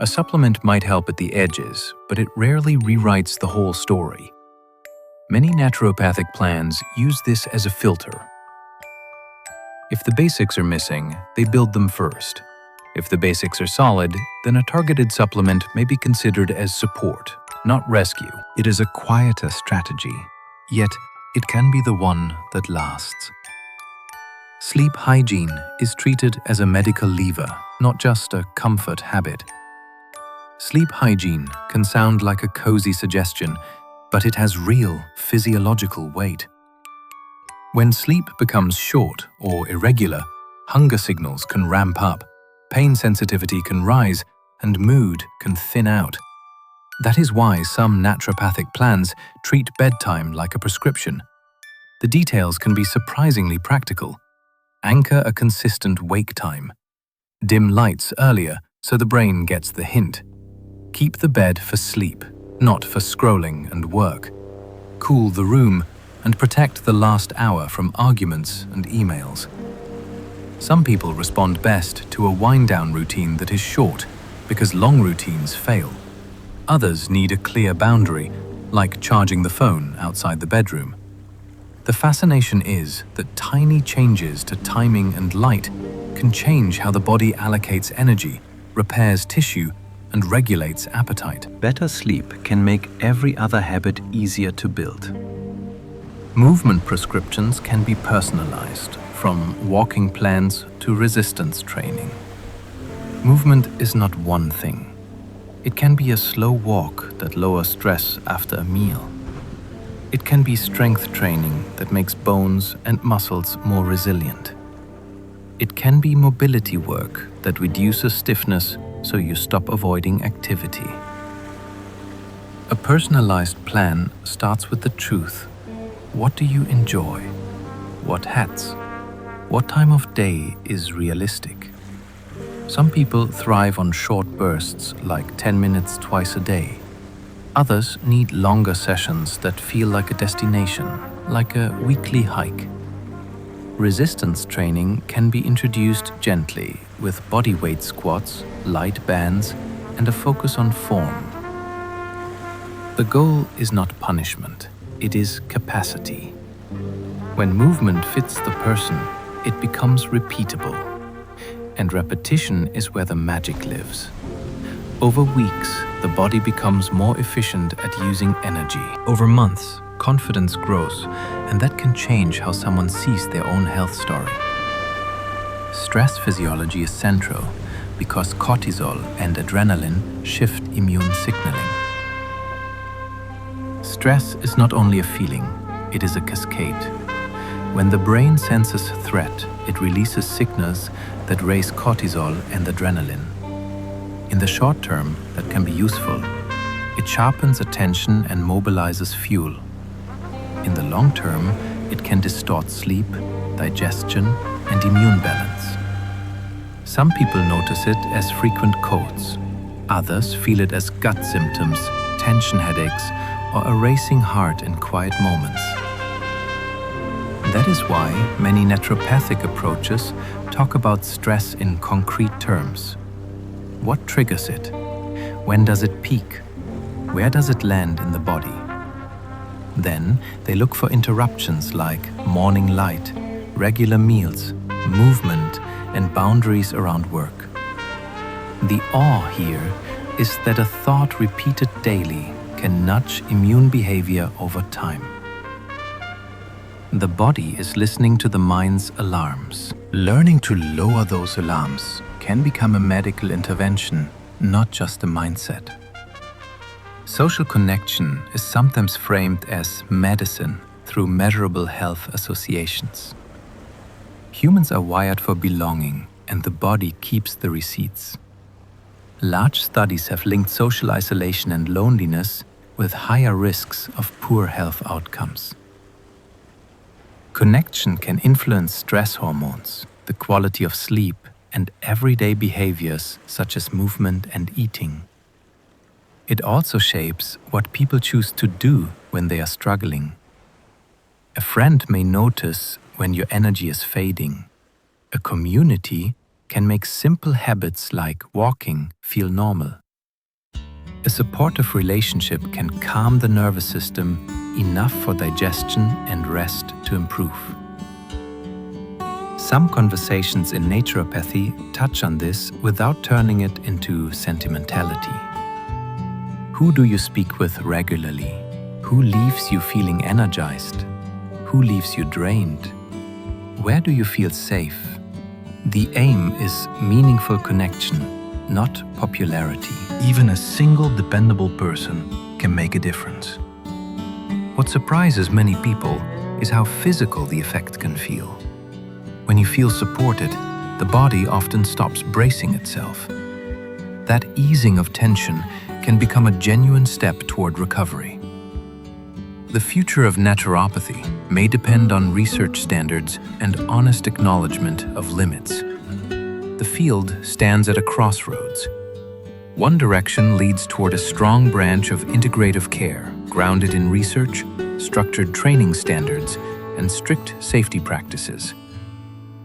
A supplement might help at the edges, but it rarely rewrites the whole story. Many naturopathic plans use this as a filter. If the basics are missing, they build them first. If the basics are solid, then a targeted supplement may be considered as support, not rescue. It is a quieter strategy, yet it can be the one that lasts. Sleep hygiene is treated as a medical lever, not just a comfort habit. Sleep hygiene can sound like a cozy suggestion, but it has real physiological weight. When sleep becomes short or irregular, hunger signals can ramp up, pain sensitivity can rise, and mood can thin out. That is why some naturopathic plans treat bedtime like a prescription. The details can be surprisingly practical. Anchor a consistent wake time. Dim lights earlier so the brain gets the hint. Keep the bed for sleep, not for scrolling and work. Cool the room and protect the last hour from arguments and emails. Some people respond best to a wind-down routine that is short because long routines fail. Others need a clear boundary, like charging the phone outside the bedroom. The fascination is that tiny changes to timing and light can change how the body allocates energy, repairs tissue, and regulates appetite. Better sleep can make every other habit easier to build. Movement prescriptions can be personalized, from walking plans to resistance training. Movement is not one thing. It can be a slow walk that lowers stress after a meal. It can be strength training that makes bones and muscles more resilient. It can be mobility work that reduces stiffness so you stop avoiding activity. A personalized plan starts with the truth. What do you enjoy? What hats? What time of day is realistic? Some people thrive on short bursts like 10 minutes twice a day. Others need longer sessions that feel like a destination, like a weekly hike. Resistance training can be introduced gently with bodyweight squats, light bands, and a focus on form. The goal is not punishment, it is capacity. When movement fits the person, it becomes repeatable. And repetition is where the magic lives. Over weeks, the body becomes more efficient at using energy. Over months, confidence grows, and that can change how someone sees their own health story. Stress physiology is central because cortisol and adrenaline shift immune signaling. Stress is not only a feeling, it is a cascade. When the brain senses threat, it releases signals that raise cortisol and adrenaline. In the short term, that can be useful. It sharpens attention and mobilizes fuel. In the long term, it can distort sleep, digestion, and immune balance. Some people notice it as frequent colds. Others feel it as gut symptoms, tension headaches, or a racing heart in quiet moments. That is why many naturopathic approaches talk about stress in concrete terms. What triggers it? When does it peak? Where does it land in the body? Then they look for interruptions like morning light, regular meals, movement, and boundaries around work. The awe here is that a thought repeated daily can nudge immune behavior over time. The body is listening to the mind's alarms. Learning to lower those alarms can become a medical intervention, not just a mindset. Social connection is sometimes framed as medicine through measurable health associations. Humans are wired for belonging, and the body keeps the receipts. Large studies have linked social isolation and loneliness with higher risks of poor health outcomes. Connection can influence stress hormones, the quality of sleep, and everyday behaviors such as movement and eating. It also shapes what people choose to do when they are struggling. A friend may notice when your energy is fading. A community can make simple habits like walking feel normal. A supportive relationship can calm the nervous system enough for digestion and rest to improve. Some conversations in naturopathy touch on this without turning it into sentimentality. Who do you speak with regularly? Who leaves you feeling energized? Who leaves you drained? Where do you feel safe? The aim is meaningful connection, not popularity. Even a single dependable person can make a difference. What surprises many people is how physical the effect can feel. When you feel supported, the body often stops bracing itself. That easing of tension can become a genuine step toward recovery. The future of naturopathy may depend on research standards and honest acknowledgement of limits. The field stands at a crossroads. One direction leads toward a strong branch of integrative care, grounded in research, structured training standards, and strict safety practices.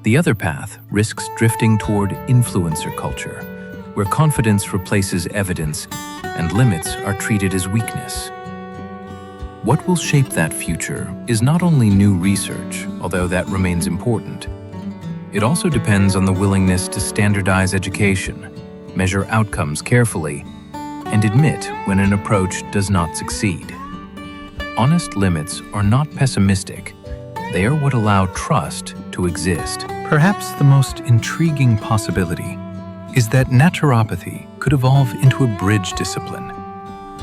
The other path risks drifting toward influencer culture, where confidence replaces evidence and limits are treated as weakness. What will shape that future is not only new research, although that remains important. It also depends on the willingness to standardize education, measure outcomes carefully, and admit when an approach does not succeed. Honest limits are not pessimistic. They are what allow trust to exist. Perhaps the most intriguing possibility is that naturopathy could evolve into a bridge discipline,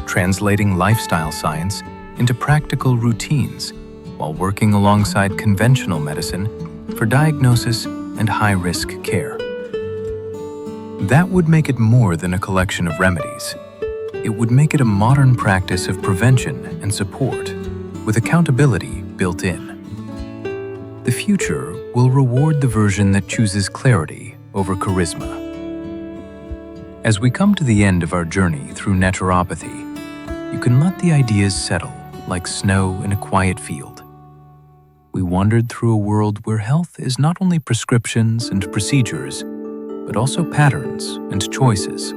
translating lifestyle science into practical routines while working alongside conventional medicine for diagnosis and high-risk care. That would make it more than a collection of remedies. It would make it a modern practice of prevention and support, with accountability built in. The future will reward the version that chooses clarity over charisma. As we come to the end of our journey through naturopathy, you can let the ideas settle like snow in a quiet field. We wandered through a world where health is not only prescriptions and procedures, but also patterns and choices.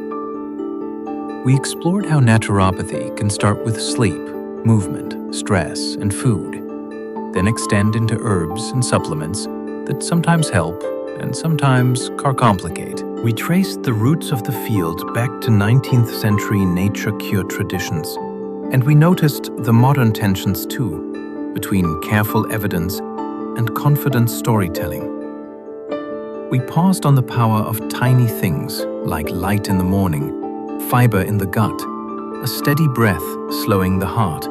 We explored how naturopathy can start with sleep, movement, stress, and food, then extend into herbs and supplements that sometimes help and sometimes complicate. We traced the roots of the field back to 19th century nature cure traditions, and we noticed the modern tensions too, between careful evidence and confident storytelling. We paused on the power of tiny things like light in the morning, fiber in the gut, a steady breath slowing the heart,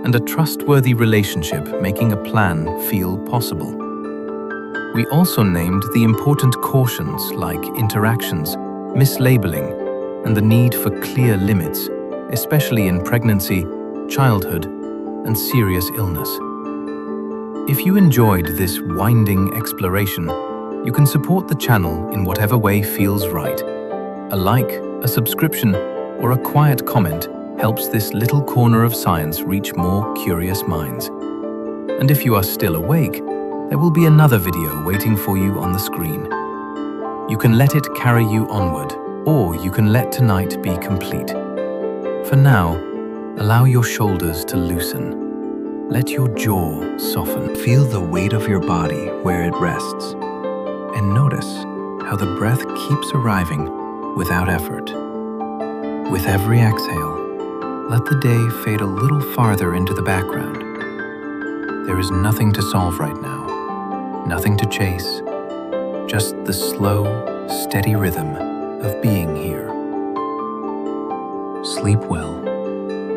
and a trustworthy relationship making a plan feel possible. We also named the important cautions like interactions, mislabeling, and the need for clear limits, especially in pregnancy, childhood, and serious illness. If you enjoyed this winding exploration, you can support the channel in whatever way feels right. A like, a subscription, or a quiet comment helps this little corner of science reach more curious minds. And if you are still awake, there will be another video waiting for you on the screen. You can let it carry you onward, or you can let tonight be complete. For now, allow your shoulders to loosen. Let your jaw soften. Feel the weight of your body where it rests. And notice how the breath keeps arriving without effort. With every exhale, let the day fade a little farther into the background. There is nothing to solve right now, nothing to chase, just the slow, steady rhythm of being here. Sleep well,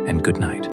and good night.